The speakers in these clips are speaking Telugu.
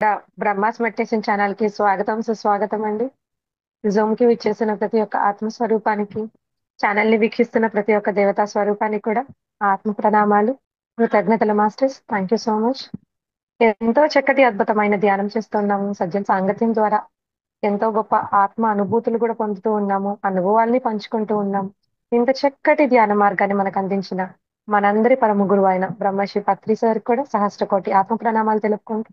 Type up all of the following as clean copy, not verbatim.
బ్రహ్మాస్ మెడిటేషన్ ఛానల్ కి స్వాగతం సుస్వాగతం అండి. జూమ్ కి విచ్చేసిన ప్రతి ఒక్క ఆత్మ స్వరూపానికి, ఛానల్ ని వీక్షిస్తున్న ప్రతి ఒక్క దేవతా స్వరూపానికి కూడా ఆత్మ ప్రణామాలు, కృతజ్ఞతలు masters. Thank you so much. ఎంతో చక్కటి అద్భుతమైన ధ్యానం చేస్తున్నాము సజ్జన సాంగత్యం ద్వారా. ఎంతో గొప్ప ఆత్మ అనుభూతులు కూడా పొందుతూ ఉన్నాము, అనుభవాల్ని పంచుకుంటూ ఉన్నాం. ఇంత చక్కటి ధ్యాన మార్గాన్ని మనకు అందించిన మనందరి పరమ గురువు అయిన బ్రహ్మశ్రీ పత్రి సార్ కూడా సహస్ర కోటి ఆత్మ ప్రణామాలు తెలుపుకుంటూ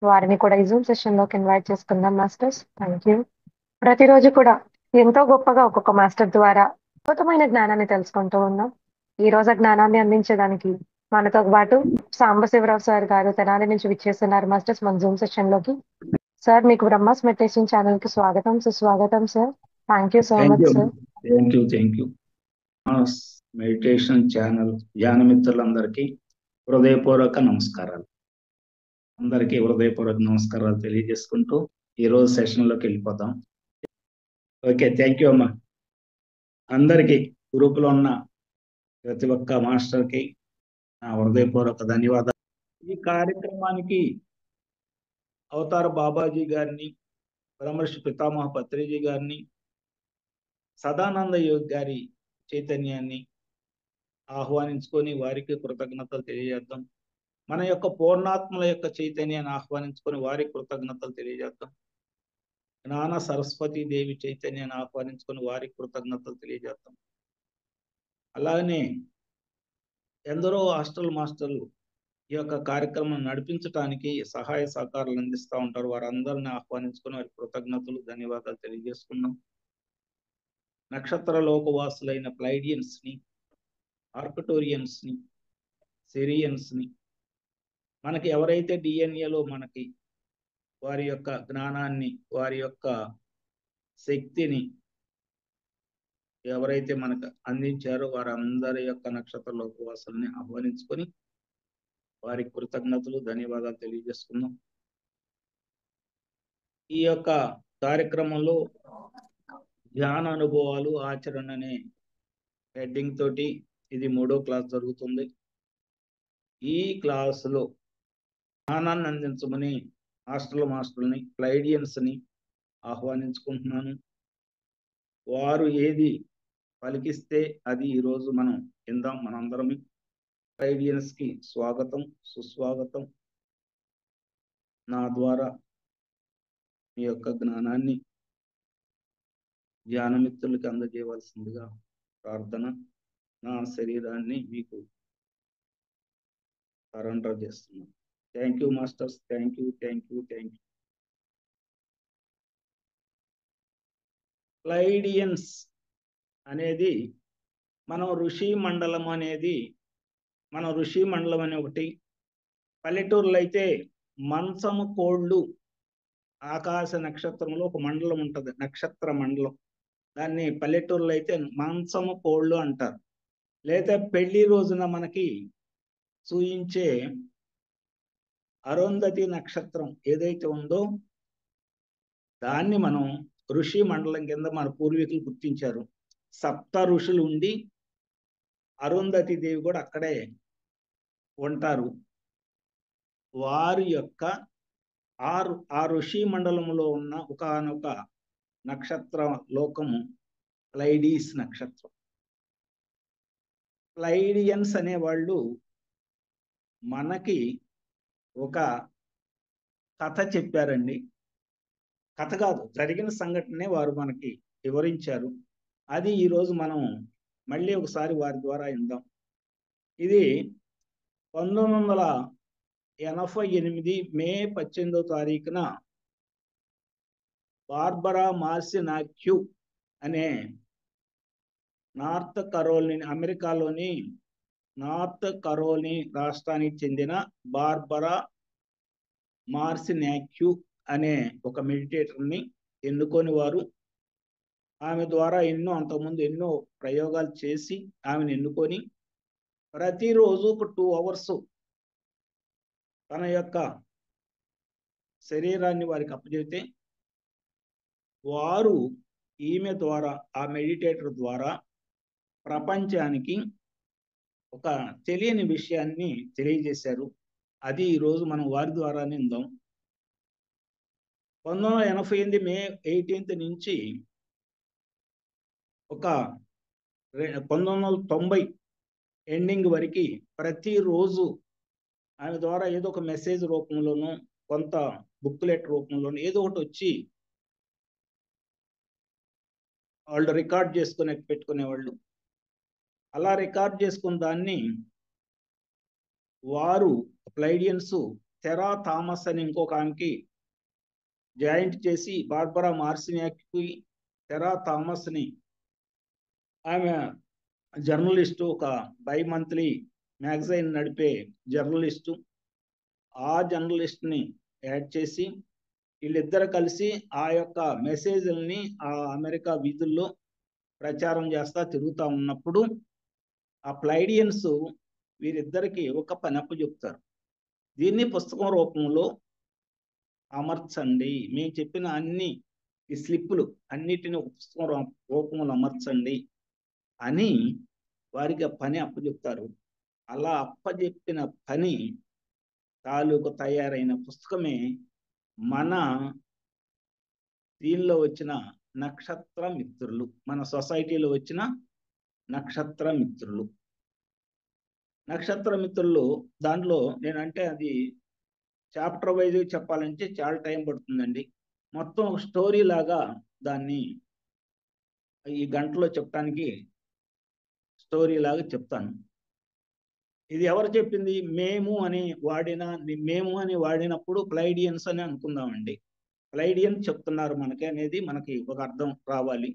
వారిని కూడా ఈ జూమ్ సెషన్ లోకి ఇన్వైట్ చేసుకుందాం మాస్టర్స్. Thank you. ప్రతిరోజు కూడా ఎంతో గొప్పగా ఒక్కొక్క మాస్టర్ ద్వారా అద్భుతమైన జ్ఞానాన్ని తెలుసుకుంటూ ఉన్నాం. ఈ రోజు ఆ జ్ఞానాన్ని అందించడానికి మనతో పాటు సాంబశివరావు సార్ గారు తెనాలి నుంచి విచ్చేస్తున్నారు మాస్టర్స్ మన జూమ్ సెషన్ లోకి. సార్, మీకు బ్రహ్మాస్ మెడిటేషన్ ఛానల్ కి స్వాగతం సుస్వాగతం sir. Thank you so thank much you sir. Thank you. Meditation channel ధ్యాన మిత్రులందరికీ హృదయపూర్వక నమస్కారాలు. అందరికీ హృదయపూర్వక నమస్కారాలు తెలియజేసుకుంటూ ఈ రోజు సెషన్ లోకి వెళ్ళిపోతాం. ఓకే, థ్యాంక్ యూ అమ్మా. అందరికీ గ్రూప్ లో ఉన్న ప్రతి ఒక్క మాస్టర్ కి నా హృదయపూర్వక ధన్యవాదాలు. ఈ కార్యక్రమానికి అవతార బాబాజీ గారిని, బ్రహ్మర్షి పితామహ పత్రిజీ గారిని, సదానంద యోగి గారి చైతన్యాన్ని ఆహ్వానించుకొని వారికి కృతజ్ఞతలు తెలియజేద్దాం. మన యొక్క పూర్ణాత్మల యొక్క చైతన్యాన్ని ఆహ్వానించుకొని వారికి కృతజ్ఞతలు తెలియజేద్దాం. జ్ఞాన సరస్వతి దేవి చైతన్యాన్ని ఆహ్వానించుకొని వారికి కృతజ్ఞతలు తెలియజేద్దాం. అలాగనే ఎందరో హాస్టల్ మాస్టర్లు ఈ యొక్క కార్యక్రమం నడిపించడానికి సహాయ సహకారాలు అందిస్తూ ఉంటారు. వారందరిని ఆహ్వానించుకొని వారికి కృతజ్ఞతలు ధన్యవాదాలు తెలియజేసుకున్నాం. నక్షత్ర లోకవాసులైన ప్లైడియన్స్ ని, ఆర్కటోరియన్స్ ని, సిరియన్స్ ని, మనకి ఎవరైతే డిఎన్ఏలో మనకి వారి యొక్క జ్ఞానాన్ని, వారి యొక్క శక్తిని ఎవరైతే మనకు అందించారో వారందరి యొక్క నక్షత్ర లోకవాసుల్ని ఆహ్వానించుకొని వారికి కృతజ్ఞతలు ధన్యవాదాలు తెలియజేసుకున్నాం. ఈ యొక్క కార్యక్రమంలో ధ్యాన అనుభవాలు ఆచరణ అనే హెడ్డింగ్ తోటి ఇది 3వ క్లాస్ జరుగుతుంది. ఈ క్లాసులో జ్ఞానాన్ని అందించమని హాస్టల్ మాస్టర్ని, ప్లైడియన్స్ ని ఆహ్వానించుకుంటున్నాను. వారు ఏది పలికిస్తే అది ఈరోజు మనం విందాం. మనందరం ప్లైడియన్స్ కి స్వాగతం సుస్వాగతం. నా ద్వారా మీ యొక్క జ్ఞానాన్ని ధ్యానమిత్రులకి అందజేయవలసిందిగా ప్రార్థన. నా శరీరాన్ని మీకు సరెండర్ చేస్తున్నాను. Thank you masters. Thank you. Pleiadians అనేది మన ఋషి మండలం అనే ఒకటి. పల్లెటూరులో అయితే మంచము కోళ్ళు ఆకాశ నక్షత్రంలో ఒక మండలం ఉంటుంది, నక్షత్ర మండలం. దాన్ని పల్లెటూరులో అయితే మంచము కోళ్ళు అంటారు. లేదా పెళ్లి రోజున మనకి సూచించే అరుంధతి నక్షత్రం ఏదైతే ఉందో దాన్ని మనం ఋషి మండలం కింద మన పూర్వీకులు గుర్తించారు. సప్త ఋషులు ఉండి అరుంధతి దేవి కూడా అక్కడే ఉంటారు. వారి యొక్క ఆ ఋషి మండలంలో ఉన్న ఒకానొక నక్షత్ర లోకము ప్లైడీస్ నక్షత్రం. ప్లైడియన్స్ అనేవాళ్ళు మనకి ఒక కథ చెప్పారండి. కథ కాదు, జరిగిన సంఘటనే వారు మనకి వివరించారు. అది ఈరోజు మనం మళ్ళీ ఒకసారి వారి ద్వారా విందాం. ఇది 1988 మే 18వ తారీఖున బార్బరా మార్సినాక్యూ అనే అమెరికాలోని నార్త్ కరోలినా రాష్ట్రానికి చెందిన బార్బరా మార్సినాక్యూ అనే ఒక మెడిటేటర్ని ఎన్నుకొని వారు ఆమె ద్వారా అంతకుముందు ఎన్నో ప్రయోగాలు చేసి ఆమెను ఎన్నుకొని ప్రతిరోజు ఒక 2 hours తన యొక్క శరీరాన్ని వారికి అప్పచెబితే వారు ఈమె ద్వారా, ఆ మెడిటేటర్ ద్వారా ప్రపంచానికి ఒక తెలియని విషయాన్ని తెలియజేశారు. అది ఈరోజు మనం వారి ద్వారానే విందాం. 1988 మే 18 నుంచి ఒక 1990 ఎండింగ్ వరకు ప్రతిరోజు ఆమె ద్వారా ఏదో ఒక మెసేజ్ రూపంలోనూ కొంత బుక్లెట్ రూపంలోనూ ఏదో ఒకటి వచ్చి వాళ్ళు రికార్డ్ చేసుకుని పెట్టుకునేవాళ్ళు. అలా రికార్డ్ చేసుకున్న దాన్ని వారు ప్లైడియన్స్ తెరా థామస్ అని ఇంకొక ఆమెకి జాయింట్ చేసి బార్బరా మార్సినియాక్కి తెరా థామస్ని, ఆమె జర్నలిస్టు, ఒక బై మంత్లీ మ్యాగజైన్ నడిపే జర్నలిస్టు, ఆ జర్నలిస్ట్ని యాడ్ చేసి వీళ్ళిద్దరు కలిసి ఆ యొక్క మెసేజ్ని ఆ అమెరికా వీధుల్లో ప్రచారం చేస్తా తిరుగుతూ ఉన్నప్పుడు ఆ ప్లైడియన్స్ వీరిద్దరికి ఒక పని అప్పు చెప్తారు. దీన్ని పుస్తకం రూపంలో అమర్చండి, మేము చెప్పిన అన్ని ఈ స్లిప్పులు అన్నిటిని ఒక పుస్తకం రూపంలో అమర్చండి అని వారికి ఆ పని అప్పచెప్తారు. అలా అప్పచెప్పిన పని తాలూకు తయారైన పుస్తకమే మన దీనిలో వచ్చిన నక్షత్ర మిత్రులు, మన సొసైటీలో వచ్చిన నక్షత్ర మిత్రులు. నక్షత్ర మిత్రులు దాంట్లో నేనంటే అది చాప్టర్ వైజ్ చెప్పాలంటే చాలా టైం పడుతుందండి. మొత్తం ఒక స్టోరీ లాగా దాన్ని ఈ గంటలో చెప్పడానికి స్టోరీ లాగా చెప్తాను. ఇది ఎవరు చెప్పింది? మేము అని వాడినప్పుడు ప్లైడియన్స్ అని అనుకుందామండి. ప్లైడియన్ చెప్తున్నారు మనకి అనేది మనకి ఒక అర్థం రావాలి.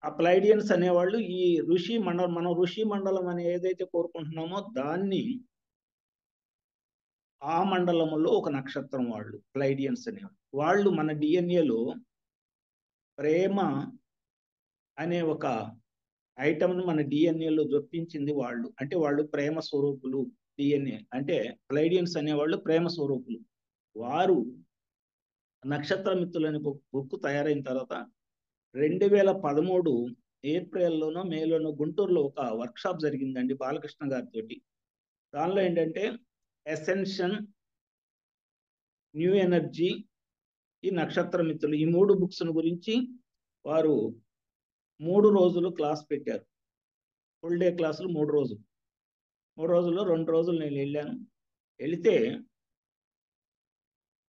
ఆ ప్లైడియన్స్ అనేవాళ్ళు ఈ ఋషి మండలం, మనం ఋషి మండలం అని ఏదైతే కోరుకుంటున్నామో దాన్ని ఆ మండలంలో ఒక నక్షత్రం వాళ్ళు ప్లైడియన్స్ అనేవాళ్ళు. వాళ్ళు మన డిఎన్ఏలో ప్రేమ అనే ఒక ఐటమ్ను మన డిఎన్ఏలో జొప్పించింది వాళ్ళు. అంటే వాళ్ళు ప్రేమ స్వరూపులు. డిఎన్ఏ అంటే ప్లైడియన్స్ అనేవాళ్ళు ప్రేమ స్వరూపులు. వారు నక్షత్ర మిత్రులు అనే బుక్ తయారైన తర్వాత 2013 ఏప్రిల్లోనో మేలోనో గుంటూరులో ఒక వర్క్షాప్ జరిగిందండి బాలకృష్ణ గారితో. దానిలో ఏంటంటే ఎసెన్షన్, న్యూ ఎనర్జీ, ఈ నక్షత్ర మిత్రులు, ఈ 3 బుక్స్ గురించి వారు 3 రోజులు క్లాస్ పెట్టారు. ఫుల్ డే క్లాసులు 3 రోజులు. 3 రోజుల్లో 2 రోజులు నేను వెళ్ళాను. వెళితే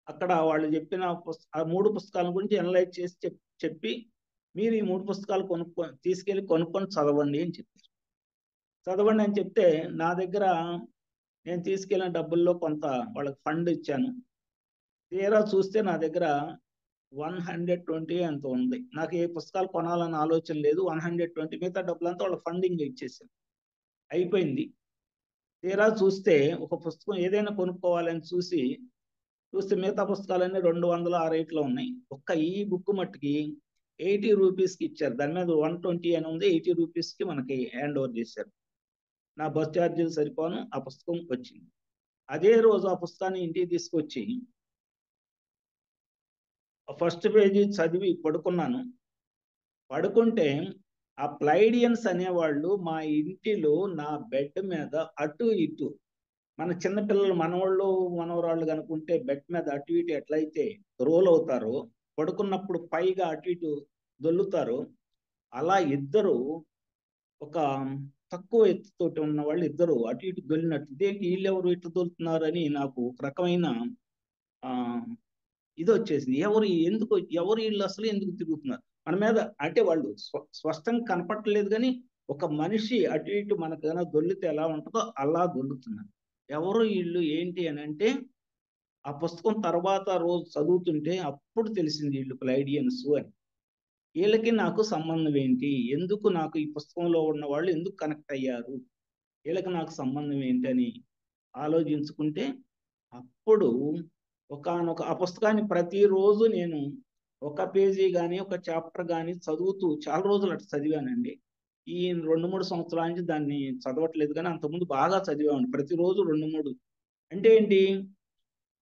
అక్కడ వాళ్ళు చెప్పిన ఆ 3 పుస్తకాల గురించి అనలైజ్ చేసి చెప్పి మీరు ఈ 3 పుస్తకాలు తీసుకెళ్ళి కొనుక్కొని చదవండి అని చెప్పారు. చదవండి అని చెప్తే నా దగ్గర నేను తీసుకెళ్ళిన డబ్బుల్లో కొంత వాళ్ళకి ఫండ్ ఇచ్చాను. తీరా చూస్తే నా దగ్గర 120 ఎంత ఉంది. నాకు ఏ పుస్తకాలు కొనాలని ఆలోచన లేదు. 120 మిగతా డబ్బులంతా వాళ్ళ ఫండింగ్ ఇచ్చేసాను. అయిపోయింది. తీరా చూస్తే ఒక పుస్తకం ఏదైనా కొనుక్కోవాలని చూస్తే మిగతా పుస్తకాలన్నీ 200 ఆ రేట్లో ఉన్నాయి. ఒక్క ఈ బుక్ మట్టుకి 80 రూపీస్కి ఇచ్చారు. దాని మీద 120 అని ఉంది. 80 రూపీస్కి మనకి హ్యాండ్ ఓవర్ చేశారు. నా బస్ ఛార్జీలు సరిపోను, ఆ పుస్తకం వచ్చింది. అదే రోజు ఆ పుస్తకాన్ని ఇంటికి తీసుకొచ్చి ఫస్ట్ పేజీ చదివి పడుకున్నాను. పడుకుంటే ఆ ప్లైడియన్స్ అనేవాళ్ళు మా ఇంటిలో నా బెడ్ మీద అటు ఇటు, మన చిన్నపిల్లలు మనవాళ్ళు మనవరాళ్ళు కనుకుంటే బెడ్ మీద అటు ఇటు ఎట్లయితే రోల్ అవుతారో, పడుకున్నప్పుడు పైగా అటు ఇటు దొల్లుతారో, అలా ఇద్దరు ఒక తక్కువ ఎత్తుతోటి ఉన్న వాళ్ళు ఇద్దరు అటు ఇటు దొల్లినట్టు, ఇదేంటి వీళ్ళెవరు ఇటు దొలుతున్నారని నాకు ఒక రకమైన ఇది వచ్చేసింది. ఎవరు వీళ్ళు అసలు ఎందుకు తిరుగుతున్నారు మన మీద? అంటే వాళ్ళు స్పష్టంగా కనపడలేదు, కానీ ఒక మనిషి అటు ఇటు మనకు ఏదైనా దొల్లితే ఎలా ఉంటుందో అలా దొల్లుతున్నారు. ఎవరు వీళ్ళు ఏంటి అని అంటే ఆ పుస్తకం తర్వాత రోజు చదువుతుంటే అప్పుడు తెలిసింది వీళ్ళు ప్లైడియన్స్ అని. వీళ్ళకి నాకు సంబంధం ఏంటి? ఎందుకు నాకు ఈ పుస్తకంలో ఉన్న వాళ్ళు ఎందుకు కనెక్ట్ అయ్యారు? వీళ్ళకి నాకు సంబంధం ఏంటి అని ఆలోచించుకుంటే అప్పుడు ఒకానొక ఆ పుస్తకాన్ని ప్రతిరోజు నేను ఒక పేజీ కానీ ఒక చాప్టర్ కానీ చదువుతూ చాలా రోజులు అటు చదివానండి. ఈ 2-3 సంవత్సరాల నుంచి దాన్ని చదవట్లేదు, కానీ అంతకుముందు బాగా చదివాను. ప్రతిరోజు 2-3 అంటే ఏంటి,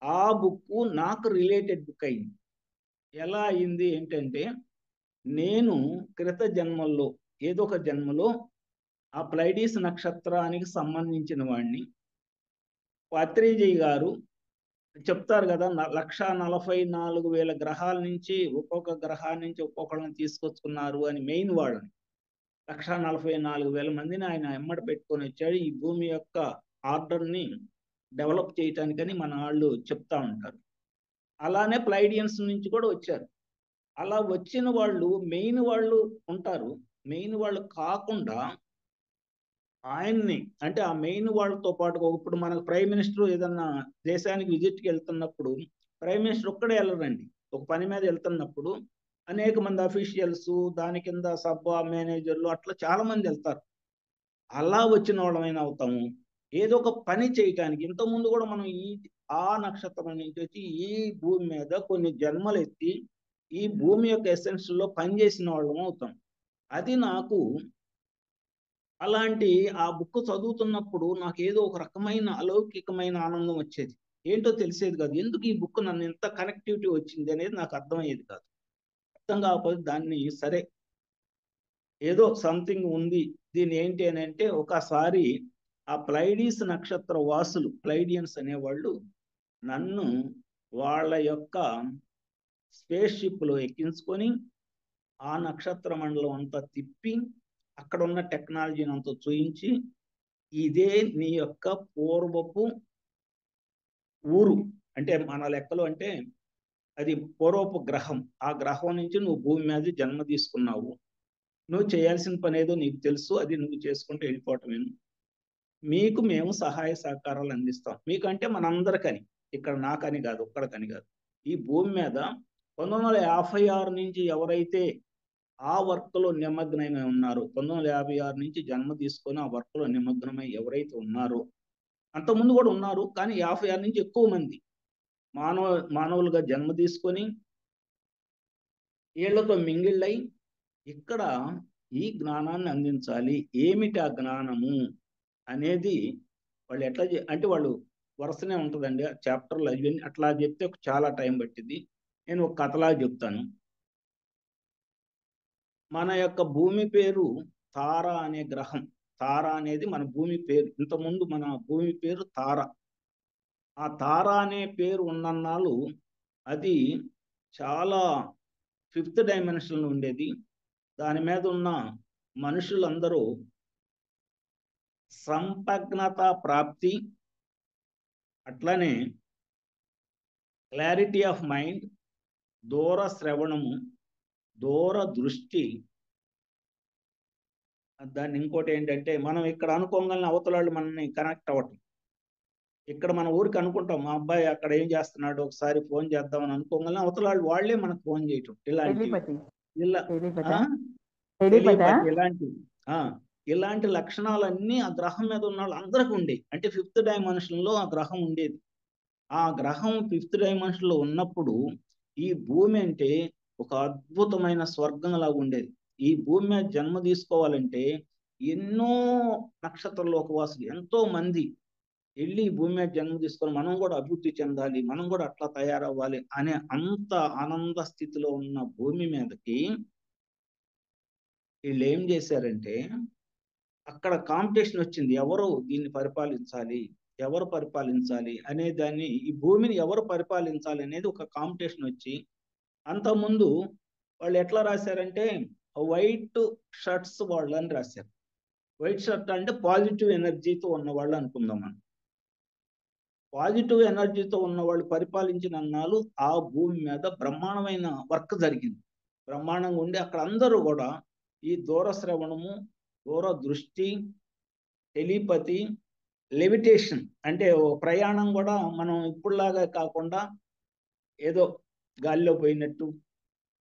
ఆ బుక్ నాకు రిలేటెడ్ బుక్ అయింది. ఎలా అయింది ఏంటంటే, నేను క్రిత జన్మల్లో ఏదో ఒక జన్మలో ఆ ప్లైడీస్ నక్షత్రానికి సంబంధించిన వాడిని. పత్రిజీ గారు చెప్తారు కదా 1,44,000 గ్రహాల నుంచి ఒక్కొక్క గ్రహాల నుంచి ఒక్కొక్కళ్ళని తీసుకొచ్చుకున్నారు అని మెయిన్ వాళ్ళని 1,44,000 మందిని ఆయన ఎమ్మడి పెట్టుకొని వచ్చాడు. ఈ భూమి యొక్క ఆర్డర్ని డెవలప్ చేయటానికని మన వాళ్ళు చెప్తా ఉంటారు. అలానే ప్లైడియన్స్ నుంచి కూడా వచ్చారు. అలా వచ్చిన వాళ్ళు మెయిన్ వాళ్ళు ఉంటారు. మెయిన్ వాళ్ళు కాకుండా ఆయన్ని అంటే ఆ మెయిన్ వాళ్ళతో పాటు ఇప్పుడు మనకు ప్రైమ్ మినిస్టర్ ఏదన్నా దేశానికి విజిట్కి వెళ్తున్నప్పుడు ప్రైమ్ మినిస్టర్ ఒక్కడే వెళ్ళరండి. ఒక పని మీద వెళ్తున్నప్పుడు అనేక మంది అఫీషియల్స్, దాని కింద సబ్ మేనేజర్లు అట్లా చాలా మంది వెళ్తారు. అలా వచ్చిన వాళ్ళమైనా అవుతాము. ఏదో ఒక పని చేయటానికి ఇంతకుముందు కూడా మనం ఆ నక్షత్రం నుంచి వచ్చి ఈ భూమి మీద కొన్ని జన్మలు ఎత్తి ఈ భూమి యొక్క ఎసెన్స్ లో పనిచేసిన వాళ్ళం అవుతాం. అది నాకు అలాంటి ఆ బుక్ చదువుతున్నప్పుడు నాకు ఏదో ఒక రకమైన అలౌకికమైన ఆనందం వచ్చేది. ఏంటో తెలిసేది కాదు. ఎందుకు ఈ బుక్ నన్ను ఎంత కనెక్టివిటీ వచ్చింది అనేది నాకు అర్థమయ్యేది కాదు. అర్థం కాకపోతే దాన్ని సరే ఏదో సంథింగ్ ఉంది దీని ఏంటి అని అంటే ఒకసారి ఆ ప్లైడీస్ నక్షత్ర వాసులు ప్లైడియన్స్ అనేవాళ్ళు నన్ను వాళ్ళ యొక్క స్పేస్ షిప్లో ఎక్కించుకొని ఆ నక్షత్ర మండలం అంతా తిప్పి అక్కడ ఉన్న టెక్నాలజీని అంతా చూయించి ఇదే నీ యొక్క పూర్వపు ఊరు అంటే మన లెక్కలో అంటే అది పూర్వపు గ్రహం. ఆ గ్రహం నుంచి నువ్వు భూమి మీద జన్మ తీసుకున్నావు. నువ్వు చేయాల్సిన పని ఏదో నీకు తెలుసు, అది నువ్వు చేసుకుంటూ వెళ్ళిపోవటమేను. మీకు మేము సహాయ సహకారాలు అందిస్తాం. మీకంటే మనందరికని, ఇక్కడ నాకని కాదు, ఒక్కడికని కాదు. ఈ భూమి మీద 1956 నుంచి ఎవరైతే ఆ వర్క్లో నిమగ్నమై ఉన్నారో, 1956 నుంచి జన్మ తీసుకొని ఆ వర్క్లో నిమగ్నమై ఎవరైతే ఉన్నారో, అంతకుముందు కూడా ఉన్నారు, కానీ 56 నుంచి ఎక్కువ మంది మానవులుగా జన్మ తీసుకొని వీళ్లతో మింగిళ్ళై ఇక్కడ ఈ జ్ఞానాన్ని అందించాలి. ఏమిటి ఆ జ్ఞానము అనేది వాళ్ళు ఎట్లా అంటే వాళ్ళు వరుసనే ఉంటుందండి చాప్టర్లు అవి అట్లా చెప్తే చాలా టైం పట్టింది. నేను ఒక కథలా చెప్తాను. మన యొక్క భూమి పేరు తార అనే గ్రహం. తార అనేది మన భూమి పేరు. ఇంతకుముందు మన భూమి పేరు తార. ఆ తార అనే పేరు ఉన్నన్నాళ్ళు అది చాలా 5th డైమెన్షన్ ఉండేది. దాని మీద ఉన్న మనుషులందరూ సంపగ్నత ప్రాప్తి, అట్లానే క్లారిటీ ఆఫ్ మైండ్, దూర శ్రవణము, దూర దృష్టి. దాన్ని ఇంకోటి ఏంటంటే మనం ఇక్కడ అనుకోగానే అవతలాళ్ళు మనల్ని కనెక్ట్ అవ్వటం. ఇక్కడ మన ఊరికి అనుకుంటాం మా అబ్బాయి అక్కడ ఏం చేస్తున్నాడు ఒకసారి ఫోన్ చేద్దామని అనుకోగానే అవతలాళ్ళు వాళ్ళే మనకు ఫోన్ చేయటం. ఇలాంటివి ఇలా టెలిపతి ఇలాంటివి ఇలాంటి లక్షణాలన్నీ ఆ గ్రహం మీద ఉన్న వాళ్ళు అందరికీ ఉండేవి. అంటే 5th డైమెన్షన్ లో ఆ గ్రహం ఉండేది. ఆ గ్రహం 5th డైమెన్షన్ లో ఉన్నప్పుడు ఈ భూమి అంటే ఒక అద్భుతమైన స్వర్గం లాగా ఉండేది. ఈ భూమి మీద జన్మ తీసుకోవాలంటే ఎన్నో నక్షత్ర లోకవాసులు ఎంతో మంది వెళ్ళి ఈ భూమి మీద జన్మ తీసుకొని మనం కూడా అభివృద్ధి చెందాలి, మనం కూడా అట్లా తయారవ్వాలి అనే అంత ఆనంద స్థితిలో ఉన్న భూమి మీదకి వీళ్ళు ఏం చేశారంటే అక్కడ కాంపిటీషన్ వచ్చింది. ఎవరు దీన్ని పరిపాలించాలి, ఎవరు పరిపాలించాలి అనే దాన్ని, ఈ భూమిని ఎవరు పరిపాలించాలి అనేది ఒక కాంపిటీషన్ వచ్చి అంతకుముందు వాళ్ళు ఎట్లా రాశారంటే వైట్ షర్ట్స్ వాళ్ళు అని రాశారు. వైట్ షర్ట్ అంటే పాజిటివ్ ఎనర్జీతో ఉన్నవాళ్ళు అనుకుందాం మనం. పాజిటివ్ ఎనర్జీతో ఉన్నవాళ్ళు పరిపాలించిన అన్నాళ్ళు ఆ భూమి మీద బ్రహ్మాండమైన వర్క్ జరిగింది. బ్రహ్మాండంగా ఉండి అక్కడ అందరూ కూడా ఈ దూర శ్రవణము, దూర దృష్టి, టెలిపతి, లెవిటేషన్ అంటే ప్రయాణం కూడా మనం ఇప్పుడులాగా కాకుండా ఏదో గాలిలో పోయినట్టు,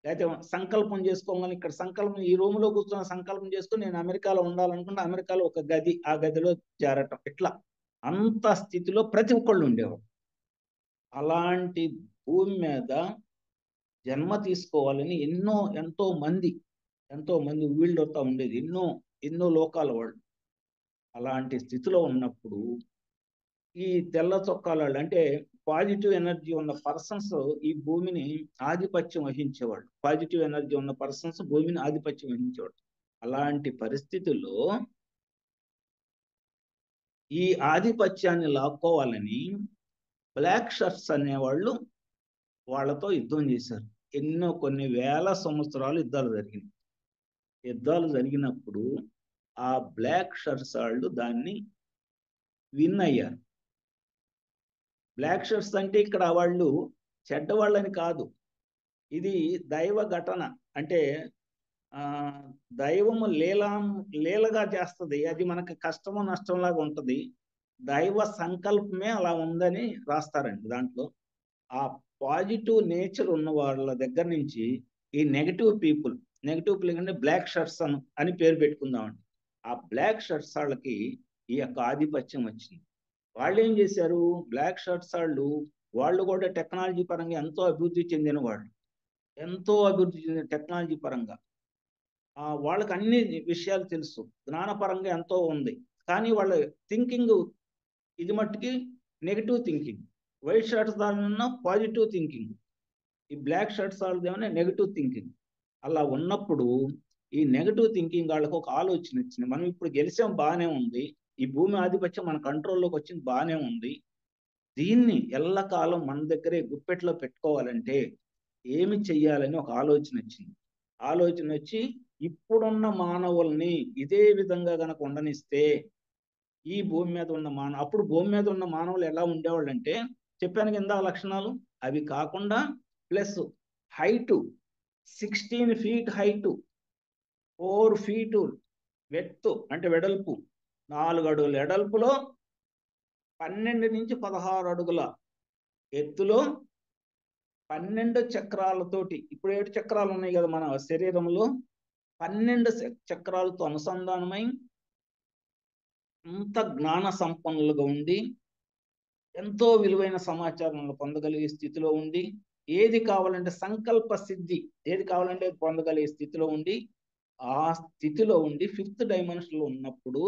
లేకపోతే సంకల్పం చేసుకోమని ఇక్కడ సంకల్పం ఈ రూమ్లో కూర్చొని సంకల్పం చేసుకుని నేను అమెరికాలో ఉండాలనుకుంటే అమెరికాలో ఒక గది, ఆ గదిలో చేరటం, ఇట్లా అంత స్థితిలో ప్రతి ఒక్కళ్ళు ఉండేవారు. అలాంటి భూమి మీద జన్మ తీసుకోవాలని ఎంతో మంది వీళ్ళతో ఉండేది. ఎన్నో లోకాల వాళ్ళు. అలాంటి స్థితిలో ఉన్నప్పుడు ఈ తెల్ల చొక్కాలు అంటే పాజిటివ్ ఎనర్జీ ఉన్న పర్సన్స్ ఈ భూమిని ఆధిపత్యం వహించేవాళ్ళు. పాజిటివ్ ఎనర్జీ ఉన్న పర్సన్స్ భూమిని ఆధిపత్యం వహించేవాళ్ళు. అలాంటి పరిస్థితుల్లో ఈ ఆధిపత్యాన్ని లాక్కోవాలని బ్లాక్ షర్ట్స్ అనేవాళ్ళు వాళ్ళతో యుద్ధం చేశారు. కొన్ని వేల సంవత్సరాలు యుద్ధాలు జరిగినాయి. యుద్ధాలు జరిగినప్పుడు ఆ బ్లాక్ షర్ట్స్ వాళ్ళు దాన్ని విన్ అయ్యారు. బ్లాక్ షర్ట్స్ అంటే ఇక్కడ వాళ్ళు చెడ్డవాళ్ళని కాదు, ఇది దైవ ఘటన. అంటే దైవము లీలగా చేస్తుంది. అది మనకి కష్టము నష్టంలాగా ఉంటుంది. దైవ సంకల్పమే అలా ఉందని రాస్తారండి దాంట్లో. ఆ పాజిటివ్ నేచర్ ఉన్న వాళ్ళ దగ్గర నుంచి ఈ నెగటివ్ పీపుల్ అంటే బ్లాక్ షర్ట్స్ అని పేరు పెట్టుకుందామండి. ఆ బ్లాక్ షర్ట్స్ వాళ్ళకి ఈ యొక్క ఆధిపత్యం వచ్చింది. వాళ్ళు ఏం చేశారు, బ్లాక్ షర్ట్స్ వాళ్ళు కూడా టెక్నాలజీ పరంగా ఎంతో అభివృద్ధి చెందిన వాళ్ళు, ఎంతో అభివృద్ధి చెందిన టెక్నాలజీ పరంగా వాళ్ళకి అన్ని విషయాలు తెలుసు, జ్ఞానపరంగా ఎంతో ఉంది. కానీ వాళ్ళ థింకింగ్ ఇది మట్టుకి నెగిటివ్ థింకింగ్. వైట్ షర్ట్స్ దాని పాజిటివ్ థింకింగ్, ఈ బ్లాక్ షర్ట్స్ వాళ్ళదేమన్నా నెగిటివ్ థింకింగ్. అలా ఉన్నప్పుడు ఈ నెగిటివ్ థింకింగ్ వాళ్ళకు ఒక ఆలోచన వచ్చింది, మనం ఇప్పుడు గెలిచాం బాగానే ఉంది, ఈ భూమి ఆధిపత్యం మన కంట్రోల్లోకి వచ్చింది బాగానే ఉంది, దీన్ని ఎల్లకాలం మన దగ్గరే గుప్పెట్లో పెట్టుకోవాలంటే ఏమి చెయ్యాలని ఒక ఆలోచన వచ్చింది. ఆలోచన వచ్చి ఇప్పుడున్న మానవుల్ని ఇదే విధంగా కనుక ఉండనిస్తే ఈ భూమి మీద ఉన్న అప్పుడు భూమి మీద ఉన్న మానవులు ఎలా ఉండేవాళ్ళు అంటే, చెప్పాను కింద లక్షణాలు అవి కాకుండా plus height 16 feet height, 4 feet వెత్తు అంటే వెడల్పు, 4 అడుగుల ఎడల్పులో, 12 నుంచి 16 అడుగుల ఎత్తులో, 12 చక్రాలతోటి, ఇప్పుడు 7 చక్రాలు ఉన్నాయి కదా మన శరీరంలో, 12 చక్రాలతో అనుసంధానమై అంత జ్ఞాన సంపన్నులుగా ఉండి ఎంతో విలువైన సమాచారాలను పొందగలిగే స్థితిలో ఉండి, ఏది కావాలంటే సంకల్ప సిద్ధి, ఏది కావాలంటే పొందగలిగే స్థితిలో ఉండి, ఆ స్థితిలో ఉండి 5th dimension లో ఉన్నప్పుడు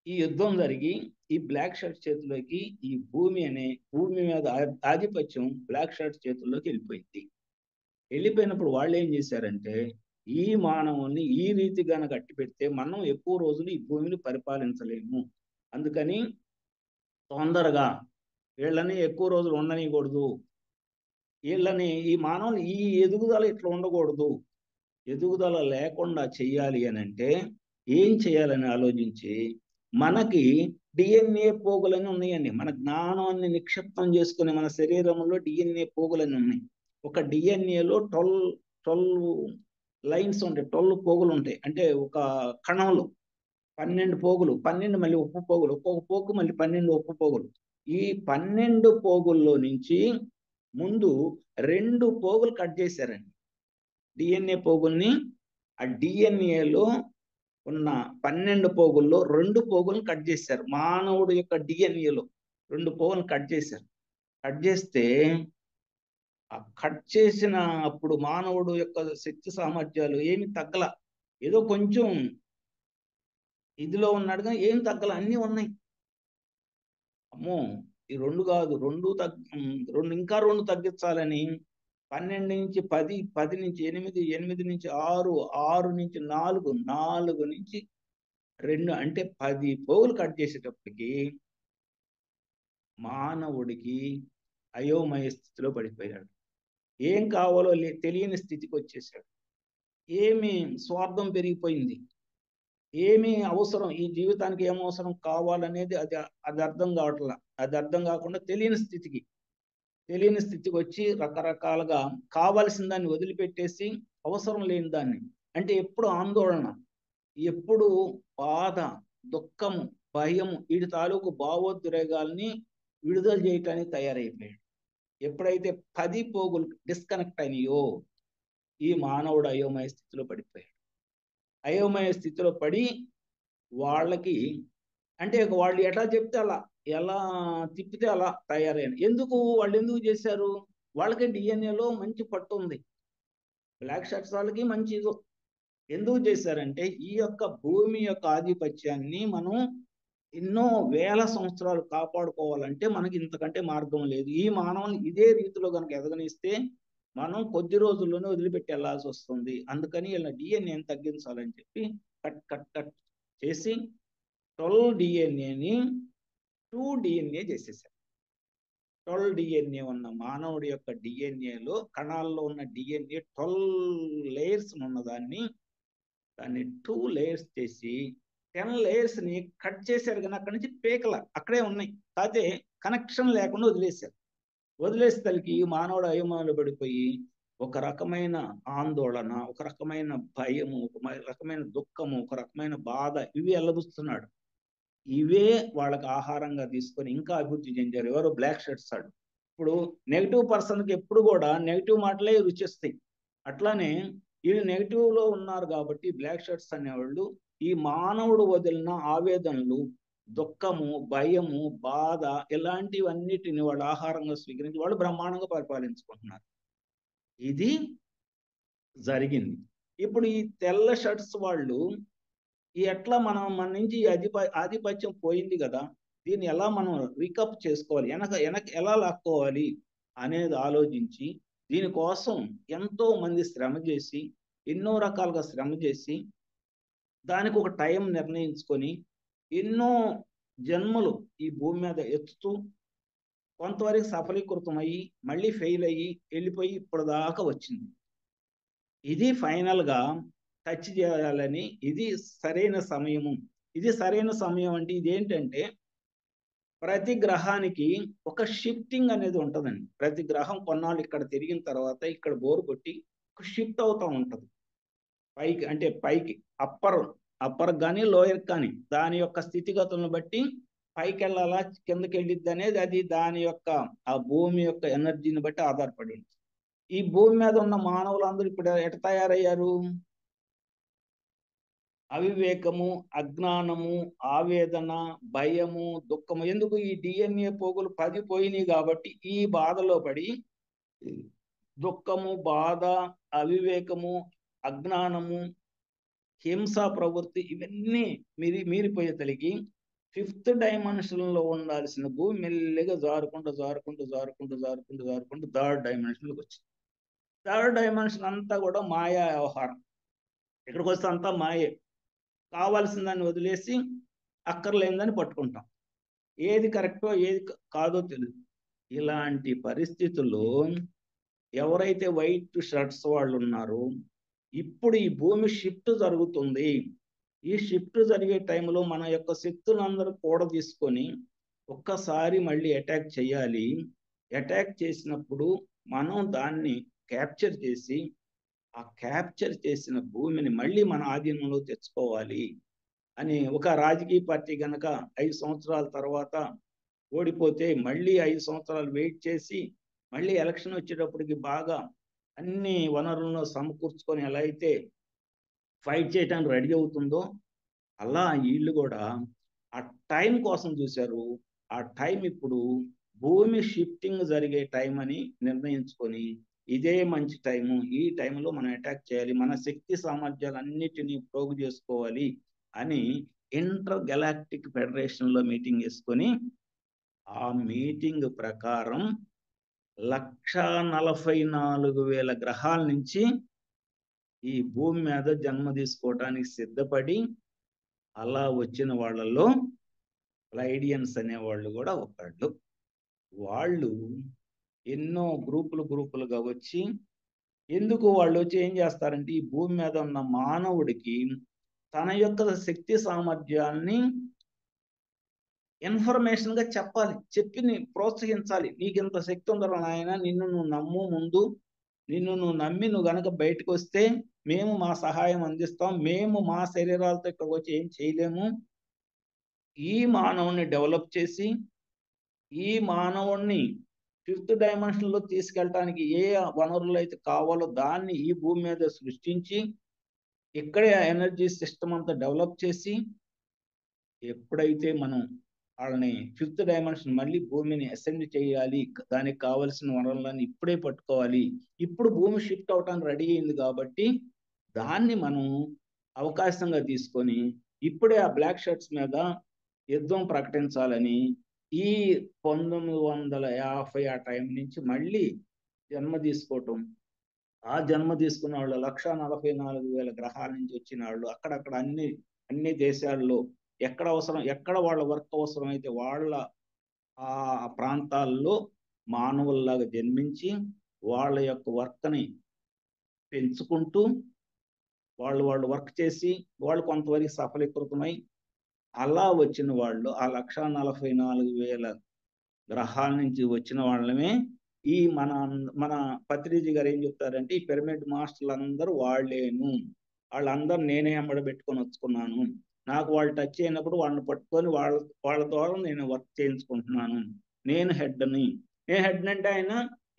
ఈ యుద్ధం జరిగి ఈ బ్లాక్ షర్ట్ చేతిలోకి ఈ భూమి మీద ఆధిపత్యం బ్లాక్ షర్ట్ చేతుల్లోకి వెళ్ళిపోయింది. వెళ్ళిపోయినప్పుడు వాళ్ళు ఏం చేశారంటే, ఈ మానవుల్ని ఈ రీతిగా గట్టి పెడితే మనం ఎక్కువ రోజులు ఈ భూమిని పరిపాలించలేము, అందుకని తొందరగా వీళ్ళని ఎక్కువ రోజులు ఉండనీయకూడదు, ఈ మానవులు ఈ ఎదుగుదల ఇట్లా ఉండకూడదు, ఎదుగుదల లేకుండా చెయ్యాలి అని అంటే ఏం చేయాలని ఆలోచించి, మనకి డిఎన్ఏ పోగులని ఉన్నాయండి. మన జ్ఞానాన్ని నిక్షిప్తం చేసుకుని మన శరీరంలో డిఎన్ఏ పోగులని ఉన్నాయి. ఒక డిఎన్ఏలో 12 లైన్స్ ఉంటాయి, 12 పోగులు ఉంటాయి. అంటే ఒక కణంలో 12 పోగులు, 12 మళ్ళీ ఉప్పు పోగులు, ఒక్కొక్క పోగు మళ్ళీ 12 ఉప్పు పోగులు. ఈ 12 పోగుల్లో నుంచి ముందు 2 పోగులు కట్ చేశారండి. డిఎన్ఏ పోగుల్ని ఆ డిఎన్ఏలో ఉన్న 12 పోగుల్లో 2 పోగులను కట్ చేశారు. మానవుడు యొక్క డిఎన్ఏలో 2 పోగులను కట్ చేశారు. కట్ చేస్తే ఆ కట్ చేసిన అప్పుడు మానవుడు యొక్క శక్తి సామర్థ్యాలు ఏమి తగ్గల, ఏదో కొంచెం ఇదిలో ఉన్నాడుగా, ఏం తగ్గల, అన్నీ ఉన్నాయి. అమ్మో ఈ 2 కాదు, 2 ఇంకా 2 తగ్గించాలని 12 నుంచి 10, 10 నుంచి 8, 8 నుంచి 6, 6 నుంచి 4, 4 నుంచి 2 అంటే 10 పోగులు కట్ చేసేటప్పటికి మానవుడికి అయోమయ స్థితిలో పడిపోయాడు. ఏం కావాలో తెలియని స్థితికి వచ్చేసాడు. ఏమి స్వార్థం పెరిగిపోయింది, ఏమి అవసరం, ఈ జీవితానికి ఏం అవసరం కావాలనేది అది అర్థం కావట్లా. అది అర్థం కాకుండా తెలియని స్థితికి వచ్చి రకరకాలుగా కావాల్సిన దాన్ని వదిలిపెట్టేసి అవసరం లేని దాన్ని, అంటే ఎప్పుడు ఆందోళన, ఎప్పుడు బాధ, దుఃఖము, భయము, వీటి తాలూకు భావోద్రేగాల్ని విడుదల చేయటానికి తయారైపోయాడు. ఎప్పుడైతే 10 పోగులు డిస్కనెక్ట్ అయినాయో ఈ మానవుడు అయోమయ స్థితిలో పడిపోయాడు. అయోమయ స్థితిలో పడి వాళ్ళకి అంటే వాళ్ళు ఎట్లా చెప్తే అలా, ఎలా తిప్పితే అలా తయారయ్యారు. వాళ్ళు ఎందుకు చేశారు, వాళ్ళకి డిఎన్ఏలో మంచి పట్టు ఉంది, బ్లాక్ షర్ట్స్ వాళ్ళకి మంచి ఇది. ఎందుకు చేశారంటే ఈ యొక్క భూమి యొక్క ఆధిపత్యాన్ని మనం ఎన్నో వేల సంవత్సరాలు కాపాడుకోవాలంటే మనకి ఇంతకంటే మార్గం లేదు. ఈ మానవుని ఇదే రీతిలో కనుక ఎదగనిస్తే మనం కొద్ది రోజుల్లోనే వదిలిపెట్టి వెళ్ళాల్సి వస్తుంది. అందుకని ఇలా డిఎన్ఏని తగ్గించాలని చెప్పి కట్ చేసి 12 డిఎన్ఏని 2 డిఎన్ఏ చేసేసారు. 12 డిఎన్ఏ ఉన్న మానవుడి యొక్క డిఎన్ఏలో కణాల్లో ఉన్న డిఎన్ఏ 12 లేయర్స్ ఉన్నదాన్ని దాన్ని 2 లేయర్స్ చేసి 10 లేయర్స్ ని కట్ చేశారు, కానీ అక్కడి నుంచి పేకల అక్కడే ఉన్నాయి, కాకపోతే కనెక్షన్ లేకుండా వదిలేశారు. వదిలేసేసరికి మానవుడు అయోమయంలో పడిపోయి ఒక రకమైన ఆందోళన, ఒక రకమైన భయము, ఒక రకమైన దుఃఖము, ఒక రకమైన బాధ ఇవి ఎల్లబుస్తున్నాడు. ఇవే వాళ్ళకి ఆహారంగా తీసుకొని ఇంకా అభివృద్ధి చెందారు. ఎవరు? బ్లాక్ షర్ట్స్ వాడు. ఇప్పుడు నెగిటివ్ పర్సన్కి ఎప్పుడు కూడా నెగిటివ్ మాటలే రుచిస్తాయి. అట్లానే వీళ్ళు నెగిటివ్ లో ఉన్నారు కాబట్టి బ్లాక్ షర్ట్స్ అనేవాళ్ళు ఈ మానవుడు వదిలిన ఆవేదనలు, దుఃఖము, భయము, బాధ ఇలాంటివన్నిటిని వాళ్ళు ఆహారంగా స్వీకరించి వాళ్ళు బ్రహ్మాండంగా పరిపాలించుకుంటున్నారు. ఇది జరిగింది. ఇప్పుడు ఈ తెల్ల షర్ట్స్ వాళ్ళు ఎట్లా మన నుంచి ఆధిపత్యం పోయింది కదా, దీన్ని ఎలా మనం రికప్ చేసుకోవాలి, వెనక ఎలా లాక్కోవాలి అనేది ఆలోచించి దీనికోసం ఎంతో మంది శ్రమ చేసి, ఎన్నో రకాలుగా శ్రమ చేసి, దానికి ఒక టైం నిర్ణయించుకొని ఎన్నో జన్మలు ఈ భూమి మీద ఎత్తుతూ కొంతవరకు సఫలీకృతం అయ్యి మళ్ళీ ఫెయిల్ అయ్యి వెళ్ళిపోయి ఇప్పటిదాకా వచ్చింది. ఇది ఫైనల్ గా టచ్ చేయాలని, ఇది సరైన సమయము. ఇది సరైన సమయం అంటే ఇదేంటంటే ప్రతి గ్రహానికి ఒక షిఫ్టింగ్ అనేది ఉంటుందండి. ప్రతి గ్రహం కొన్నాళ్ళు ఇక్కడ తిరిగిన తర్వాత ఇక్కడ బోర్ కొట్టి ఒక షిఫ్ట్ అవుతూ ఉంటుంది పైకి, అంటే పైకి అప్పర్ కానీ లోయర్ కానీ దాని యొక్క స్థితిగతులను బట్టి పైకి వెళ్ళాలా కిందకి వెళ్ళిద్ది అనేది అది దాని యొక్క ఆ భూమి యొక్క ఎనర్జీని బట్టి ఆధారపడింది. ఈ భూమి మీద ఉన్న మానవులందరూ ఇప్పుడు ఎట తయారయ్యారు? అవివేకము, అజ్ఞానము, ఆవేదన, భయము, దుఃఖము. ఎందుకు? ఈ డిఎన్ఏ పోగులు 10 పోయినాయి కాబట్టి ఈ బాధలో పడి దుఃఖము, బాధ, అవివేకము, అజ్ఞానము, హింస ప్రవృత్తి ఇవన్నీ మీరిపోయే తలిగి 5th డైమెన్షన్లో ఉండాల్సిన భూమి మెల్లిగా జారుకుంటూ 3rd డైమెన్షన్లోకి వచ్చింది. 3rd డైమెన్షన్ అంతా కూడా మాయా వ్యవహారం. ఇక్కడికి వస్తే అంతా మాయే. కావాల్సిన దాన్ని వదిలేసి అక్కర్లేనిదని పట్టుకుంటాం. ఏది కరెక్టో ఏది కాదో తెలియదు. ఇలాంటి పరిస్థితుల్లో ఎవరైతే వైట్ షర్ట్స్ వాళ్ళు ఉన్నారో ఇప్పుడు ఈ భూమి షిఫ్ట్ జరుగుతుంది. ఈ షిఫ్ట్ జరిగే టైంలో మన యొక్క శక్తులందరూ కూడా తీసుకొని ఒక్కసారి మళ్ళీ అటాక్ చేయాలి. అటాక్ చేసినప్పుడు మనం దాన్ని క్యాప్చర్ చేసి ఆ క్యాప్చర్ చేసిన భూమిని మళ్ళీ మన ఆధీనంలో తెచ్చుకోవాలి అని ఒక రాజకీయ పార్టీ కనుక 5 సంవత్సరాల తర్వాత ఓడిపోతే మళ్ళీ 5 సంవత్సరాలు వెయిట్ చేసి మళ్ళీ ఎలక్షన్ వచ్చేటప్పటికి బాగా అన్ని వనరులను సమకూర్చుకొని ఎలా అయితే ఫైట్ చేయడానికి రెడీ అవుతుందో అలా వీళ్ళు కూడా ఆ టైం కోసం చూశారు. ఆ టైం ఇప్పుడు భూమి షిఫ్టింగ్ జరిగే టైం అని నిర్ణయించుకొని ఇదే మంచి టైము, ఈ టైంలో మనం అటాక్ చేయాలి, మన శక్తి సామర్థ్యాలన్నిటినీ ప్రోగు చేసుకోవాలి అని ఇంటర్ గెలాక్టిక్ ఫెడరేషన్లో మీటింగ్ వేసుకొని ఆ మీటింగ్ ప్రకారం 1,44,000 గ్రహాల నుంచి ఈ భూమి మీద జన్మ తీసుకోవటానికి సిద్ధపడి అలా వచ్చిన వాళ్ళలో ప్లైడియన్స్ అనేవాళ్ళు కూడా ఒకళ్ళు. వాళ్ళు ఎన్నో గ్రూపులుగా వచ్చి ఎందుకు వాళ్ళు వచ్చి ఏం చేస్తారంటే ఈ భూమి మీద ఉన్న మానవుడికి తన యొక్క శక్తి సామర్థ్యాన్ని ఇన్ఫర్మేషన్ గా చెప్పాలి, చెప్పి ప్రోత్సహించాలి. నీకు ఇంత శక్తి ఉందరా నాయన, నిన్ను నువ్వు నమ్ము, ముందు నిన్ను నువ్వు నమ్మి నువ్వు గనక బయటకు వస్తే మేము మా సహాయం అందిస్తాం, మేము మా శరీరాలతో ఇక్కడికి వచ్చి ఏం చేయలేము. ఈ మానవుణ్ణి డెవలప్ చేసి ఈ మానవుణ్ణి 5th డైమెన్షన్లో తీసుకెళ్ళటానికి ఏ వనరులు అయితే కావాలో దాన్ని ఈ భూమి మీద సృష్టించి ఇక్కడే ఎనర్జీ సిస్టమ్ అంతా డెవలప్ చేసి ఎప్పుడైతే మనం వాళ్ళని 5th డైమెన్షన్ మళ్ళీ భూమిని అసెండ్ చేయాలి, దానికి కావలసిన వనరులను ఇప్పుడే పట్టుకోవాలి. ఇప్పుడు భూమి షిఫ్ట్ అవటానికి రెడీ అయింది కాబట్టి దాన్ని మనం అవకాశంగా తీసుకొని ఇప్పుడే ఆ బ్లాక్ షర్ట్స్ మీద యుద్ధం ప్రకటించాలని ఈ 1950 ఆ టైం నుంచి మళ్ళీ జన్మ తీసుకోవటం. ఆ జన్మ తీసుకున్న వాళ్ళు 1,44,000 గ్రహాల నుంచి వచ్చిన వాళ్ళు అక్కడక్కడ అన్ని దేశాల్లో ఎక్కడ అవసరం, ఎక్కడ వాళ్ళ వర్క్ అవసరం అయితే వాళ్ళ ఆ ప్రాంతాల్లో మానవుల్లాగా జన్మించి వాళ్ళ యొక్క వర్క్ని పెంచుకుంటూ వాళ్ళు వర్క్ చేసి వాళ్ళు కొంతవరకు సఫలీకృతమై అలా వచ్చిన వాళ్ళు ఆ 1,44,000 గ్రహాల నుంచి వచ్చిన వాళ్ళమే ఈ మన పత్రిజీ గారు ఏం చెప్తారంటే ఈ పిరమిడ్ మాస్టర్లు అందరూ వాళ్ళేను, వాళ్ళందరూ నేనే ఎంబడ పెట్టుకొని వచ్చుకున్నాను, నాకు వాళ్ళు టచ్ అయినప్పుడు వాళ్ళని పట్టుకొని వాళ్ళ ద్వారా నేను వర్క్ చేయించుకుంటున్నాను, నేను హెడ్ని. నేను హెడ్ అంటే ఆయన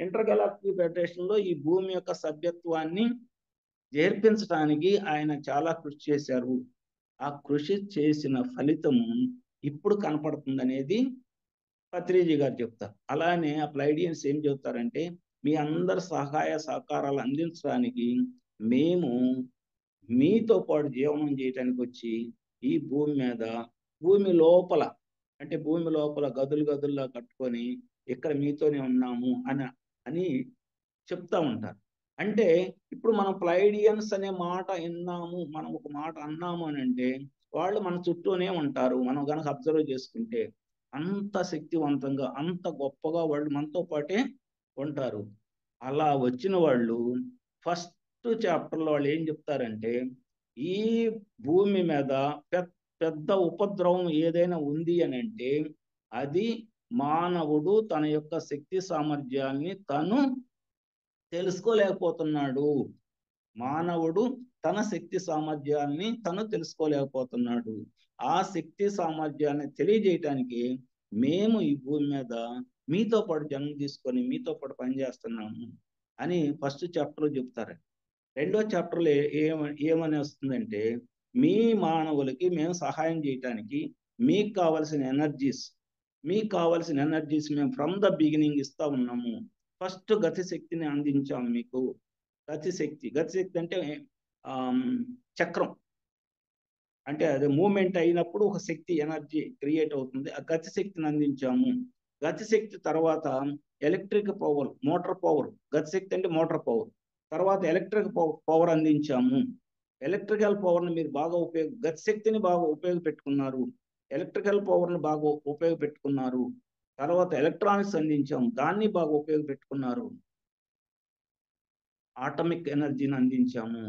ఇంటర్ గెలాక్టిక్ ఫెడరేషన్లో ఈ భూమి యొక్క సభ్యత్వాన్ని చేర్పించడానికి ఆయన చాలా కృషి చేశారు. ఆ కృషి చేసిన ఫలితము ఇప్పుడు కనపడుతుంది అనేది పత్రిజీ గారు చెప్తారు. అలానే ఆ ప్లైడియన్స్ ఏం చెప్తారంటే మీ అందరి సహాయ సహకారాలు అందించడానికి మేము మీతో పాటు జీవనం చేయడానికి వచ్చి ఈ భూమి లోపల అంటే భూమి లోపల గదుల్లా కట్టుకొని ఇక్కడ మీతోనే ఉన్నాము అని చెప్తా ఉంటారు. అంటే ఇప్పుడు మనం ప్లైడియన్స్ అనే మాట విన్నాము, మనం ఒక మాట అన్నాము అని అంటే వాళ్ళు మన చుట్టూనే ఉంటారు. మనం కనుక అబ్జర్వ్ చేసుకుంటే అంత శక్తివంతంగా అంత గొప్పగా వాళ్ళు మనతో పాటే ఉంటారు. అలా వచ్చిన వాళ్ళు ఫస్ట్ చాప్టర్లో వాళ్ళు ఏం చెప్తారంటే ఈ భూమి మీద పెద్ద ఉపద్రవం ఏదైనా ఉంది అని అంటే అది మానవుడు తన యొక్క శక్తి సామర్థ్యాన్ని తను తెలుసుకోలేకపోతున్నాడు. మానవుడు తన శక్తి సామర్థ్యాన్ని తను తెలుసుకోలేకపోతున్నాడు. ఆ శక్తి సామర్థ్యాన్ని తెలియజేయటానికి మేము ఈ భూమి మీద మీతో పాటు జన్మ తీసుకొని మీతో పాటు పనిచేస్తున్నాము అని ఫస్ట్ చాప్టర్లో చెప్తారు. రెండో చాప్టర్లో ఏమని వస్తుందంటే మీ మానవులకి మేము సహాయం చేయటానికి మీకు కావలసిన ఎనర్జీస్ మేము ఫ్రమ్ ద బిగినింగ్ ఇస్తా ఉన్నాము. ఫస్ట్ గతిశక్తిని అందించాం మీకు. గతిశక్తి అంటే చక్రం అంటే అది మూమెంట్ అయినప్పుడు ఒక శక్తి ఎనర్జీ క్రియేట్ అవుతుంది. ఆ గతిశక్తిని అందించాము. గతిశక్తి తర్వాత ఎలక్ట్రిక్ పవర్, మోటార్ పవర్. గతిశక్తి అంటే మోటార్ పవర్. తర్వాత ఎలక్ట్రిక్ పవర్ అందించాము. ఎలక్ట్రికల్ పవర్ని మీరు బాగా గతిశక్తిని బాగా ఉపయోగపెట్టుకున్నారు, ఎలక్ట్రికల్ పవర్ని బాగా ఉపయోగపెట్టుకున్నారు. తర్వాత ఎలక్ట్రానిక్స్ అందించాము, దాన్ని బాగా ఉపయోగపెట్టుకున్నారు. ఆటమిక్ ఎనర్జీని అందించాము,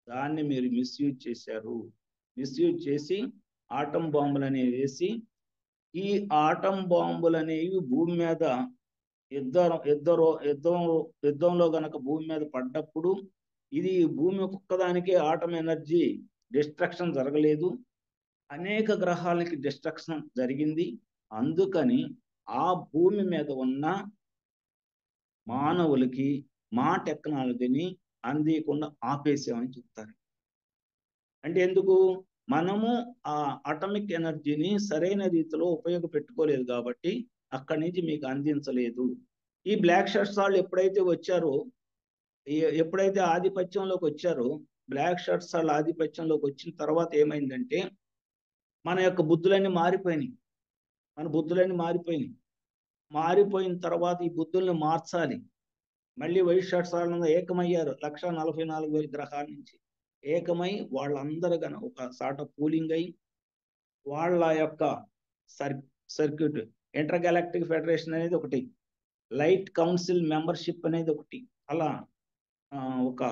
దాన్ని మీరు మిస్యూజ్ చేశారు. మిస్యూజ్ చేసి ఆటం బాంబులు అనేవి వేసి ఈ ఆటం బాంబులు అనేవి భూమి మీద యుద్ధంలో గనక భూమి మీద పడ్డప్పుడు ఇది భూమి ఒక్కదానికే ఆటం ఎనర్జీ డిస్ట్రక్షన్ జరగలేదు, అనేక గ్రహాలకి డిస్ట్రక్షన్ జరిగింది. అందుకని ఆ భూమి మీద ఉన్న మానవులకి మా టెక్నాలజీని అందియకుండా ఆపేసామని చెప్తారు. అంటే ఎందుకు? మనము ఆ అటామిక్ ఎనర్జీని సరైన రీతిలో ఉపయోగపెట్టుకోలేదు కాబట్టి అక్కడి నుంచి మీకు అందించలేదు. ఈ బ్లాక్ షర్ట్స్ వాళ్ళు ఎప్పుడైతే ఆధిపత్యంలోకి వచ్చారో, బ్లాక్ షర్ట్స్ వాళ్ళు ఆధిపత్యంలోకి వచ్చిన తర్వాత ఏమైందంటే మన యొక్క బుద్ధులన్నీ మారిపోయినాయి. మారిపోయిన తర్వాత ఈ బుద్ధుల్ని మార్చాలి. మళ్ళీ వైట్ షర్ట్స్ వాళ్ళు ఏకమయ్యారు. 1,44,000 గ్రహాల నుంచి ఏకమై వాళ్ళందరూ ఒక సాట పూలింగ్ అయి వాళ్ళ యొక్క సర్క్యూట్ ఇంటర్ గెలాక్టిక్ ఫెడరేషన్ అనేది ఒకటి, లైట్ కౌన్సిల్ మెంబర్షిప్ అనేది ఒకటి, అలా ఒక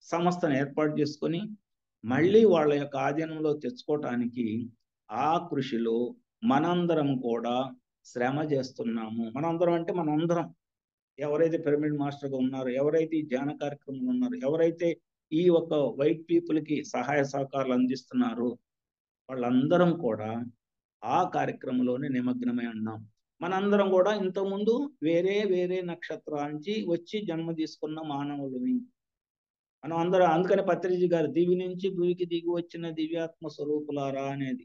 సంస్థను ఏర్పాటు చేసుకొని మళ్ళీ వాళ్ళ యొక్క ఆధీనంలో తెచ్చుకోవటానికి ఆ కృషిలో మనందరం కూడా శ్రమ చేస్తున్నాము. మనందరం అంటే మనందరం ఎవరైతే పిరమిడ్ మాస్టర్గా ఉన్నారో, ఎవరైతే ఈ ధ్యాన కార్యక్రమంలో ఉన్నారో, ఎవరైతే ఈ ఒక వైట్ పీపుల్కి సహాయ సహకారాలు అందిస్తున్నారో వాళ్ళందరం కూడా ఆ కార్యక్రమంలోనే నిమగ్నమై ఉన్నాం. మనందరం కూడా ఇంతకుముందు వేరే నక్షత్రాల నుంచి వచ్చి జన్మ తీసుకున్న మానవులని మనం అందరం. అందుకని పత్రిజీ గారు దివి నుంచి భూమికి దిగి వచ్చిన దివ్యాత్మ స్వరూపులారా అనేది,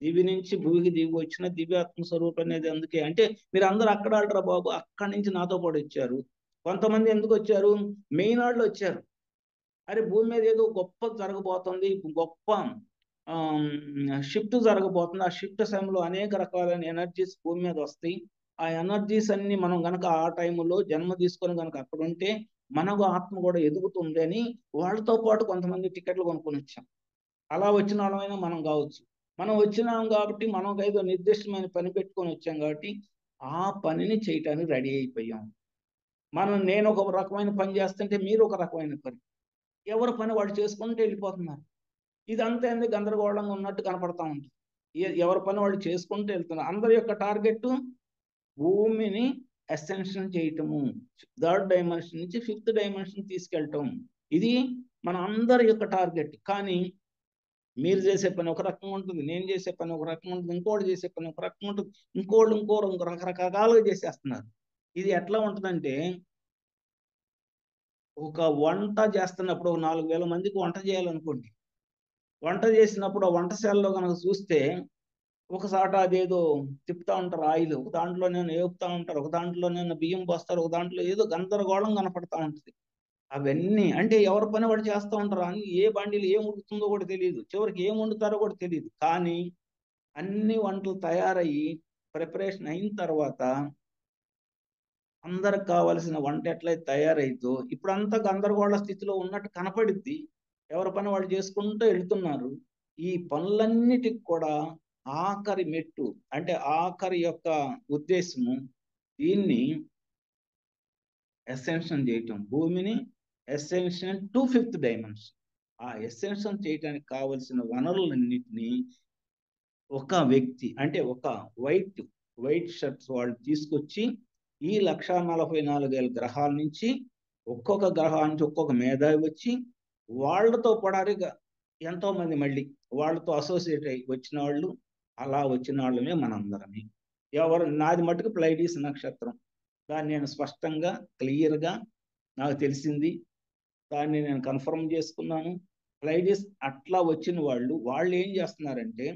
దివి నుంచి భూమికి దిగి వచ్చిన దివ్యాత్మ స్వరూపం అనేది అందుకే. అంటే మీరు అందరూ అక్కడ ఆడరా బాబు, అక్కడి నుంచి నాతో పాటు వచ్చారు. కొంతమంది ఎందుకు వచ్చారు? మెయిన్ వాళ్ళు వచ్చారు. అరే భూమి మీద ఏదో గొప్ప జరగబోతుంది, గొప్ప షిఫ్ట్ జరగబోతుంది. ఆ షిఫ్ట్ సమయంలో అనేక రకాలైన ఎనర్జీస్ భూమి మీద వస్తాయి. ఆ ఎనర్జీస్ అన్ని మనం కనుక ఆ టైంలో జన్మ తీసుకొని కనుక అక్కడ ఉంటే మనకు ఆత్మ కూడా ఎదుగుతుంది అని వాళ్ళతో పాటు కొంతమంది టికెట్లు కొనుక్కొని వచ్చాం. అలా వచ్చిన వాళ్ళమైనా మనం కావచ్చు. మనం వచ్చినాం కాబట్టి మనకు ఏదో నిర్దిష్టమైన పని పెట్టుకొని వచ్చాం కాబట్టి ఆ పనిని చేయటానికి రెడీ అయిపోయాం. నేను ఒక రకమైన పని చేస్తుంటే మీరు ఒక రకమైన పని, ఎవరి పని వాళ్ళు చేసుకుంటూ వెళ్ళిపోతున్నారు. ఇదంతా ఎందుకు గందరగోళంగా ఉన్నట్టు కనపడతా ఉంటుంది. ఎవరి పని వాళ్ళు చేసుకుంటూ వెళ్తున్నారు. అందరి యొక్క టార్గెట్ భూమిని అసెన్షన్ చేయటము, థర్డ్ డైమెన్షన్ నుంచి ఫిఫ్త్ డైమెన్షన్ తీసుకెళ్ళటం. ఇది మన అందరి యొక్క టార్గెట్. కానీ మీరు చేసే పని ఒక రకంగా ఉంటుంది, నేను చేసే పని ఒక రకంగా ఉంటుంది, ఇంకోటి చేసే పని ఒక రకంగా ఉంటుంది, ఇంకో రకరకాలుగా చేసేస్తున్నారు. ఇది ఎట్లా ఉంటుందంటే, ఒక వంట చేస్తున్నప్పుడు 4,000 మందికి వంట చేయాలనుకోండి. వంట చేసినప్పుడు ఆ వంటశాలలో కనుక చూస్తే ఒకసాట అదేదో తిప్పుతా ఉంటారు ఆయిల్, ఒక దాంట్లో నేను వేపుతా ఉంటారు, ఒక దాంట్లో నేను బియ్యం పోస్తారు, ఒక దాంట్లో ఏదో గందరగోళం కనపడతా ఉంటుంది. అవన్నీ అంటే ఎవరి పని వాడు చేస్తూ ఉంటారు. అని ఏ బండిలు ఏం ఉడుకుతుందో కూడా తెలియదు, చివరికి ఏం వండుతారో కూడా తెలియదు. కానీ అన్ని వంటలు తయారయ్యి ప్రిపరేషన్ అయిన తర్వాత అందరికి కావలసిన వంట ఎట్లయితే తయారైతో ఇప్పుడు అంతా గందరగోళ స్థితిలో ఉన్నట్టు కనపడిద్ది. ఎవరి పని వాళ్ళు చేసుకుంటూ వెళ్తున్నారు. ఈ పనులన్నిటికి కూడా ఆఖరి మెట్టు అంటే ఆఖరి యొక్క ఉద్దేశము దీన్ని ఎసెన్షన్ చేయటం, భూమిని ఎసెన్షన్ టు ఫిఫ్త్ డైమెన్షన్. ఆ ఎసెన్షన్ చేయటానికి కావలసిన వనరులన్నిటినీ ఒక వ్యక్తి అంటే ఒక వైట్ షర్ట్స్ వాళ్ళు తీసుకొచ్చి ఈ 1,44,000 గ్రహాల నుంచి ఒక్కొక్క గ్రహానికి ఒక్కొక్క మేధావి వచ్చి వాళ్ళతో పడారిగా ఎంతో మంది మళ్ళీ వాళ్ళతో అసోసియేట్ అయ్యి వచ్చిన వాళ్ళు, అలా వచ్చిన వాళ్ళమే మనందరమే. నాది మటుకు ప్లైడీస్ నక్షత్రం. దాన్ని నేను స్పష్టంగా క్లియర్గా నాకు తెలిసింది, దాన్ని నేను కన్ఫర్మ్ చేసుకున్నాను. ప్లైడీస్ అట్లా వచ్చిన వాళ్ళు ఏం చేస్తున్నారంటే,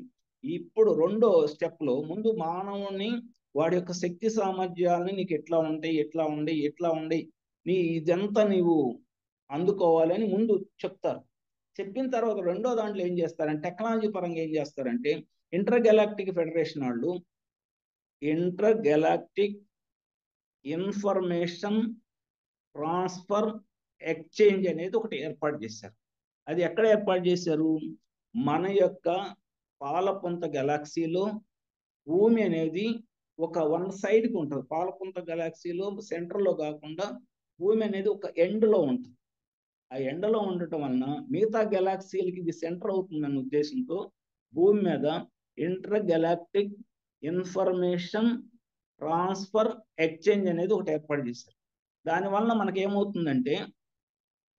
ఇప్పుడు రెండో స్టెప్లో ముందు మానవుని వాడి యొక్క శక్తి సామర్థ్యాలని నీకు ఎట్లా ఉండి ఇదంతా నీవు అందుకోవాలని ముందు చెప్తారు. చెప్పిన తర్వాత రెండో దాంట్లో ఏం చేస్తారంటే, టెక్నాలజీ పరంగా ఏం చేస్తారంటే, ఇంటర్ గెలాక్టిక్ ఫెడరేషన్ వాళ్ళు inter galactic information transfer exchange అనేది ఒకటి ఏర్పాటు చేశారు. అది ఎక్కడ ఏర్పాటు చేశారు? మన యొక్క పాలపుంత గెలాక్సీలో భూమి అనేది ఒక వన్ సైడ్కి ఉంటుంది. పాలపుంత గెలాక్సీలో సెంటర్లో కాకుండా భూమి అనేది ఒక ఎండ్లో ఉంటుంది. ఆ ఎండలో ఉండటం వలన మిగతా గెలాక్సీలకి ఇది సెంటర్ అవుతుందన్న ఉద్దేశంతో భూమి మీద inter galactic information transfer exchange అనేది ఒకటి ఏర్పాటు చేశారు. దానివల్ల మనకి ఏమవుతుందంటే,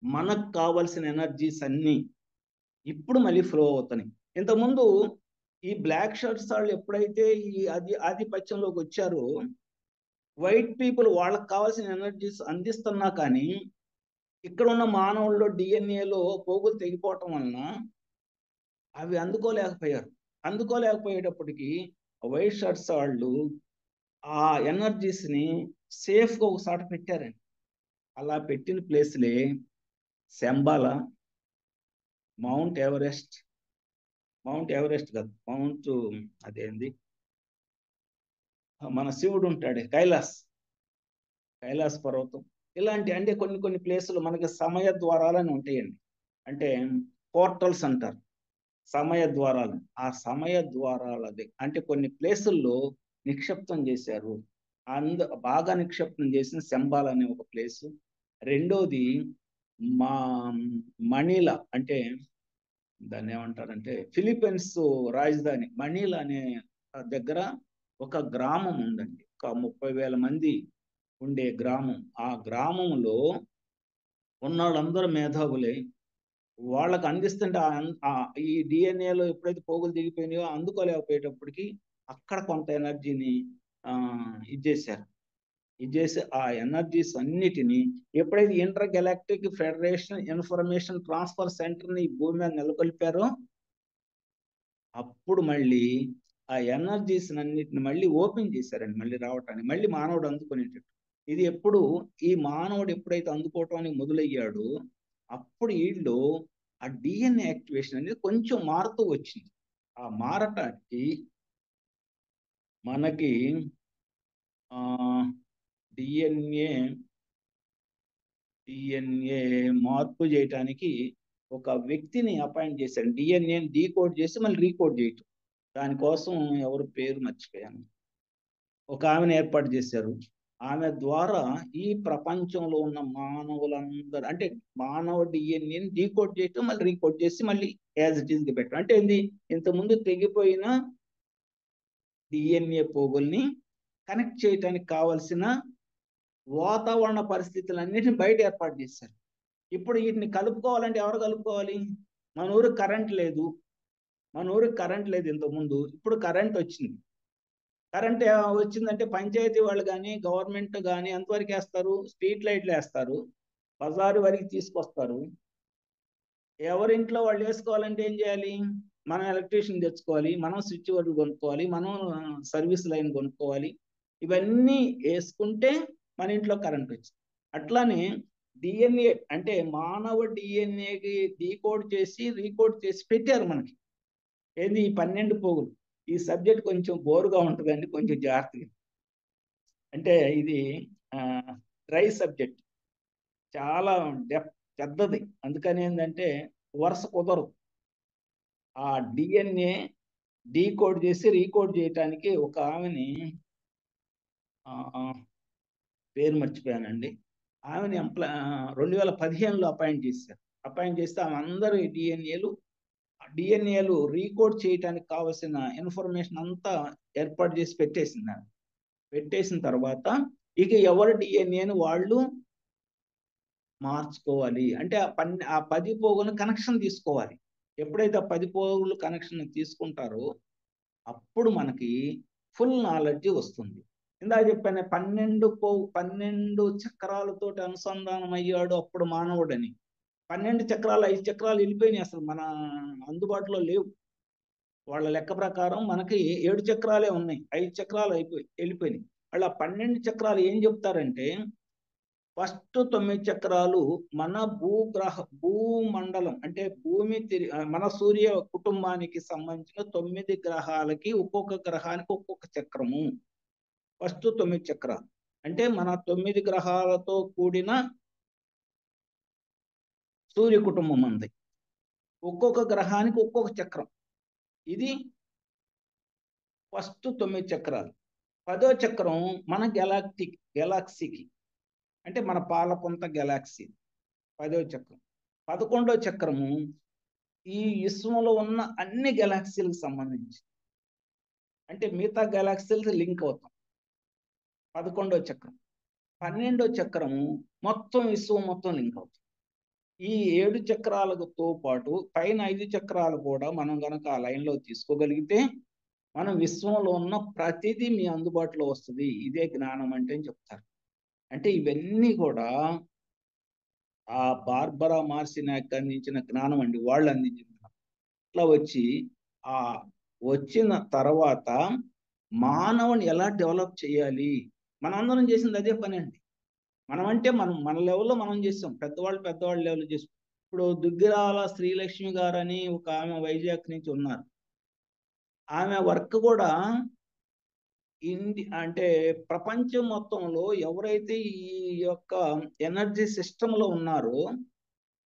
మనకు కావలసిన ఎనర్జీస్ అన్నీ ఇప్పుడు మళ్ళీ ఫ్లో అవుతున్నాయి. ఇంతకుముందు ఈ బ్లాక్ షర్ట్స్ వాళ్ళు ఎప్పుడైతే ఈ ఆధిపత్యంలోకి వచ్చారో, వైట్ పీపుల్ వాళ్ళకి కావాల్సిన ఎనర్జీస్ అందిస్తున్నా కానీ ఇక్కడ ఉన్న మానవుల్లో డిఎన్ఏలో పోగులు తెగిపోవటం వలన అవి అందుకోలేకపోయేటప్పటికి వైట్ షర్ట్స్ వాళ్ళు ఆ ఎనర్జీస్ని సేఫ్గా ఒకసారి పెట్టారండి. అలా పెట్టిన ప్లేస్లే శంబాల, మౌంట్ ఎవరెస్ట్ కాదు, అదేంది మన శివుడు ఉంటాడు, కైలాస్ పర్వతం. ఇలాంటి అంటే కొన్ని ప్లేసులు మనకి సమయ ద్వారాలని ఉంటాయండి. అంటే పోర్టల్స్ అంటారు, సమయ ద్వారాలు. ఆ సమయ ద్వారాలది అంటే కొన్ని ప్లేసుల్లో నిక్షిప్తం చేశారు. బాగా నిక్షిప్తం చేసిన శంబాల్ అనే ఒక ప్లేసు. రెండోది మా మనీలా, అంటే దాన్ని ఏమంటారంటే ఫిలిప్పీన్స్ రాజధాని మనీలా అనే దగ్గర ఒక గ్రామం ఉందండి. ఒక 30,000 మంది ఉండే గ్రామం. ఆ గ్రామంలో ఉన్న వాళ్ళందరూ మేధావులే. వాళ్ళకు అందిస్తుంటే ఈ డిఎన్ఏలో ఎప్పుడైతే పోగులు దిగిపోయినాయో అందుకోలేకపోయేటప్పటికి అక్కడ కొంత ఎనర్జీని ఇచ్చేసి ఆ ఎనర్జీస్ అన్నిటినీ ఎప్పుడైతే inter galactic federation information transfer సెంటర్ని భూమి మీద నెలకొల్పారో అప్పుడు మళ్ళీ ఆ ఎనర్జీస్ అన్నిటిని మళ్ళీ ఓపెన్ చేశారండి, మళ్ళీ రావటానికి, మళ్ళీ మానవుడు అందుకునేటట్టు. ఇది ఈ మానవుడు ఎప్పుడైతే అందుకోవటానికి మొదలయ్యాడో అప్పుడు వీళ్ళు ఆ డిఎన్ఏ యాక్టివేషన్ అనేది కొంచెం మారుతూ వచ్చింది. ఆ మారటానికి మనకి డిఎన్ఏ మార్పు చేయటానికి ఒక వ్యక్తిని అపాయింట్ చేశారు. డిఎన్ఏని డీకోడ్ చేసి మళ్ళీ రీకోడ్ చేయటం. దానికోసం ఎవరు పేరు మర్చిపోయాను. ఒక ఆమెను ఏర్పాటు చేశారు. ఆమె ద్వారా ఈ ప్రపంచంలో ఉన్న మానవులందరూ, అంటే మానవ డిఎన్ఏని డీకోడ్ చేయటం, మళ్ళీ రీకోడ్ చేసి మళ్ళీ యాజ్ ఇట్ ఈస్ గా పెట్టడం. అంటే ఏంది, ఇంతకుముందు తెగిపోయిన డిఎన్ఏ పోగుల్ని కనెక్ట్ చేయడానికి కావలసిన వాతావరణ పరిస్థితులన్నిటిని బయట ఏర్పాటు చేశారు. ఇప్పుడు వీటిని కలుపుకోవాలంటే ఎవరు కలుపుకోవాలి? మన ఊరికి కరెంట్ లేదు, ఇంతకుముందు. ఇప్పుడు కరెంట్ వచ్చింది. కరెంట్ వచ్చిందంటే పంచాయతీ వాళ్ళు కానీ గవర్నమెంట్ కానీ ఎంతవరకు వేస్తారు? స్ట్రీట్ లైట్లు వేస్తారు, బజారు వరకు తీసుకొస్తారు. ఎవరింట్లో వాళ్ళు వేసుకోవాలంటే ఏం చేయాలి? మనం ఎలక్ట్రీషియన్ తెచ్చుకోవాలి, మనం స్విచ్ బోర్డు కొనుక్కోవాలి, మనం సర్వీస్ లైన్ కొనుక్కోవాలి. ఇవన్నీ వేసుకుంటే మన ఇంట్లో కరెంట్ వచ్చింది. అట్లానే డిఎన్ఏ, అంటే మానవ డిఎన్ఏకి డీకోడ్ చేసి రీకోడ్ చేసి పెట్టారు మనకి. ఏది? ఈ 12 పోగులు. ఈ సబ్జెక్ట్ కొంచెం బోరుగా ఉంటుందండి, కొంచెం జాగ్రత్తగా. అంటే ఇది డ్రై సబ్జెక్ట్, చాలా పెద్దది. అందుకని ఏంటంటే వరుస కుదరదు. ఆ డిఎన్ఏ డీకోడ్ చేసి రీకోడ్ చేయటానికి ఒక ఆమెని, పేరు మర్చిపోయానండి, ఆమెని 2015లో అపాయింట్ చేశారు. అపాయింట్ చేస్తే ఆమె అందరూ డిఎన్ఏలు రీకోడ్ చేయడానికి కావలసిన ఇన్ఫర్మేషన్ అంతా ఏర్పాటు చేసి పెట్టేసింది. పెట్టేసిన తర్వాత ఇక ఎవరి డిఎన్ఏని వాళ్ళు మార్చుకోవాలి. అంటే ఆ 10 పోగులు కనెక్షన్ తీసుకోవాలి. ఎప్పుడైతే ఆ 10 పోగులు కనెక్షన్ తీసుకుంటారో అప్పుడు మనకి ఫుల్ నాలెడ్జ్ వస్తుంది. ఇందాక చెప్పాను 12 చక్రాలతో అనుసంధానం అయ్యాడు అప్పుడు మానవుడని. 12 చక్రాలు, 5 చక్రాలు వెళ్ళిపోయినాయి, అసలు మన అందుబాటులో లేవు. వాళ్ళ లెక్క ప్రకారం మనకి 7 చక్రాలే ఉన్నాయి, 5 చక్రాలు వెళ్ళిపోయినాయి. వాళ్ళ 12 చక్రాలు ఏం చెప్తారంటే, ఫస్ట్ 9 చక్రాలు మన భూమండలం, అంటే భూమి మన సూర్య కుటుంబానికి సంబంధించిన 9 గ్రహాలకి ఒక్కొక్క గ్రహానికి ఒక్కొక్క చక్రము. ఫస్ట్ 9 చక్రాలు అంటే మన 9 గ్రహాలతో కూడిన సూర్య కుటుంబం ఉంది. ఒక్కొక్క గ్రహానికి ఒక్కొక్క చక్రం. ఇది ఫస్ట్ 9 చక్రాలు. 10వ చక్రం మన గెలాక్సీకి, అంటే మన పాలపుంత గెలాక్సీ 10వ చక్రం. 11వ చక్రము ఈ విశ్వంలో ఉన్న అన్ని గెలాక్సీలకు సంబంధించి, అంటే మిగతా గెలాక్సీలకు లింక్ అవుతాం. 11వ చక్రం. 12వ చక్రము మొత్తం విశ్వం మొత్తం లింక్ అవుతుంది. ఈ 7 చక్రాలతో పాటు పైన 5 చక్రాలు కూడా మనం కనుక ఆ లైన్లో తీసుకోగలిగితే మనం విశ్వంలో ఉన్న ప్రతిదీ మీ అందుబాటులో వస్తుంది. ఇదే జ్ఞానం అంటే అని చెప్తారు. అంటే ఇవన్నీ కూడా ఆ బార్బరా మార్సినాక్ అందించిన జ్ఞానం అండి, వాళ్ళు అందించిన జ్ఞానం. ఇట్లా ఆ వచ్చిన తర్వాత మానవుని ఎలా డెవలప్ చేయాలి, మనందరం చేసింది అదే పని అండి. మన లెవెల్లో మనం చేస్తాం, పెద్దవాళ్ళు లెవెల్ చేస్తాం. ఇప్పుడు దుగ్గిరాల శ్రీలక్ష్మి గారు అని ఒక ఆమె వైజాగ్ నుంచి ఉన్నారు. ఆమె వర్క్ కూడా అంటే ప్రపంచం మొత్తంలో ఎవరైతే ఈ యొక్క ఎనర్జీ సిస్టంలో ఉన్నారో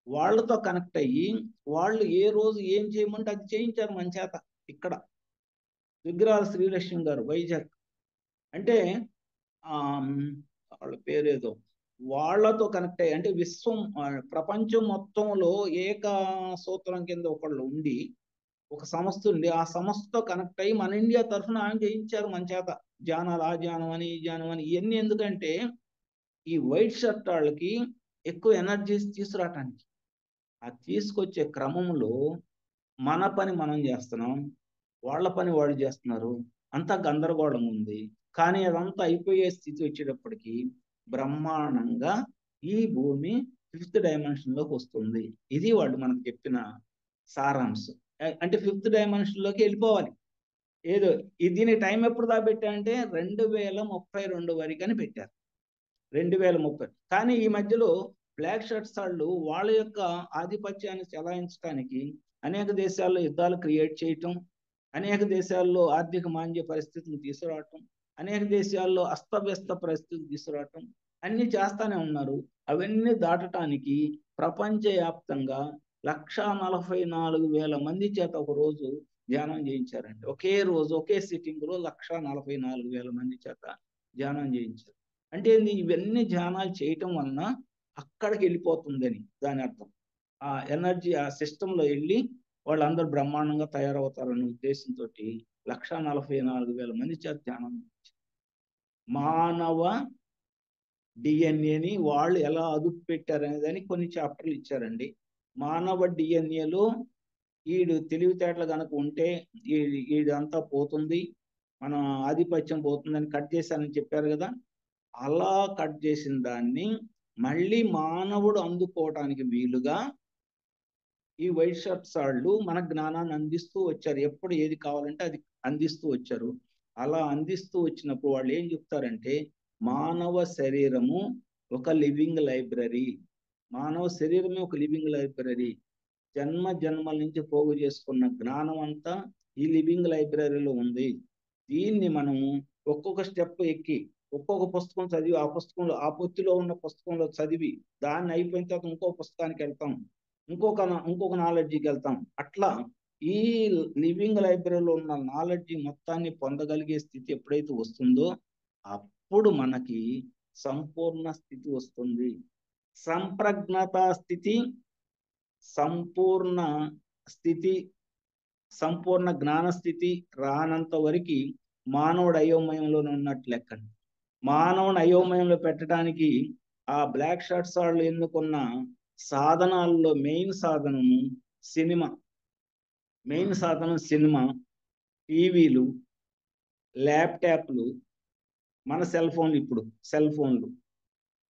వాళ్ళతో కనెక్ట్ అయ్యి వాళ్ళు ఏ రోజు ఏం చేయమంటే అది చేయించారు మన చేత. ఇక్కడ దుగ్గిరాల శ్రీలక్ష్మి గారు వైజాగ్, అంటే వాళ్ళ పేరేదో, వాళ్ళతో కనెక్ట్ అయ్యి, అంటే ప్రపంచం మొత్తంలో ఏక సూత్రం కింద ఒకళ్ళు ఉండి, ఒక సంస్థ ఉండి, ఆ సంస్థతో కనెక్ట్ అయ్యి మన ఇండియా తరఫున ఆయన చేయించారు మన చేత ధ్యానాలు. ఆ ధ్యానం అని, ఈ ధ్యానం అని, ఇవన్నీ ఎందుకంటే ఈ వైట్ షర్ట్ వాళ్ళకి ఎక్కువ ఎనర్జీస్ తీసుకురావటానికి. ఆ తీసుకొచ్చే క్రమంలో మన పని మనం చేస్తున్నాం, వాళ్ళ పని వాళ్ళు చేస్తున్నారు, అంతా గందరగోళం ఉంది. కానీ అదంతా అయిపోయే స్థితి వచ్చేటప్పటికి బ్రహ్మాండంగా ఈ భూమి 5th డైమెన్షన్లోకి వస్తుంది. ఇది వాళ్ళు మనకు చెప్పిన సారాంశం. అంటే 5th డైమెన్షన్లోకి వెళ్ళిపోవాలి. ఏదో దీని టైం ఎప్పుడు దా పెట్టారంటే 2032 వరకు అని పెట్టారు. 2030. కానీ ఈ మధ్యలో బ్లాక్ షర్ట్స్ వాళ్ళు వాళ్ళ యొక్క ఆధిపత్యాన్ని చెలాయించడానికి అనేక దేశాల్లో యుద్ధాలు క్రియేట్ చేయటం, అనేక దేశాల్లో ఆర్థిక మాంద్య పరిస్థితులు తీసుకురావటం, అనేక దేశాల్లో అస్తవ్యస్త పరిస్థితులు తీసుకురావటం అన్ని చేస్తానే ఉన్నారు. అవన్నీ దాటటానికి ప్రపంచవ్యాప్తంగా 1,44,000 మంది చేత ఒక రోజు ధ్యానం చేయించారండి. ఒకే రోజు ఒకే సిట్టింగ్ లో 1,44,000 మంది చేత ధ్యానం చేయించారు. అంటే ఇవన్నీ ధ్యానాలు చేయటం వలన అక్కడికి వెళ్ళిపోతుందని దాని అర్థం. ఆ ఎనర్జీ ఆ సిస్టంలో వెళ్ళి వాళ్ళందరూ బ్రహ్మాండంగా తయారవుతారనే ఉద్దేశంతో 1,44,000 మంది చేత ధ్యానం చేయించారు. మానవ డిఎన్ఏని వాళ్ళు ఎలా అదుపు పెట్టారనేదని కొన్ని చాప్టర్లు ఇచ్చారండి. మానవ డిఎన్ఏలో ఈడు తెలివితేటలు కనుక ఉంటే ఈడంతా పోతుంది, మన ఆధిపత్యం పోతుందని కట్ చేశానని చెప్పారు కదా. అలా కట్ చేసిన దాన్ని మళ్ళీ మానవుడు అందుకోవటానికి వీలుగా ఈ వైట్ షర్ట్స్ వాళ్ళు మన జ్ఞానాన్ని అందిస్తూ వచ్చారు. ఎప్పుడు ఏది కావాలంటే అది అందిస్తూ వచ్చారు. అలా అందిస్తూ వచ్చినప్పుడు వాళ్ళు ఏం చెప్తారంటే మానవ శరీరము ఒక లివింగ్ లైబ్రరీ. మానవ శరీరమే ఒక లివింగ్ లైబ్రరీ. జన్మ జన్మల నుంచి పోగు చేసుకున్న జ్ఞానం అంతా ఈ లివింగ్ లైబ్రరీలో ఉంది. దీన్ని మనం ఒక్కొక్క స్టెప్ ఎక్కి ఒక్కొక్క పుస్తకం చదివి ఆ పుస్తకంలో ఆ పొత్తిలో ఉన్న పుస్తకంలో చదివి దాన్ని అయిపోయిన తర్వాత ఇంకో పుస్తకానికి వెళ్తాం, ఇంకొక నాలెడ్జికి వెళ్తాం. అట్లా ఈ లివింగ్ లైబ్రరీలో ఉన్న నాలెడ్జి మొత్తాన్ని పొందగలిగే స్థితి ఎప్పుడైతే వస్తుందో అప్పుడు మనకి సంపూర్ణ స్థితి వస్తుంది. సంప్రజ్ఞత స్థితి, సంపూర్ణ స్థితి, సంపూర్ణ జ్ఞాన స్థితి రానంత వరకు మానవుడు అయోమయంలోనే ఉన్నట్లు లెక్కండి. మానవుని అయోమయంలో పెట్టడానికి ఆ బ్లాక్ షర్ట్స్ వాళ్ళు ఎన్నుకున్న సాధనాల్లో మెయిన్ సాధనం సినిమా, టీవీలు, ల్యాప్టాప్లు, మన సెల్ ఫోన్లు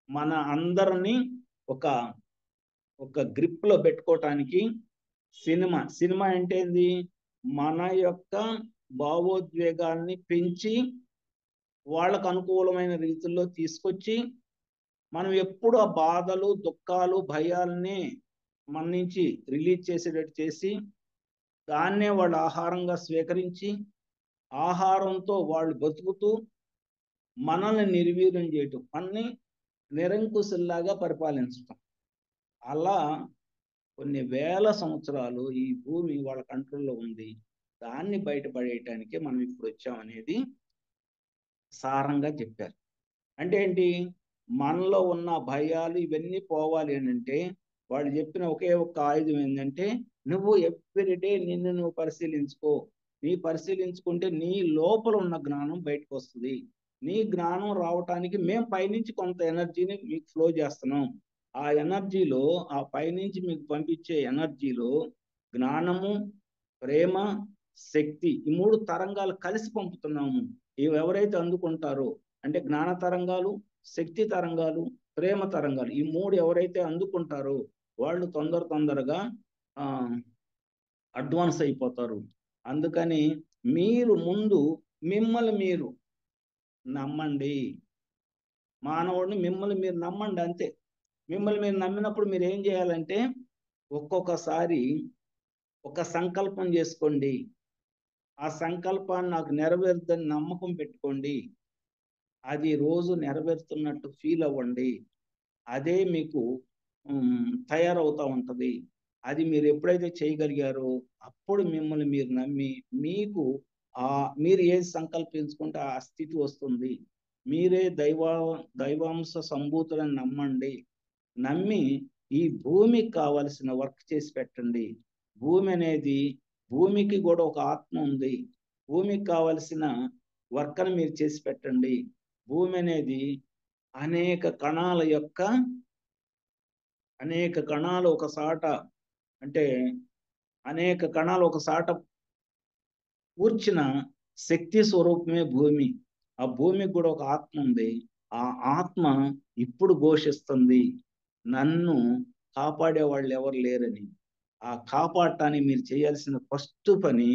మన అందరినీ ఒక గ్రిప్ లో పెట్టుకోవటానికి సినిమా అంటే ఏంది? మన యొక్క భావోద్వేగాల్ని పెంచి వాళ్ళకు అనుకూలమైన రీతిలో తీసుకొచ్చి మనం ఎప్పుడు ఆ బాధలు, దుఃఖాలు, భయాల్ని మన నుంచి రిలీజ్ చేసేటట్టు చేసి దాన్నే వాళ్ళు ఆహారంగా స్వీకరించి ఆహారంతో వాళ్ళు బతుకుతూ మనల్ని నిర్వీర్యం చేయటం, మనని నిరంకుశుల్లాగా పరిపాలించటం. అలా కొన్ని వేల సంవత్సరాలు ఈ భూమి వాళ్ళ కంట్రోల్లో ఉంది. దాన్ని బయటపడేయటానికే మనం ఇప్పుడు వచ్చామనేది సారంగా చెప్పారు. అంటే ఏంటి? మనలో ఉన్న భయాలు ఇవన్నీ పోవాలి అని అంటే వాళ్ళు చెప్పిన ఒకే ఒక్క ఆయుధం ఏంటంటే నువ్వు ఎవ్రీడే నిన్ను నువ్వు పరిశీలించుకో. పరిశీలించుకుంటే నీ లోపల ఉన్న జ్ఞానం బయటకు వస్తుంది. నీ జ్ఞానం రావటానికి మేము పైనుంచి కొంత ఎనర్జీని మీకు ఫ్లో చేస్తున్నాం. ఆ ఎనర్జీలో, ఆ పైనుంచి మీకు పంపించే ఎనర్జీలో జ్ఞానము, ప్రేమ, శక్తి ఈ 3 తరంగాలు కలిసి పంపుతున్నాము. ఇవి ఎవరైతే అందుకుంటారో అంటే జ్ఞాన తరంగాలు, శక్తి తరంగాలు, ప్రేమ తరంగాలు ఈ 3 ఎవరైతే అందుకుంటారో వాళ్ళు తొందరగా అడ్వాన్స్ అయిపోతారు. అందుకని మీరు ముందు మిమ్మల్ని మీరు నమ్మండి. మానవుడిని మిమ్మల్ని మీరు నమ్మండి అంతే. మిమ్మల్ని మీరు నమ్మినప్పుడు మీరు ఏం చేయాలంటే ఒక్కొక్కసారి ఒక సంకల్పం చేసుకోండి. ఆ సంకల్పాన్ని నాకు నెరవేరుద్దని నమ్మకం పెట్టుకోండి. అది రోజు నెరవేరుతున్నట్టు ఫీల్ అవ్వండి. అదే మీకు తయారవుతూ ఉంటుంది. అది మీరు ఎప్పుడైతే చేయగలిగారో అప్పుడు మిమ్మల్ని మీరు నమ్మి మీరు ఏది సంకల్పించుకుంటే ఆ స్థితి వస్తుంది. మీరే దైవాంశ సంభూతులని నమ్మండి. నమ్మి ఈ భూమికి కావలసిన వర్క్ చేసి పెట్టండి. భూమికి కూడా ఒక ఆత్మ ఉంది. భూమికి కావలసిన వర్క్ని మీరు చేసి పెట్టండి. భూమి అనేది అనేక కణాలు ఒకసాట కూర్చిన శక్తి స్వరూపమే భూమి. ఆ భూమికి కూడా ఒక ఆత్మ ఉంది. ఆ ఆత్మ ఇప్పుడు ఘోషిస్తుంది నన్ను కాపాడే వాళ్ళు ఎవరు లేరని. ఆ కాపాడటానికి మీరు చేయాల్సిన ఫస్ట్ పని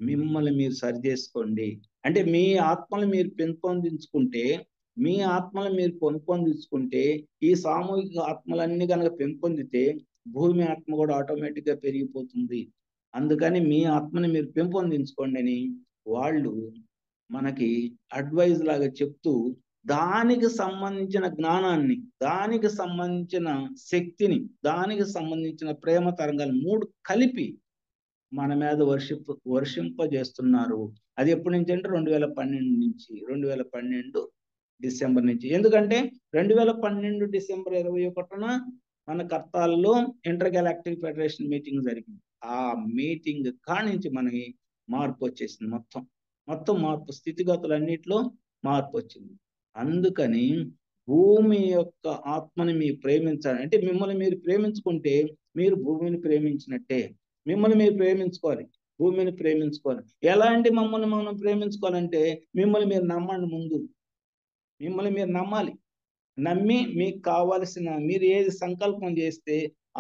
మిమ్మల్ని మీరు సరి చేసుకోండి. అంటే మీ ఆత్మలు మీరు పెంపొందించుకుంటే ఈ సామూహిక ఆత్మలన్నీ కనుక పెంపొందితే భూమి ఆత్మ కూడా ఆటోమేటిక్గా పెరిగిపోతుంది. అందుకని మీ ఆత్మని మీరు పెంపొందించుకోండి అని వాళ్ళు మనకి అడ్వైజ్ లాగా చెప్తూ దానికి సంబంధించిన జ్ఞానాన్ని, దానికి సంబంధించిన శక్తిని, దానికి సంబంధించిన ప్రేమ తరంగాలు 3 కలిపి మన మీద వర్షింపజేస్తున్నారు. అది ఎప్పటి నుంచి అంటే 2012 నుంచి, 2012 డిసెంబర్ నుంచి. ఎందుకంటే 2012 డిసెంబర్ 21న మన కర్తాల్లో ఇంటర్ గెలాక్టిక్ ఫెడరేషన్ మీటింగ్ జరిగింది. ఆ మీటింగ్ కానించి మనకి మార్పు వచ్చేసింది. మొత్తం మార్పు, స్థితిగతులన్నిట్లో మార్పు వచ్చింది. అందుకని భూమి యొక్క ఆత్మని మీరు ప్రేమించాలి అంటే, మిమ్మల్ని మీరు ప్రేమించుకుంటే మీరు భూమిని ప్రేమించినట్టే. మిమ్మల్ని మీరు ప్రేమించుకోవాలి, భూమిని ప్రేమించుకోవాలి. ఎలా అంటే మమ్మల్ని మనం ప్రేమించుకోవాలంటే, మిమ్మల్ని మీరు నమ్మండి. ముందు మిమ్మల్ని మీరు నమ్మాలి. నమ్మి మీకు కావలసిన, మీరు ఏది సంకల్పం చేస్తే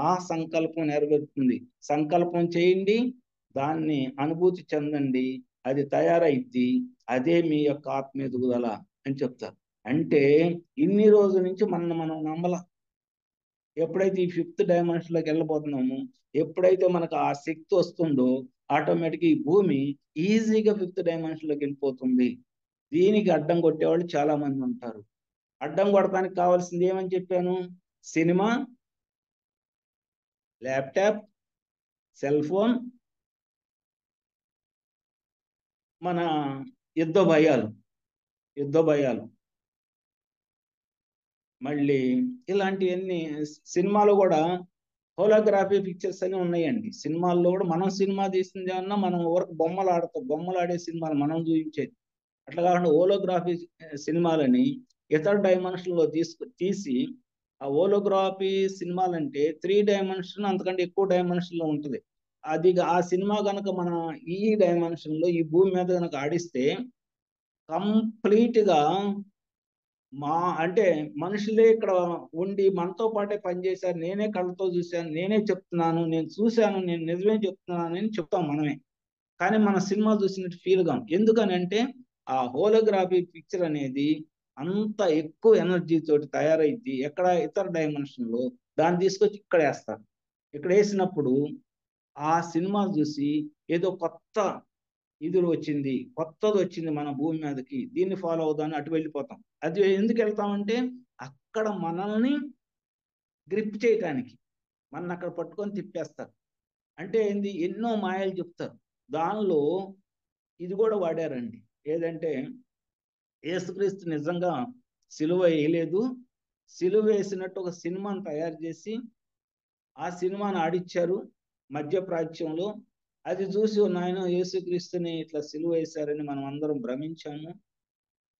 ఆ సంకల్పం నెరవేరుతుంది. సంకల్పం చేయండి, దాన్ని అనుభూతి చెందండి, అది తయారైద్ది. అదే మీ యొక్క ఆత్మ ఎదుగుదల అని చెప్తారు. అంటే ఇన్ని రోజుల నుంచి మనం నమ్మల. ఎప్పుడైతే ఈ 5th డైమెన్షన్లోకి వెళ్ళబోతున్నామో, ఎప్పుడైతే మనకు ఆ శక్తి వస్తుందో, ఆటోమేటిక్ ఈ భూమి ఈజీగా 5th డైమెన్షన్లోకి వెళ్ళిపోతుంది. దీనికి అడ్డం కొట్టేవాళ్ళు చాలా మంది ఉంటారు. అడ్డం కొడటానికి కావాల్సింది ఏమని చెప్పాను? సినిమా, ల్యాప్టాప్, సెల్ ఫోన్, మన యుద్ధ భయాలు, మళ్ళీ ఇలాంటివన్నీ. సినిమాలు కూడా హోలోగ్రఫీ పిక్చర్స్ అని ఉన్నాయండి. సినిమాల్లో కూడా మనం సినిమా తీసింది ఏమన్నా, మనం ఊరకు బొమ్మలు ఆడే సినిమాలు మనం చూపించేది. అట్లా కాకుండా హోలోగ్రఫీ సినిమాలని ఇతర డైమెన్షన్లో తీసి, ఆ హోలోగ్రఫీ సినిమాలంటే 3 డైమెన్షన్ అంతకంటే ఎక్కువ డైమెన్షన్లో ఉంటుంది. అది ఆ సినిమా కనుక మన ఈ డైమెన్షన్లో, ఈ భూమి మీద కనుక ఆడిస్తే కంప్లీట్గా అంటే మనుషులే ఇక్కడ ఉండి మనతో పాటే పనిచేశారు, నేనే కళ్ళతో చూశాను, నేనే చెప్తున్నాను, నేను చూశాను, నేను నిజమే చెప్తున్నాను అని చెప్తాం మనమే. కానీ మన సినిమా చూసినట్టు ఫీల్ కాం. ఎందుకని అంటే ఆ హోలోగ్రఫీ పిక్చర్ అనేది అంత ఎక్కువ ఎనర్జీ తోటి తయారైద్ది. ఎక్కడ? ఇతర డైమెన్షన్లో. దాన్ని తీసుకొచ్చి ఇక్కడ వేస్తారు. ఇక్కడ వేసినప్పుడు ఆ సినిమా చూసి ఏదో కొత్తది వచ్చింది మన భూమి మీదకి, దీన్ని ఫాలో అవుదామని అటు వెళ్ళిపోతాం. అది ఎందుకు వెళ్తామంటే, అక్కడ మనల్ని గ్రిప్ చేయటానికి, మన అక్కడ పట్టుకొని తిప్పేస్తారు. అంటే ఏంది? ఎన్నో మాయలు చెప్తారు. దానిలో ఇది కూడా వాడారండి. ఏదంటే యేసుక్రీస్తు నిజంగా సిలువ వేయలేదు, సిలువ వేసినట్టు ఒక సినిమాను తయారు చేసి ఆ సినిమాను ఆడిచ్చారు మధ్యప్రాచ్యంలో. అది చూసి నాయన యేసుక్రీస్తుని ఇట్లా సిలువ వేశారని మనం అందరం భ్రమించాము,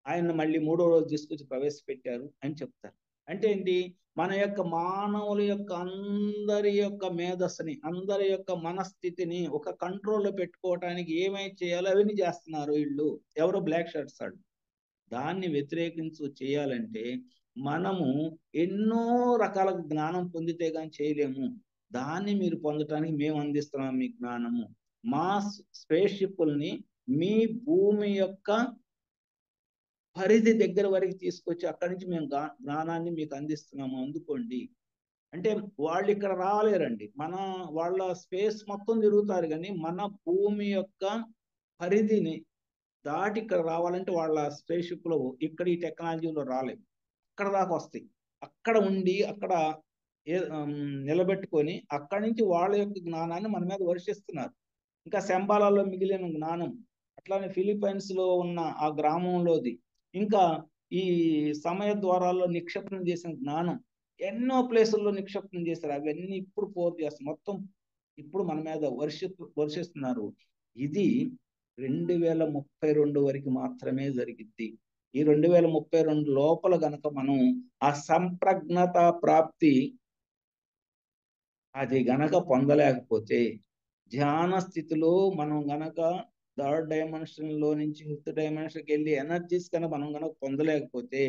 ఆయన మళ్ళీ 3వ రోజు తీసుకొచ్చి ప్రవేశపెట్టారు అని చెప్తారు. అంటే ఏంటి? మన యొక్క మానవుల యొక్క అందరి యొక్క మేధస్సుని, అందరి యొక్క మనస్థితిని ఒక కంట్రోల్లో పెట్టుకోవటానికి ఏమైతే చేయాలో అవన్నీ చేస్తున్నారు వీళ్ళు. ఎవరో బ్లాక్ షర్ట్స్ వాళ్ళు. దాన్ని చేయాలంటే మనము ఎన్నో రకాల జ్ఞానం పొందితే కానీ చేయలేము. దాన్ని మీరు పొందటానికి మేము అందిస్తున్నాం మీ జ్ఞానము. మా స్పేస్ షిప్పుల్ని మీ భూమి యొక్క పరిధి దగ్గర వరకు తీసుకొచ్చి అక్కడి నుంచి మేము జ్ఞానాన్ని మీకు అందిస్తున్నాము, అందుకోండి అంటే. వాళ్ళు ఇక్కడ రాలేరండి, వాళ్ళ స్పేస్ మొత్తం తిరుగుతారు, కానీ మన భూమి యొక్క పరిధిని దాటి ఇక్కడ రావాలంటే వాళ్ళ స్పేస్ షిప్ లో ఇక్కడ ఈ టెక్నాలజీలో రాలేదు. అక్కడ దాకా వస్తాయి. అక్కడ ఉండి అక్కడ నిలబెట్టుకొని అక్కడి నుంచి వాళ్ళ యొక్క జ్ఞానాన్ని మన మీద వర్షిస్తున్నారు. ఇంకా శంబాలలో మిగిలిన జ్ఞానం, అట్లానే ఫిలిప్పైన్స్ లో ఉన్న ఆ గ్రామంలోది, ఇంకా ఈ సమయ ద్వారాల్లో నిక్షిప్తం చేసిన జ్ఞానం ఎన్నో ప్లేసుల్లో నిక్షిప్తం చేశారు. అవన్నీ ఇప్పుడు పూర్తి చేస్తారు. మొత్తం ఇప్పుడు మన మీద వర్షిస్తున్నారు. ఇది 2032 వరకు మాత్రమే జరిగిద్ది. ఈ 2032 లోపల గనక మనం ఆ సంప్రజ్ఞత ప్రాప్తి అది గనక పొందలేకపోతే, ధ్యాన స్థితిలో మనం గనక 3rd డైమెన్షన్లో నుంచి 5th డైమెన్షన్కి వెళ్ళి ఎనర్జీస్ కనుక మనం గనక పొందలేకపోతే,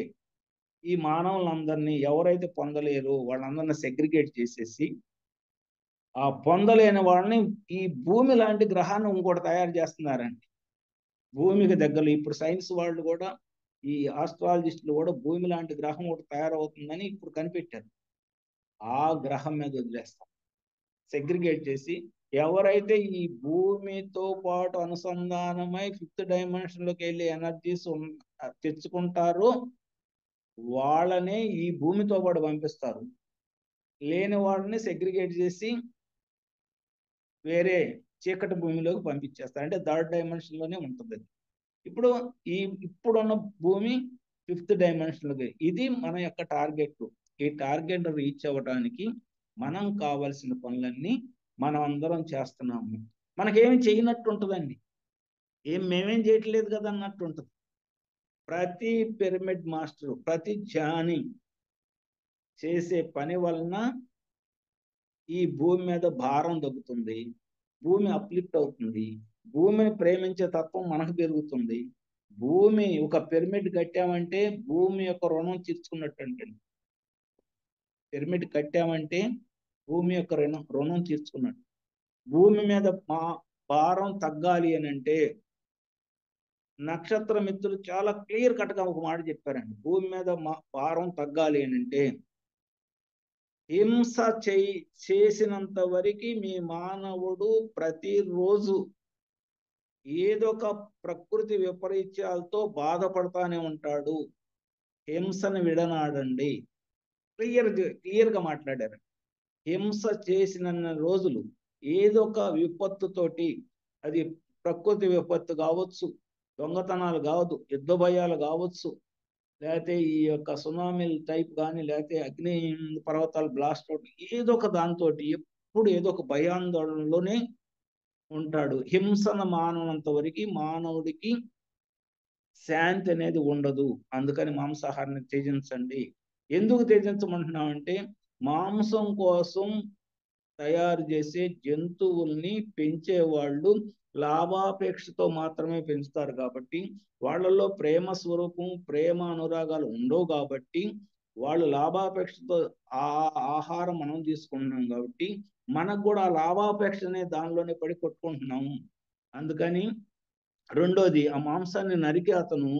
ఈ మానవులందరినీ ఎవరైతే పొందలేరో వాళ్ళందరినీ సెగ్రిగేట్ చేసేసి, ఆ పొందలేని వాళ్ళని ఈ భూమి లాంటి గ్రహాన్ని ఇంకోటి తయారు చేస్తున్నారండి. భూమికి దగ్గరలో ఇప్పుడు సైన్స్ వాళ్ళు కూడా, ఈ ఆస్ట్రాలజిస్టులు కూడా భూమి లాంటి గ్రహం ఒకటి తయారవుతుందని ఇప్పుడు కనిపెట్టారు. ఆ గ్రహం మీద వదిలేస్తాం, సెగ్రిగేట్ చేసి. ఎవరైతే ఈ భూమితో పాటు అనుసంధానమై 5th డైమెన్షన్లోకి వెళ్ళి ఎనర్జీస్ తెచ్చుకుంటారో వాళ్ళనే ఈ భూమితో పాటు పంపిస్తారు. లేని వాళ్ళని సెగ్రిగేట్ చేసి వేరే చీకటి భూమిలోకి పంపించేస్తారు. అంటే థర్డ్ డైమెన్షన్లోనే ఉంటుంది అది. ఇప్పుడు ఇప్పుడున్న భూమి ఫిఫ్త్ డైమెన్షన్లోకి. ఇది మన యొక్క టార్గెట్. ఈ టార్గెట్ రీచ్ అవ్వడానికి మనం కావాల్సిన పనులన్నీ మనం అందరం చేస్తున్నాము. మనకేమి చేయనట్టు ఉంటుందండి. మేమేం చేయట్లేదు కదా అన్నట్టు ఉంటుంది. ప్రతి పిరమిడ్ మాస్టర్, ప్రతి ధ్యాని చేసే పని వలన ఈ భూమి మీద భారం తగ్గుతుంది, భూమి అప్లిఫ్ట్ అవుతుంది, భూమిని ప్రేమించే తత్వం మనకు పెరుగుతుంది. భూమి ఒక పిరమిడ్ కట్టామంటే భూమి యొక్క రుణం తీర్చుకున్నట్టు అంటే, పిరమిడ్ కట్టామంటే భూమి యొక్క రుణం తీర్చుకున్నట్టు. భూమి మీద భారం తగ్గాలి అని అంటే నక్షత్ర మిత్రులు చాలా క్లియర్ కట్గా ఒక మాట చెప్పారండి. భూమి మీద భారం తగ్గాలి అని అంటే హింస చేసినంత వరకు మీ మానవుడు ప్రతిరోజు ఏదో ఒక ప్రకృతి విపరీత్యాలతో బాధపడతానే ఉంటాడు. హింసను విడనాడండి. క్లియర్గా మాట్లాడారు. హింస చేసిన రోజులు ఏదో ఒక విపత్తుతోటి, అది ప్రకృతి విపత్తు కావచ్చు, దొంగతనాలు కావద్దు, యుద్ధ భయాలు కావచ్చు, లేకపోతే ఈ యొక్క సునామీల టైప్ కానీ, లేకపోతే అగ్ని పర్వతాలు బ్లాస్ట్ అవుట్, ఏదో ఒక దాంతో ఎప్పుడు ఏదో ఒక భయాందోళనలోనే ఉంటాడు. హింసను మాననంత వరకు మానవుడికి శాంతి అనేది ఉండదు. అందుకని మాంసాహారాన్ని త్యజించండి. ఎందుకు త్యజించమంటున్నామంటే మాంసం కోసం తయారు చేసే జంతువుల్ని పెంచేవాళ్ళు లాభాపేక్షతో మాత్రమే పెంచుతారు కాబట్టి, వాళ్ళలో ప్రేమ స్వరూపం, ప్రేమ అనురాగాలు ఉండవు కాబట్టి, వాళ్ళు లాభాపేక్షతో ఆహారం మనం తీసుకుంటున్నాం కాబట్టి మనకు కూడా ఆ లాభాపేక్షనే దానిలోనే పడి కొట్టుకుంటున్నాము. అందుకని రెండోది, ఆ మాంసాన్ని నరికే అతను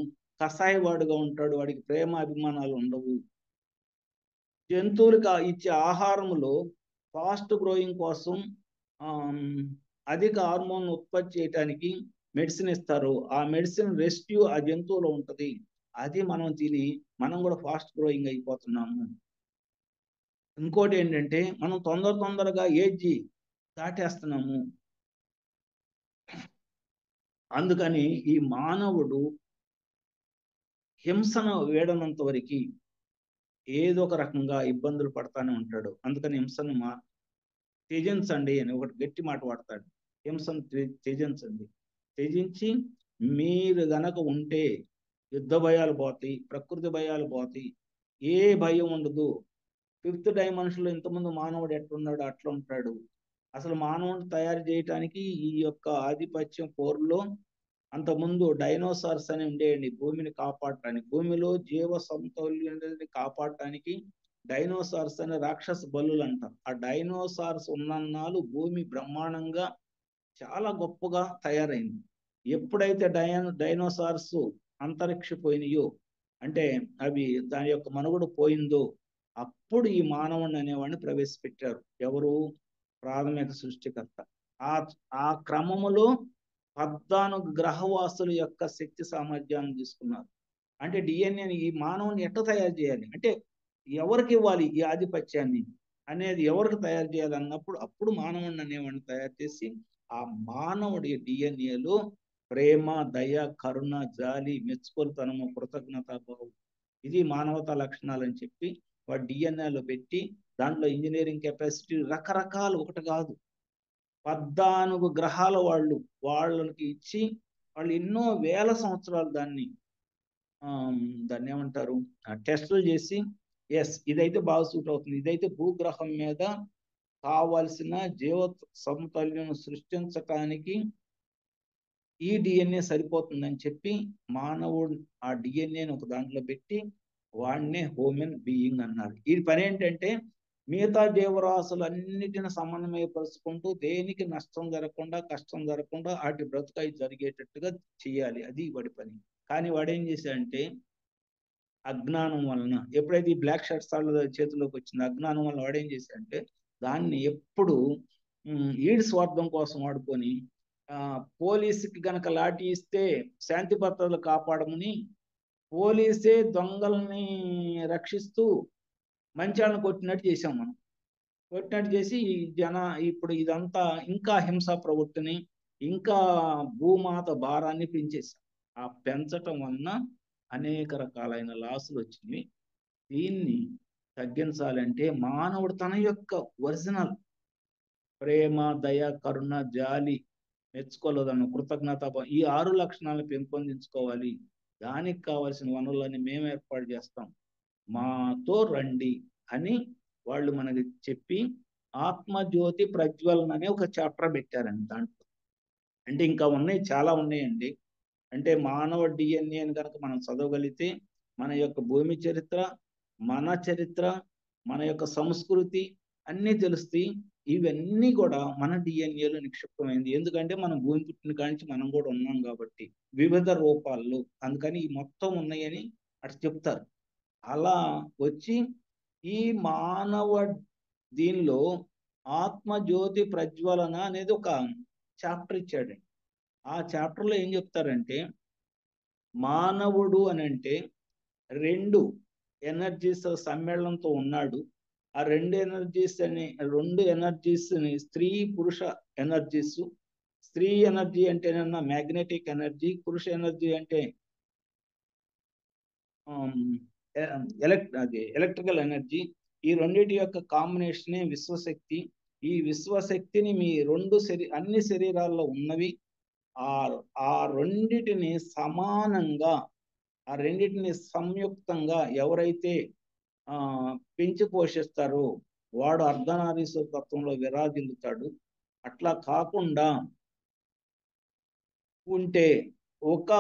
కషాయవాడుగా ఉంటాడు, వాడికి ప్రేమ అభిమానాలు ఉండవు. జంతువులకు ఇచ్చే ఆహారంలో ఫాస్ట్ గ్రోయింగ్ కోసం అధిక హార్మోన్ ఉత్పత్తి చేయడానికి మెడిసిన్ ఇస్తారు. ఆ మెడిసిన్ రెస్క్యూ ఆ జంతువులో ఉంటుంది. అది మనం తిని మనం కూడా ఫాస్ట్ గ్రోయింగ్ అయిపోతున్నాము. ఇంకోటి ఏంటంటే మనం తొందరగా ఏజ్ దాటేస్తున్నాము. అందుకని ఈ మానవుడు హింసను వేడనంత వరకు ఏదో ఒక రకంగా ఇబ్బందులు పడతానే ఉంటాడు. అందుకని హింసను త్యజించండి అని ఒకటి గట్టి మాట వాడతాడు. హింసను త్యజించండి. త్యజించి మీరు గనక ఉంటే యుద్ధ భయాలు పోతాయి, ప్రకృతి భయాలు పోతాయి, ఏ భయం ఉండదు. ఫిఫ్త్ డైమెన్షన్లో ఇంతకుముందు మానవుడు ఎట్లున్నాడు అట్లా ఉంటాడు. అసలు మానవుడిని తయారు చేయడానికి ఈ యొక్క ఆధిపత్యం పోరులో అంతకుముందు డైనోసార్స్ అని ఉండేయండి భూమిని కాపాడటానికి. భూమిలో జీవ సమతౌల్యాన్ని కాపాడటానికి డైనోసార్స్ అనే రాక్షస బలులు అంటారు. ఆ డైనోసార్స్ ఉన్నన్నాళ్ళు భూమి బ్రహ్మాండంగా చాలా గొప్పగా తయారైంది. ఎప్పుడైతే డైనోసార్స్ అంతరిక్షపోయినాయో, అంటే అవి దాని యొక్క మనుగడ పోయిందో, అప్పుడు ఈ మానవుని అనేవాడిని ప్రవేశపెట్టారు. ఎవరు? ప్రాథమిక సృష్టికర్త. ఆ క్రమములో 14 గ్రహవాసుల యొక్క శక్తి సామర్థ్యాన్ని తీసుకున్నారు. అంటే డిఎన్ఏని ఈ మానవుని ఎట్లా తయారు చేయాలి, అంటే ఎవరికి ఇవ్వాలి ఈ ఆధిపత్యాన్ని అనేది, ఎవరికి తయారు చేయాలి అన్నప్పుడు అప్పుడు మానవుడిని అనేవాడిని తయారు చేసి ఆ మానవుడి డిఎన్ఏలో ప్రేమ, దయ, కరుణ, జాలి, మెచ్చుకోలుతనము, కృతజ్ఞతాభావం, ఇది మానవతా లక్షణాలు అని చెప్పి వాడు డిఎన్ఏలో పెట్టి దాంట్లో ఇంజనీరింగ్ కెపాసిటీ రకరకాలు, ఒకటి కాదు 14 గ్రహాల వాళ్ళకి ఇచ్చి వాళ్ళు ఎన్నో వేల సంవత్సరాలు దాన్ని ఏమంటారు టెస్టులు చేసి, ఎస్ ఇదైతే బాగా సూట్ అవుతుంది, ఇదైతే భూగ్రహం మీద కావాల్సిన జీవ సమతుల్యం సృష్టించటానికి ఈ డిఎన్ఏ సరిపోతుందని చెప్పి మానవుడు ఆ డిఎన్ఏని ఒక దాంట్లో పెట్టి వాడినే హ్యూమన్ బీయింగ్ అన్నారు. ఈ పని ఏంటంటే మిగతా జీవరాశులు అన్నిటిని సమన్వయపరుచుకుంటూ దేనికి నష్టం జరగకుండా, కష్టం జరగకుండా వాటి బ్రతుకాయి జరిగేటట్టుగా చేయాలి. అది వాడి పని. కానీ వాడేం చేశాడంటే అజ్ఞానం వలన, ఎప్పుడైతే ఈ బ్లాక్ షర్ట్స్ వాళ్ళ చేతిలోకి వచ్చింది, అజ్ఞానం వలన వాడేం చేశాడంటే దాన్ని ఎప్పుడు ఈడి స్వార్థం కోసం వాడుకొని పోలీసుకి గనక లాఠీ ఇస్తే శాంతి భద్రతలు కాపాడమని పోలీసే దొంగల్ని రక్షిస్తూ మంచాలను కొట్టినట్టు చేసాం మనం. కొట్టినట్టు చేసి ఈ ఇప్పుడు ఇదంతా ఇంకా హింస ప్రవృత్తిని, ఇంకా భూమాత భారాన్ని పెంచేశారు. ఆ పెంచటం వలన అనేక రకాలైన లాసులు వచ్చినాయి. దీన్ని తగ్గించాలంటే మానవుడు తన యొక్క ఒరిజినల్ ప్రేమ, దయ, కరుణ, జాలి, మెచ్చుకోలేదన్న కృతజ్ఞత, ఈ 6 లక్షణాలను పెంపొందించుకోవాలి. దానికి కావాల్సిన వనరులని మేము ఏర్పాటు చేస్తాం, మాతో రండి అని వాళ్ళు మనకి చెప్పి ఆత్మజ్యోతి ప్రజ్వలన అనే ఒక చాప్టర్ పెట్టారండి దాంట్లో. అంటే ఇంకా ఉన్నాయి, చాలా ఉన్నాయండి. అంటే మానవ డిఎన్ఏ అని కనుక మనం చదవగలిగితే మన యొక్క భూమి చరిత్ర, మన చరిత్ర, మన యొక్క సంస్కృతి అన్నీ తెలుస్తాయి. ఇవన్నీ కూడా మన డిఎన్ఏలో నిక్షిప్తమైంది. ఎందుకంటే మనం భూమి పుట్టిన కానించి మనం కూడా ఉన్నాం కాబట్టి వివిధ రూపాల్లో. అందుకని ఈ మొత్తం ఉన్నాయని అటు చెప్తారు. అలా వచ్చి ఈ మానవ దీనిలో ఆత్మజ్యోతి ప్రజ్వలన అనేది ఒక చాప్టర్ ఇచ్చాడండి. ఆ చాప్టర్లో ఏం చెప్తారంటే మానవుడు అని అంటే 2 ఎనర్జీస్ సమ్మేళనంతో ఉన్నాడు. ఆ 2 ఎనర్జీస్ ని స్త్రీ పురుష ఎనర్జీస్. స్త్రీ ఎనర్జీ అంటేనన్నా మ్యాగ్నెటిక్ ఎనర్జీ, పురుష ఎనర్జీ అంటే ఎలక్ట్రికల్ ఎనర్జీ. ఈ రెండిటి యొక్క కాంబినేషనే విశ్వశక్తి. ఈ విశ్వశక్తిని మీ అన్ని శరీరాల్లో ఉన్నవి. ఆ ఆ రెండిటిని సమానంగా, ఆ రెండిటిని సంయుక్తంగా ఎవరైతే పెంచి పోషిస్తారో వాడు అర్ధనారీశ్వర తత్వంలో విరాజిల్లుతాడు. అట్లా కాకుండా ఉంటే ఒక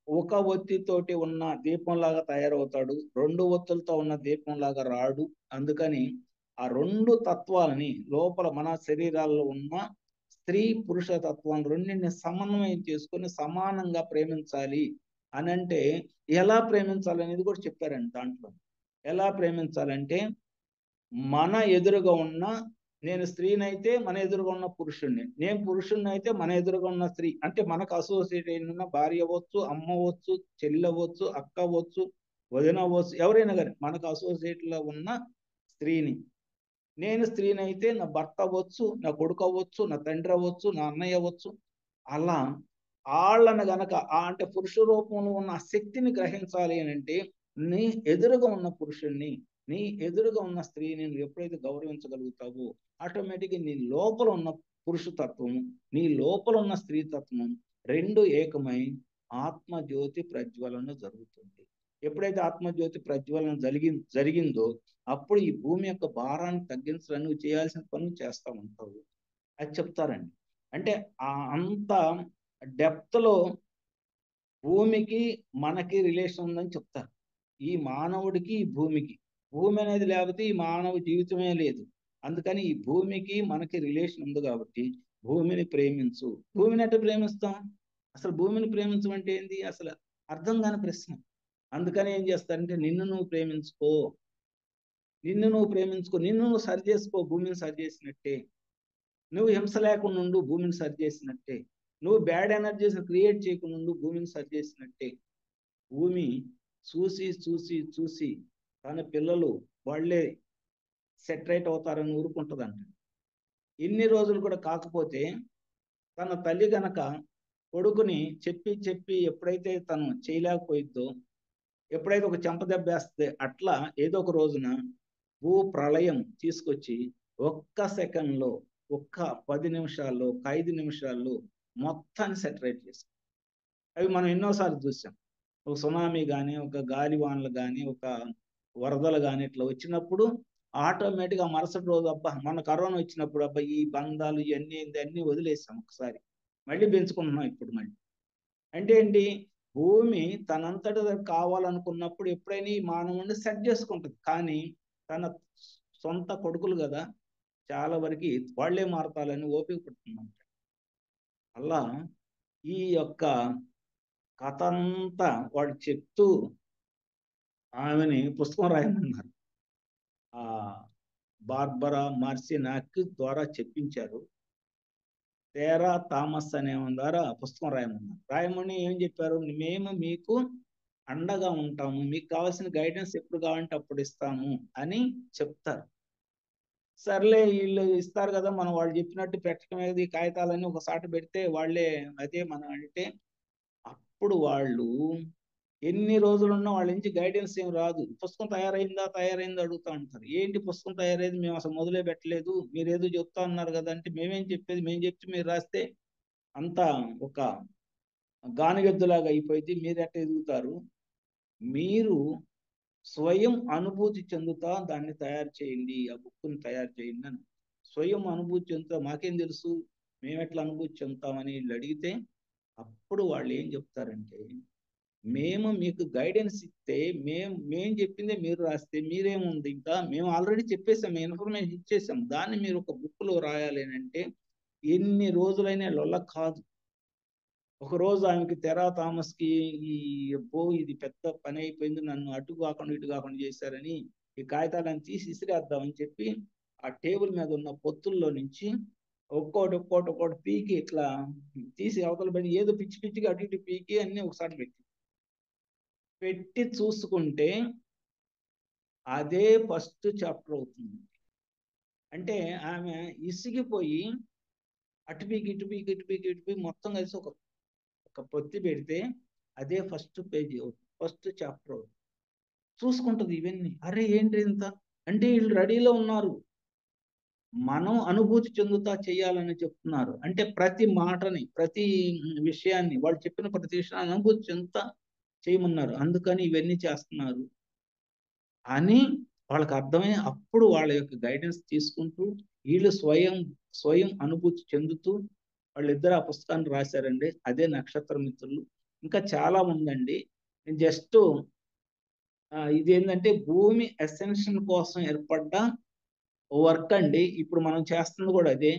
ఒక ఒత్తితోటి ఉన్న దీపంలాగా తయారవుతాడు, 2 ఒత్తులతో ఉన్న దీపంలాగా రాడు. అందుకని ఆ 2 తత్వాలని లోపల మన శరీరాల్లో ఉన్న స్త్రీ పురుష తత్వం రెండింటిని సమన్వయం చేసుకొని సమానంగా ప్రేమించాలి అని అంటే ఎలా ప్రేమించాలి అనేది కూడా చెప్పారండి దాంట్లో. ఎలా ప్రేమించాలంటే మన ఎదురుగా ఉన్న, నేను స్త్రీనైతే మన ఎదురుగా ఉన్న పురుషుణ్ణి, నేను పురుషుణ్ణి అయితే మన ఎదురుగా ఉన్న స్త్రీ, అంటే మనకు అసోసియేట్ అయిన భార్య అవ్వచ్చు, అమ్మ అవ్వచ్చు, చెల్లి అవ్వచ్చు, అక్క అవ్వచ్చు, వదిన అవ్వచ్చు, ఎవరైనా కానీ మనకు అసోసియేట్ లో ఉన్న స్త్రీని, నేను స్త్రీనైతే నా భర్త అవ్వచ్చు, నా కొడుకు అవ్వచ్చు, నా తండ్రి అవ్వచ్చు, నా అన్నయ్య అవ్వచ్చు. అలా వాళ్ళని గనక అంటే పురుష రూపంలో ఉన్న శక్తిని గ్రహించాలి అని అంటే నీ ఎదురుగా ఉన్న పురుషుణ్ణి, నీ ఎదురుగా ఉన్న స్త్రీని నువ్వు ఎప్పుడైతే గౌరవించగలుగుతావో ఆటోమేటిక్గా నీ లోపల ఉన్న పురుషతత్వము, నీ లోపల ఉన్న స్త్రీ తత్వం 2 ఏకమై ఆత్మజ్యోతి ప్రజ్వలన జరుగుతుంది. ఎప్పుడైతే ఆత్మజ్యోతి ప్రజ్వలన జరిగిందో అప్పుడు ఈ భూమి యొక్క భారాన్ని తగ్గించడానికి నువ్వు చేయాల్సిన పనులు చేస్తూ ఉంటావు అది చెప్తారండి. అంటే అంత డెప్త్లో భూమికి మనకి రిలేషన్ ఉందని చెప్తారు. ఈ మానవుడికి ఈ భూమికి, భూమి అనేది లేకపోతే ఈ మానవ జీవితమే లేదు. అందుకని ఈ భూమికి మనకి రిలేషన్ ఉంది కాబట్టి భూమిని ప్రేమించు. భూమిని ఎట్లా ప్రేమిస్తాం? అసలు భూమిని ప్రేమించమంటే ఏంది? అసలు అర్థం కాని ప్రశ్న. అందుకని ఏం చేస్తారంటే నిన్ను నువ్వు ప్రేమించుకో, నిన్ను నువ్వు సరి చేసుకో, భూమిని సరి చేసినట్టే. నువ్వు హింస లేకుండా ఉండు, భూమిని సరి చేసినట్టే. నువ్వు బ్యాడ్ ఎనర్జీస్ క్రియేట్ చేయకుండా ఉండు, భూమిని సరి చేసినట్టే. భూమి చూసి చూసి చూసి తన పిల్లలు వాళ్ళే సెటరేట్ అవుతారని ఊరుకుంటుందంట. ఇన్ని రోజులు కూడా కాకపోతే తన తల్లి గనక కొడుకుని చెప్పి చెప్పి ఎప్పుడైతే తను చేయలేకపోయిద్దో, ఎప్పుడైతే ఒక చెంపదెబ్బ వేస్తే అట్లా ఏదో ఒక రోజున భూ ప్రళయం తీసుకొచ్చి ఒక్క సెకండ్లో, ఒక్క 10 నిమిషాల్లో, ఒక 5 నిమిషాల్లో మొత్తాన్ని సెటరేట్ చేశాం. అవి మనం ఎన్నోసార్లు చూసాం. ఒక సునామీ కానీ, ఒక గాలివానలు కానీ, ఒక వరదలు కానీ ఇట్లా వచ్చినప్పుడు ఆటోమేటిక్గా మరుసటి రోజు అబ్బా మన కరోనా వచ్చినప్పుడు అబ్బా ఈ బంధాలు ఇవన్నీ అన్నీ వదిలేసాం, ఒకసారి మళ్ళీ పెంచుకుంటున్నాం ఇప్పుడు మళ్ళీ. అంటే ఏంటి? భూమి తనంతట కావాలనుకున్నప్పుడు ఎప్పుడైనా ఈ మానవుడిని సెట్ చేసుకుంటుంది. కానీ తన సొంత కొడుకులు కదా, చాలా వరకు వాళ్లే మారతాలని ఓపిక పడుతుందంట. అలా ఈ యొక్క కథ అంతా వాడు చెప్తూ ఆమెని పుస్తకం రాయమన్నారు. ఆ బార్బరా మార్సినాక్ ద్వారా చెప్పించారు. తేరా థామస్ అనే ద్వారా పుస్తకం రాయమన్నారు. రాయమని ఏం చెప్పారు? మేము మీకు అండగా ఉంటాము, మీకు కావాల్సిన గైడెన్స్ ఎప్పుడు కావాలంటే అప్పుడు ఇస్తాము అని చెప్తారు. సర్లే వీళ్ళు ఇస్తారు కదా, మనం వాళ్ళు చెప్పినట్టు పెట్టడం, కాగితాలన్నీ ఒకసారి పెడితే వాళ్ళే అదే మనం అంటే, అప్పుడు వాళ్ళు ఎన్ని రోజులున్నా వాళ్ళ నుంచి గైడెన్స్ ఏం రాదు. పుస్తకం తయారైందా అడుగుతా ఉంటారు. ఏంటి పుస్తకం తయారైంది, మేము అసలు మొదలే పెట్టలేదు, మీరు ఏదో చెప్తా ఉన్నారు కదా అంటే, మేమేం చెప్పేది, మేము చెప్తే మీరు రాస్తే అంతా ఒక గానిగద్దులాగా అయిపోయింది, మీరు ఎట్ట ఎదుగుతారు. మీరు స్వయం అనుభూతి చెందుతా దాన్ని తయారు చేయండి, ఆ బుక్ని తయారు చేయండి అని. స్వయం అనుభూతి చెందుతా మాకేం తెలుసు, మేము ఎట్లా అనుభూతి చెందుతామని వీళ్ళు అడిగితే, అప్పుడు వాళ్ళు ఏం చెప్తారంటే, మేము మీకు గైడెన్స్ ఇస్తే, మేము చెప్పిందే మీరు రాస్తే మీరేముంది, ఇంకా మేము ఆల్రెడీ చెప్పేసాం, ఇన్ఫర్మేషన్ ఇచ్చేసాం, దాన్ని మీరు ఒక బుక్లో రాయాలి అని అంటే ఎన్ని రోజులైనా లొల్ల కాదు. ఒకరోజు ఆమెకి తెరా థామస్కి ఈ ఇది పెద్ద పని అయిపోయింది, నన్ను అటు కాకుండా ఇటు కాకుండా చేశారని ఈ కాగితాలను తీసి ఇసిరేద్దామని చెప్పి ఆ టేబుల్ మీద ఉన్న పొత్తుల్లో నుంచి ఒక్కోటి పీకి ఇట్లా తీసి అవతల పడి ఏదో పిచ్చి పిచ్చిగా అటు ఇటు పీకి అన్ని ఒకసారి పెట్టి చూసుకుంటే అదే ఫస్ట్ చాప్టర్ అవుతుంది. అంటే ఆమె ఇసిగిపోయి అటు పీకి ఇటు పీకి ఇటు పీకి ఇటు పీకి మొత్తం కలిసి ఒక పొత్తి పెడితే అదే ఫస్ట్ పేజీ అవుతుంది, ఫస్ట్ చాప్టర్ అవుతుంది. చూసుకుంటుంది ఇవన్నీ. అరే ఏంటి ఇంత అంటే, వీళ్ళు రెడీలో ఉన్నారు, మనం అనుభూతి చెందుతా చేయాలని చెప్తున్నారు. అంటే ప్రతి మాటని, ప్రతి విషయాన్ని, వాళ్ళు చెప్పిన ప్రతి విషయాన్ని అనుభూతి చెందుతా చేయమన్నారు, అందుకని ఇవన్నీ చేస్తున్నారు అని వాళ్ళకి అర్థమై, అప్పుడు వాళ్ళ యొక్క గైడెన్స్ తీసుకుంటూ వీళ్ళు స్వయం అనుభూతి చెందుతూ వాళ్ళిద్దరు ఆ పుస్తకాన్ని రాశారండి. అదే నక్షత్ర మిత్రులు. ఇంకా చాలా ఉందండి. నేను జస్ట్ ఇది ఏంటంటే భూమి అసెన్షన్ కోసం ఏర్పడ్డ వర్క్ అండి. ఇప్పుడు మనం చేస్తుంది కూడా అదే.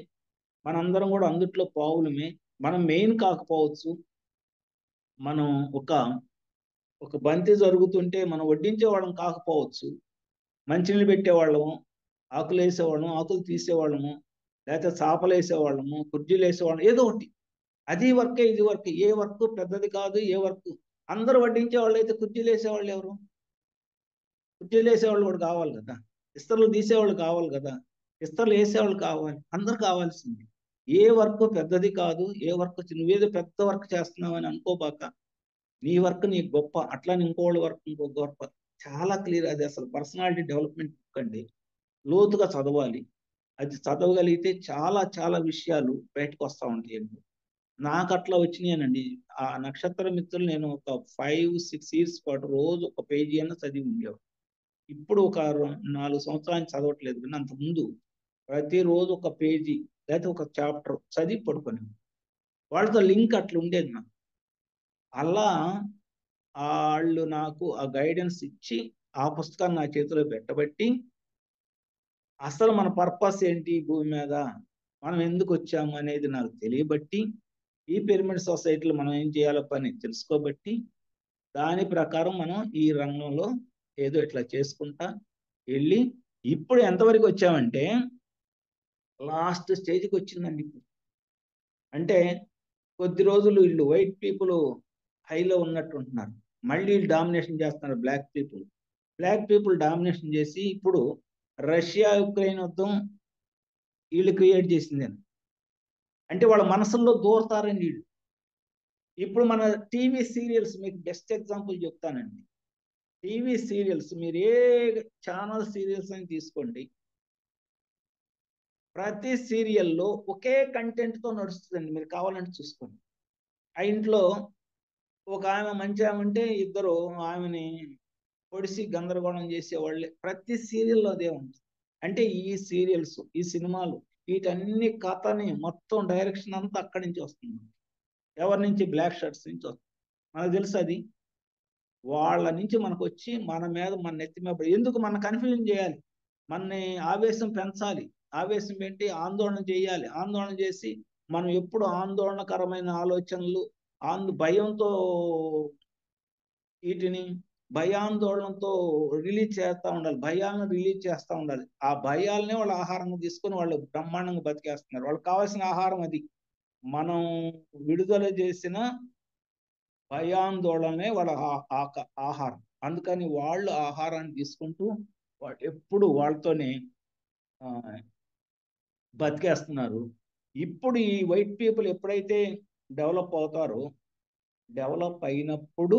మనందరం కూడా అందుట్లో పావులమే. మనం మెయిన్ కాకపోవచ్చు, మనం ఒక బంతి జరుగుతుంటే మనం వడ్డించే వాళ్ళం కాకపోవచ్చు, మంచినీళ్ళు పెట్టేవాళ్ళము, ఆకులు వేసేవాళ్ళము, ఆకులు తీసేవాళ్ళము, లేకపోతే చాపలు వేసేవాళ్ళము, కుర్చీలు వేసేవాళ్ళం, ఏదో ఒకటి. అది వర్కే, ఇది వర్క్. ఏ వర్క్ పెద్దది కాదు, ఏ వర్క్. అందరూ వడ్డించే వాళ్ళు అయితే కుర్చీలు వేసేవాళ్ళు ఎవరు? కుర్చీలు వేసేవాళ్ళు కూడా కావాలి కదా, ఇస్తర్లు తీసేవాళ్ళు కావాలి కదా, ఇస్తర్లు వేసేవాళ్ళు కావాలి, అందరు కావాల్సింది. ఏ వర్క్ పెద్దది కాదు, ఏ వర్క్ నువ్వేదో పెద్ద వర్క్ చేస్తున్నావు అని అనుకోబాక, నీ వర్క్ నీకు గొప్ప, అట్లానే ఇంకోళ్ళ వర్క్ ఇంకో గొప్ప. చాలా క్లియర్. అది అసలు పర్సనాలిటీ డెవలప్మెంట్ బుక్ అండి. లోతుగా చదవాలి. అది చదవగలిగితే చాలా చాలా విషయాలు బయటకు వస్తూ ఉంటాయండి. నాకు అట్లా వచ్చినాయనండి. ఆ నక్షత్ర మిత్రులు నేను ఒక 5-6 ఇయర్స్ పాటు రోజు ఒక పేజీ అన్న చదివి ఉండేవాడు. ఇప్పుడు ఒక 4 సంవత్సరాలు చదవట్లేదు, కానీ అంతకుముందు ప్రతిరోజు ఒక పేజీ లేకపోతే ఒక చాప్టర్ చదివి పడుకొని వాళ్ళతో లింక్ అట్లా ఉండేది నాకు. అలా వాళ్ళు నాకు ఆ గైడెన్స్ ఇచ్చి ఆ పుస్తకాన్ని నా చేతిలో పెట్టబట్టి, అసలు మన పర్పస్ ఏంటి భూమి మీద, మనం ఎందుకు వచ్చాము అనేది నాకు తెలియబట్టి, ఈ పిరమిడ్ సొసైటీలో మనం ఏం చేయాలో పని తెలుసుకోబట్టి, దాని ప్రకారం మనం ఈ రంగంలో ఏదో ఇట్లా చేసుకుంటా వెళ్ళి ఇప్పుడు ఎంతవరకు వచ్చామంటే లాస్ట్ స్టేజ్కి వచ్చిందండి. ఇప్పుడు అంటే కొద్ది రోజులు వీళ్ళు వైట్ పీపుల్ హైలో ఉన్నట్టు ఉంటున్నారు, మళ్ళీ వీళ్ళు డామినేషన్ చేస్తున్నారు బ్లాక్ పీపుల్ డామినేషన్ చేసి, ఇప్పుడు రష్యా యుక్రెయిన్ యుద్ధం వీళ్ళు క్రియేట్ చేసింది. అంటే వాళ్ళ మనసుల్లో దూరతారండి వీళ్ళు. ఇప్పుడు మన టీవీ సీరియల్స్ మీకు బెస్ట్ ఎగ్జాంపుల్ చెప్తానండి. టీవీ సీరియల్స్ మీరు ఏ ఛానల్ సీరియల్స్ అని తీసుకోండి, ప్రతి సీరియల్లో ఒకే కంటెంట్తో నడుస్తుందండి. మీరు కావాలంటే చూసుకోండి. ఆ ఇంట్లో ఒక ఆమె మంచి ఆమె ఉంటే ఇద్దరు ఆమెని పొడిసి గందరగోళం చేసేవాళ్ళే. ప్రతి సీరియల్లో అదే ఉంటుంది. అంటే ఈ సీరియల్స్, ఈ సినిమాలు, వీటన్ని కథని మొత్తం డైరెక్షన్ అంతా అక్కడి నుంచి వస్తుంది. ఎవరి నుంచి? బ్లాక్ షర్ట్స్ నుంచి వస్తుంది. మనకు తెలుసు అది. వాళ్ళ నుంచి మనకు వచ్చి మన మీద, మన నెత్తి మీద ఎందుకు మన కన్ఫ్యూజన్ చేయాలి, మనని ఆవేశం పెంచాలి, ఆవేశం పెట్టి ఆందోళన చేయాలి, ఆందోళన చేసి మనం ఎప్పుడు ఆందోళనకరమైన ఆలోచనలు, భయంతో వీటిని భయాందోళనతో రిలీజ్ చేస్తూ ఉండాలి, భయాలను రిలీజ్ చేస్తూ ఉండాలి. ఆ భయాలనే వాళ్ళు ఆహారంగా తీసుకొని వాళ్ళు బ్రహ్మాండంగా బతికేస్తున్నారు. వాళ్ళకి కావాల్సిన ఆహారం అది. మనం విడుదల చేసిన భయాందోళనే వాళ్ళ ఆహారం. అందుకని వాళ్ళు ఆహారాన్ని తీసుకుంటూ వాళ్ళు ఎప్పుడు వాళ్ళతోనే ఆ, బతికేస్తున్నారు. ఇప్పుడు ఈ వైట్ పీపుల్ ఎప్పుడైతే డెవలప్ అవుతారో, డెవలప్ అయినప్పుడు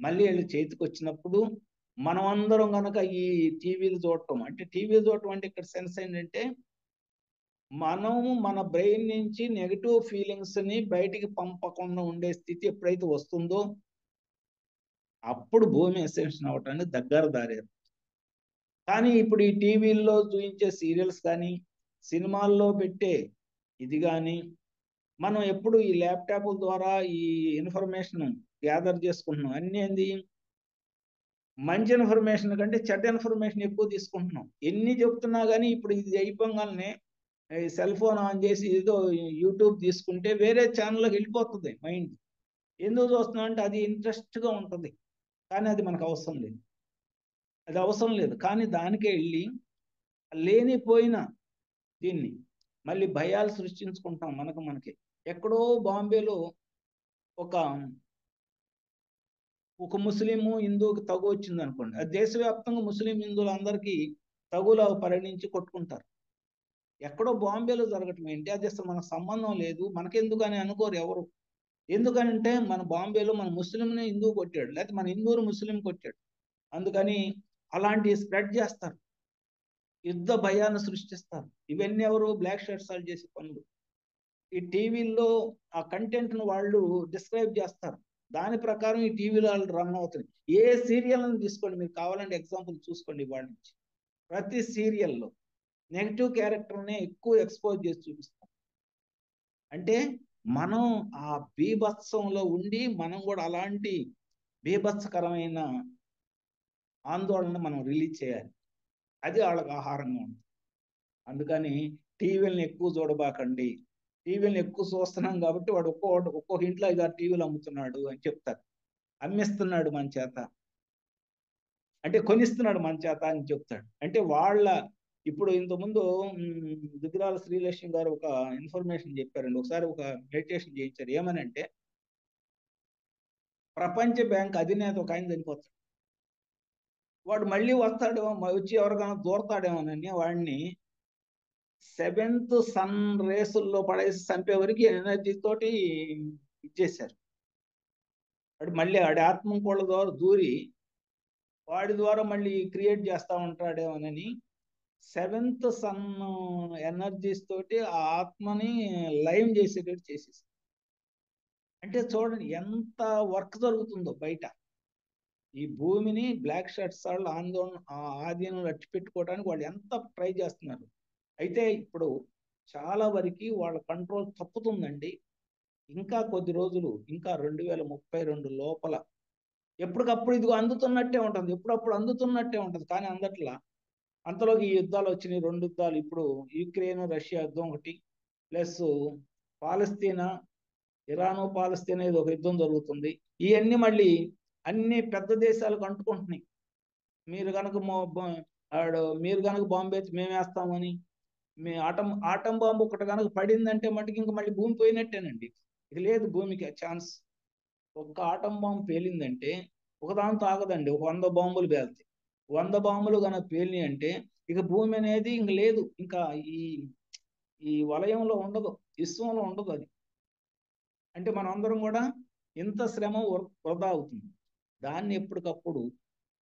మళ్ళీ వీళ్ళు చేతికి వచ్చినప్పుడు మనం అందరం కనుక ఈ టీవీలు చూడటం, అంటే టీవీలు చూడటం అంటే ఇక్కడ సెన్స్ ఏంటంటే మనము మన బ్రెయిన్ నుంచి నెగిటివ్ ఫీలింగ్స్ ని బయటికి పంపకుండా ఉండే స్థితి ఎప్పుడైతే వస్తుందో అప్పుడు భూమి ఎసెన్షన్ అవటానికి దగ్గర దారేది. కానీ ఇప్పుడు ఈ టీవీల్లో చూపించే సీరియల్స్ కానీ సినిమాల్లో పెట్టే ఇది కానీ మనం ఎప్పుడు ఈ ల్యాప్టాప్ ద్వారా ఈ ఇన్ఫర్మేషన్ గ్యాదర్ చేసుకుంటున్నాం. అన్నీ ఏంది, మంచి ఇన్ఫర్మేషన్ కంటే చెడ్డ ఇన్ఫర్మేషన్ ఎక్కువ తీసుకుంటున్నాం. ఎన్ని చెప్తున్నా కానీ ఇప్పుడు ఇది అయిపోగానే సెల్ ఫోన్ ఆన్ చేసి ఏదో యూట్యూబ్ తీసుకుంటే వేరే ఛానల్లోకి వెళ్ళిపోతుంది మైండ్. ఎందుకు చూస్తున్నాం అంటే అది ఇంట్రెస్ట్గా ఉంటుంది, కానీ అది మనకు అవసరం లేదు. అది అవసరం లేదు కానీ దానికే వెళ్ళి లేనిపోయిన దీన్ని మళ్ళీ భయాలు సృష్టించుకుంటాం మనకి. ఎక్కడో బాంబేలో ఒక ఒక ముస్లిము హిందువుకి తగు వచ్చింది అనుకోండి, అది దేశవ్యాప్తంగా ముస్లిం హిందువులు అందరికీ తగులా పరిగణించి కొట్టుకుంటారు. ఎక్కడో బాంబేలో జరగటం ఏంటి, అది అసలు మనకు సంబంధం లేదు, మనకెందుకని అనుకోరు ఎవరు. ఎందుకనంటే మన బాంబేలో మన ముస్లింని హిందువు కొట్టాడు, లేకపోతే మన హిందువుని ముస్లిం కొట్టాడు, అందుకని అలాంటివి స్ప్రెడ్ చేస్తారు, యుద్ధ భయాన్ని సృష్టిస్తారు. ఇవన్నీ ఎవరు, బ్లాక్ షర్ట్స్ వాళ్ళు చేసే పనులు. ఈ టీవీల్లో ఆ కంటెంట్ను వాళ్ళు డిస్క్రైబ్ చేస్తారు, దాని ప్రకారం ఈ టీవీలో వాళ్ళు రన్ అవుతుంది. ఏ సీరియల్ని తీసుకోండి, మీరు కావాలంటే ఎగ్జాంపుల్ చూసుకోండి. వాళ్ళ నుంచి ప్రతి సీరియల్లో నెగిటివ్ క్యారెక్టర్నే ఎక్కువ ఎక్స్పోజ్ చేసి చూపిస్తాం. అంటే మనం ఆ బీభత్సంలో ఉండి మనం కూడా అలాంటి బీభత్సకరమైన ఆందోళన మనం రిలీజ్ చేయాలి. అది వాళ్ళకి ఆహారంగా ఉంటుంది. అందుకని టీవీలను ఎక్కువ చూడబాకండి. టీవీలను ఎక్కువ చూస్తున్నాం కాబట్టి వాడు ఒక్కొక్క ఇంట్లో 5-6 టీవీలు అమ్ముతున్నాడు అని చెప్తారు. అమ్మిస్తున్నాడు మన చేత, అంటే కొనిస్తున్నాడు మన చేత అని చెప్తాడు. అంటే వాళ్ళ ఇప్పుడు ఇంతకుముందు దుగ్గిరాల శ్రీలక్ష్మి గారు ఒక ఇన్ఫర్మేషన్ చెప్పారండి. ఒకసారి ఒక మెడిటేషన్ చేయించారు. ఏమనంటే ప్రపంచ బ్యాంక్ అధినేత ఒక ఆయన చనిపోతాడు, వాడు మళ్ళీ వస్తాడేమో, వచ్చి ఎవరికైనా దూరతాడేమోనని వాడిని 7th సన్ రేసుల్లో పడేసి చంపే వరకు ఎనర్జీ తోటి ఇచ్చేశారు. వాడు మళ్ళీ వాడి ఆత్మ కోళ్ళ ద్వారా దూరి వాడి ద్వారా మళ్ళీ క్రియేట్ చేస్తూ ఉంటాడేమోనని 7th సన్ ఎనర్జీస్ తోటి ఆ ఆత్మని లైవ్ చేసేటట్టు చేసేసారు. అంటే చూడండి ఎంత వర్క్ జరుగుతుందో బయట. ఈ భూమిని బ్లాక్ షర్ట్స్ వాళ్ళు ఆందోళన ఆధీనంలో అట్టి పెట్టుకోవడానికి వాళ్ళు ఎంత ట్రై చేస్తున్నారు. అయితే ఇప్పుడు చాలా వరకు వాళ్ళ కంట్రోల్ తప్పుతుందండి. ఇంకా కొద్ది రోజులు, ఇంకా 2032 లోపల ఎప్పటికప్పుడు ఇదిగో అందుతున్నట్టే ఉంటుంది, ఎప్పుడప్పుడు అందుతున్నట్టే ఉంటుంది, కానీ అందట్లా. అంతలోకి ఈ యుద్ధాలు వచ్చినాయి, 2 యుద్ధాలు. ఇప్పుడు యుక్రెయిన్ రష్యా యుద్ధం ఒకటి, ప్లస్ పాలస్తీనా, ఇరాను పాలస్తీనా ఇది ఒక యుద్ధం జరుగుతుంది. ఇవన్నీ మళ్ళీ అన్ని పెద్ద దేశాలకు అంటుకుంటున్నాయి. మీరు కనుక మీరు కనుక బాంబు వేసి మేము వేస్తామని, మీ ఆటం బాంబు ఒకటి కనుక పడిందంటే మటుకు ఇంక మళ్ళీ భూమి పోయినట్టేనండి. ఇది లేదు భూమికి ఛాన్స్. ఒక్క ఆటం బాంబు పేలిందంటే ఒకదాంతో ఆగదండి, ఒక 100 బాంబులు పేలుతాయి. 100 బాంబులు కనుక పేలినాయి అంటే ఇక భూమి అనేది ఇంక లేదు, ఇంకా ఈ ఈ వలయంలో ఉండదు, విశ్వంలో ఉండదు అది. అంటే మనం అందరం కూడా ఇంత శ్రమ వృధా అవుతుంది. దాన్ని ఎప్పటికప్పుడు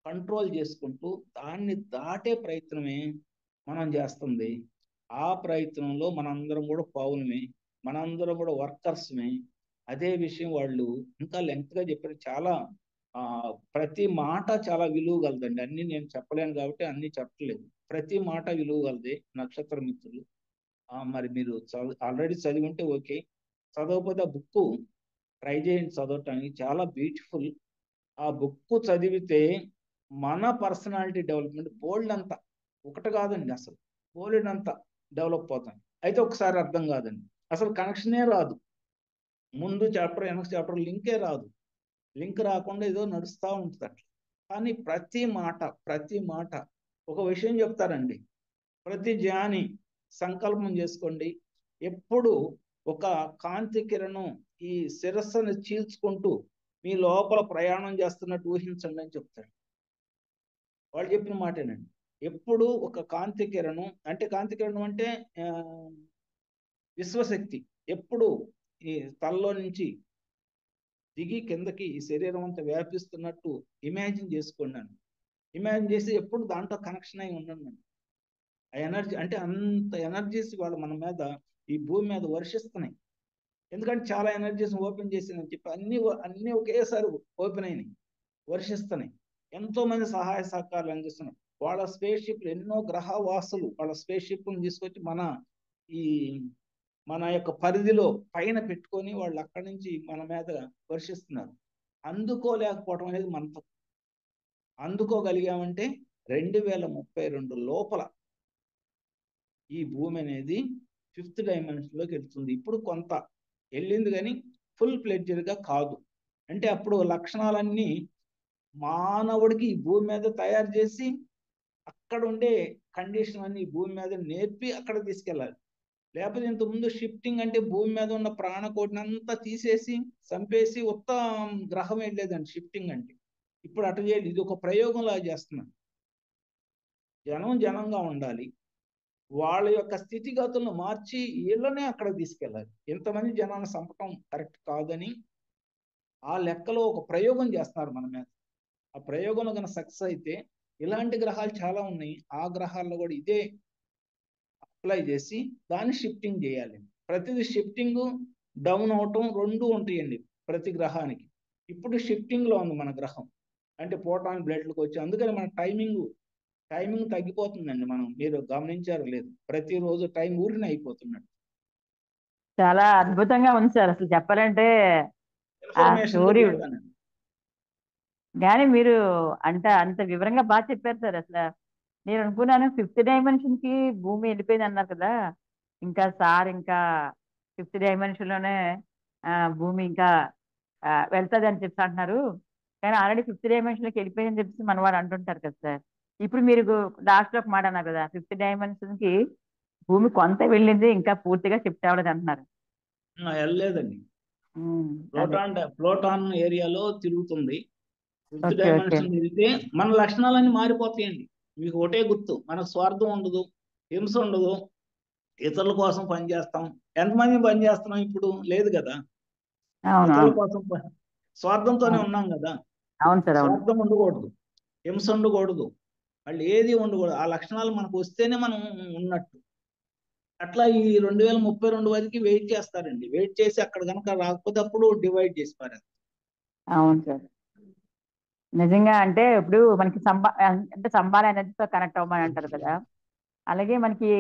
కంట్రోల్ చేసుకుంటూ దాన్ని దాటే ప్రయత్నమే మనం చేస్తుంది. ఆ ప్రయత్నంలో మనందరం కూడా పౌలమే, మనందరం కూడా వర్కర్స్మే. అదే విషయం వాళ్ళు ఇంకా లెంగ్త్గా చెప్పారు. చాలా ప్రతి మాట చాలా విలువ కలదండి. అన్ని నేను చెప్పలేను కాబట్టి అన్ని చెప్పలేదు. ప్రతి మాట విలువ కలది. నక్షత్ర మిత్రులు మరి మీరు ఆల్రెడీ చదివి ఉంటే ఓకే, చదవకపోతే ఆ బుక్ ట్రై చేయండి చదవటానికి, చాలా బ్యూటిఫుల్. ఆ బుక్ చదివితే మన పర్సనాలిటీ డెవలప్మెంట్ బోల్డ్ అంతా, ఒకటి కాదండి అసలు బోల్డ్ అంతా డెవలప్ అవుతాం. అయితే ఒకసారి అర్థం కాదండి, అసలు కనెక్షనే రాదు, ముందు చాప్టర్ వెనక చాప్టర్ లింకే రాదు. లింక్ రాకుండా ఏదో నడుస్తూ ఉంటుంది అట్లా. కానీ ప్రతి మాట ఒక విషయం చెప్తారండి. ప్రతి జ్ఞాని సంకల్పం చేసుకోండి, ఎప్పుడు ఒక కాంతి కిరణం ఈ శిరస్సును చీల్చుకుంటూ మీ లోపల ప్రయాణం చేస్తున్నట్టు ఊహించండి అని చెప్తాడు. వాళ్ళు చెప్పిన మాటేనండి. ఎప్పుడు ఒక కాంతి కిరణం అంటే కాంతి కిరణం అంటే ఆ, విశ్వశక్తి ఎప్పుడు ఈ తలలో నుంచి దిగి కిందకి ఈ శరీరం అంతా వ్యాపిస్తున్నట్టు ఇమాజిన్ చేసుకున్నాను. ఇమాజిన్ చేసి ఎప్పుడు దాంట్లో కనెక్షన్ అయి ఉన్నాను. ఆ ఎనర్జీ అంటే అంత ఎనర్జీస్ వాళ్ళు మన మీద ఈ భూమి మీద వర్షిస్తున్నాయి. ఎందుకంటే చాలా ఎనర్జీస్ ఓపెన్ చేసిందని చెప్పి అన్ని ఒకేసారి ఓపెన్ అయినాయి, వర్షిస్తున్నాయి. ఎంతో మంది సహాయ సహకారాలు అందిస్తున్నారు. వాళ్ళ స్పేస్ షిప్లు ఎన్నో గ్రహవాసులు వాళ్ళ స్పేస్ షిప్ను తీసుకొచ్చి ఈ మన యొక్క పరిధిలో పైన పెట్టుకొని వాళ్ళు అక్కడి నుంచి మన మీద వర్షిస్తున్నారు. అందుకోలేకపోవడం అనేది మన తప్పు. అందుకోగలిగామంటే 2032 లోపల ఈ భూమి అనేది 5th డైమెన్షన్లోకి వెళ్తుంది. ఇప్పుడు కొంత వెళ్ళింది కానీ ఫుల్ గా కాదు. అంటే అప్పుడు లక్షణాలన్నీ మానవుడికి ఈ భూమి మీద తయారు చేసి అక్కడ ఉండే కండిషన్ అన్ని ఈ భూమి మీద నేర్పి అక్కడ తీసుకెళ్ళాలి. లేకపోతే ఇంతకుముందు షిఫ్టింగ్ అంటే భూమి మీద ఉన్న ప్రాణకోటిని అంతా తీసేసి చంపేసి ఉత్తమ గ్రహం వెళ్ళేదండి షిఫ్టింగ్ అంటే. ఇప్పుడు అటు చేయాలి, ఇది ఒక ప్రయోగంలా చేస్తున్నాను. జనంగా ఉండాలి, వాళ్ళ యొక్క స్థితిగతులను మార్చి వీళ్ళనే అక్కడ తీసుకెళ్ళాలి. ఇంతమంది జనాన్ని చంపటం కరెక్ట్ కాదని ఆ లెక్కలో ఒక ప్రయోగం చేస్తున్నారు మన మీద. ఆ ప్రయోగంలో కనుక సక్సెస్ అయితే ఇలాంటి గ్రహాలు చాలా ఉన్నాయి, ఆ గ్రహాల్లో కూడా ఇదే అప్లై చేసి దాన్ని షిఫ్టింగ్ చేయాలి. ప్రతిది షిఫ్టింగ్ డౌన్ అవటం రెండు ఉంటాయండి ప్రతి గ్రహానికి. ఇప్పుడు షిఫ్టింగ్ లో ఉంది మన గ్రహం, అంటే ప్రోటాన్ బ్లడ్లకు వచ్చి. అందుకని మన టైమింగ్ తగ్గిపోతుందండి. మీరు గమనించారు లేదు, ప్రతిరోజు టైం ఊరిని అయిపోతున్నాడు. చాలా అద్భుతంగా ఉంది సార్. అసలు చెప్పాలంటే ఆ ఇన్ఫర్మేషన్ స్టోరీ చెప్తానండి. కానీ మీరు అంత వివరంగా బాగా చెప్పారు సార్. అసలు నేను అనుకున్నాను 5th డైమెన్షన్ కి భూమి వెళ్ళిపోయింది అన్నారు కదా, ఇంకా సార్ ఇంకా 5th డైమెన్షన్ లోనే భూమి ఇంకా వెళ్తుంది అని చెప్పి అంటున్నారు. కానీ ఆల్రెడీ 5th డైమెన్షన్ లోకి వెళ్ళిపోయిందని చెప్పి మన వాళ్ళు అంటుంటారు కదా సార్. ఇప్పుడు మీరు లాస్ట్ లో ఒక మాట అన్నారు కదా, 5th డైమెన్షన్ కి భూమి కొంత వెళ్ళింది, ఇంకా పూర్తిగా షిఫ్ట్ అవ్వలేదు అంటున్నారు. వెళ్ళలేదండి, అదే. ప్లోటాన్ ఏరియాలో తిరుగుతుంది. 5th okay, okay. డైమెన్షన్ తిరిగితే మన లక్షణాలన్నీ మారిపోతాయండి. మీకు ఒకటే గుర్తు, మనకు స్వార్థం ఉండదు, హింస ఉండదు, ఇతరుల కోసం పనిచేస్తాం. ఎంతమంది పనిచేస్తున్నాం ఇప్పుడు? లేదు కదా. అవును, ఇతరుల అవును, కోసం స్వార్థంతోనే అవును. ఉన్నాం కదా. అవును సార్, అవును. స్వార్థం ఉండకూడదు, హింస ఉండకూడదు, వాళ్ళు ఏది ఉండకూడదు. ఆ లక్షణాలు మనకు వస్తేనే మనం ఉన్నట్టు. అట్లా ఈ 2032 వరకు వెయిట్ చేస్తారండి. వెయిట్ చేసి అక్కడ కనుక రాకపోతే అప్పుడు డివైడ్ చేసి పారేస్తారు. అవును సార్. నిజంగా అంటే ఇప్పుడు మనకి అంటే సంబాల ఎనర్జీతో కనెక్ట్ అవ్వమని అంటారు కదా, అలాగే మనకి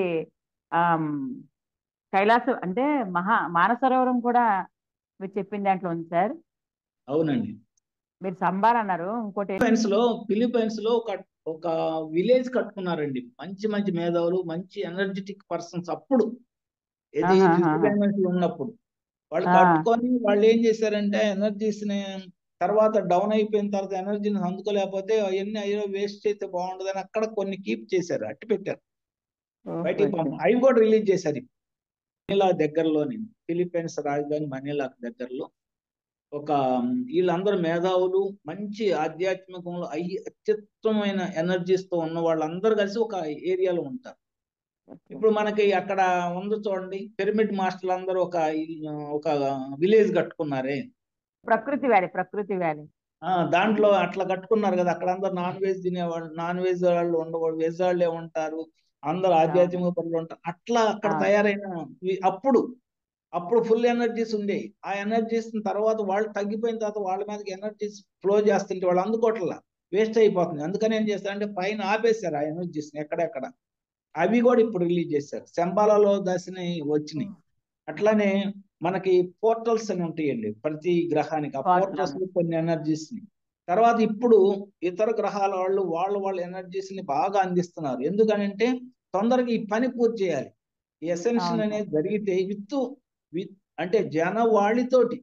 ఆమ్, కైలాసం అంటే మానసరోవరం కూడా మీరు చెప్పిన దాంట్లో ఉంది సార్. అవునండి. మీరు సంబాల్ అన్నారు, ఇంకోటి ఫిలిప్పైన్స్ లో ఒక ఒక విలేజ్ కట్టుకున్నారండి. మంచి మంచి మేధావులు, మంచి ఎనర్జెటిక్ పర్సన్స్. అప్పుడు ఇది 5th ఆహాహాహా. డైమెన్షన్ ఉన్నప్పుడు వాళ్ళు ఆ, కట్టుకొని వాళ్ళు ఏం చేశారంటే ఎనర్జీస్ ని తర్వాత డౌన్ అయిపోయిన తర్వాత ఎనర్జీని అందుకోలేకపోతే అవన్నీ అయ్యో వేస్ట్ చేస్తే బాగుండదని అక్కడ కొన్ని కీప్ చేశారు, అట్టి పెట్టారు, ఓకే, బయటికి ఓకే. అవి కూడా రిలీజ్ చేశారు. మనీలా దగ్గరలోని, ఫిలిప్పైన్స్ రాజధాని మనీలా దగ్గరలో ఒక వీళ్ళందరూ మేధావులు, మంచి ఆధ్యాత్మికంలో అత్యుత్తమైన ఎనర్జీస్ తో ఉన్న వాళ్ళందరూ కలిసి ఒక ఏరియాలో ఉంటారు. ఇప్పుడు మనకి అక్కడ ఉంది చూడండి, పిరమిడ్ మాస్టర్లు అందరూ ఒక విలేజ్ కట్టుకున్నారే. ప్రకృతి వ్యాలీ. దాంట్లో అట్లా కట్టుకున్నారు కదా. అక్కడ అందరు నాన్ వెజ్ తినేవాళ్ళు, నాన్ వెజ్ వాళ్ళు ఉండకూడదు, వెజ్ వాళ్ళే ఉంటారు, అందరు అవును, ఆధ్యాత్మిక పనులు ఉంటారు. అట్లా అక్కడ అవును, తయారైన అప్పుడు అప్పుడు ఫుల్ ఎనర్జీస్ ఉండేవి. ఆ ఎనర్జీస్ తర్వాత వాళ్ళు తగ్గిపోయిన తర్వాత వాళ్ళ మీదకి ఎనర్జీస్ ఫ్లో చేస్తుంటే వాళ్ళు అందుకోవట్లా, వేస్ట్ అయిపోతుంది. అందుకని ఏం చేస్తారంటే పైన ఆపేశారు ఆ ఎనర్జీస్ ఎక్కడెక్కడ. అవి కూడా ఇప్పుడు రిలీజ్ చేశారు, శంబాలలో దశని వచ్చినాయి. అట్లానే మనకి పోర్టల్స్ అని ఉంటాయండి ప్రతి గ్రహానికి. ఆ పోర్టల్స్ అవును. కొన్ని ఎనర్జీస్ ని తర్వాత ఇప్పుడు ఇతర గ్రహాల వాళ్ళు వాళ్ళ ఎనర్జీస్ ని బాగా అందిస్తున్నారు. ఎందుకనంటే తొందరగా ఈ పని పూర్తి చేయాలి. ఈ ఎసెన్షన్ అవును సార్, అనేది జరిగితే విత్ అంటే జనవాళితోటి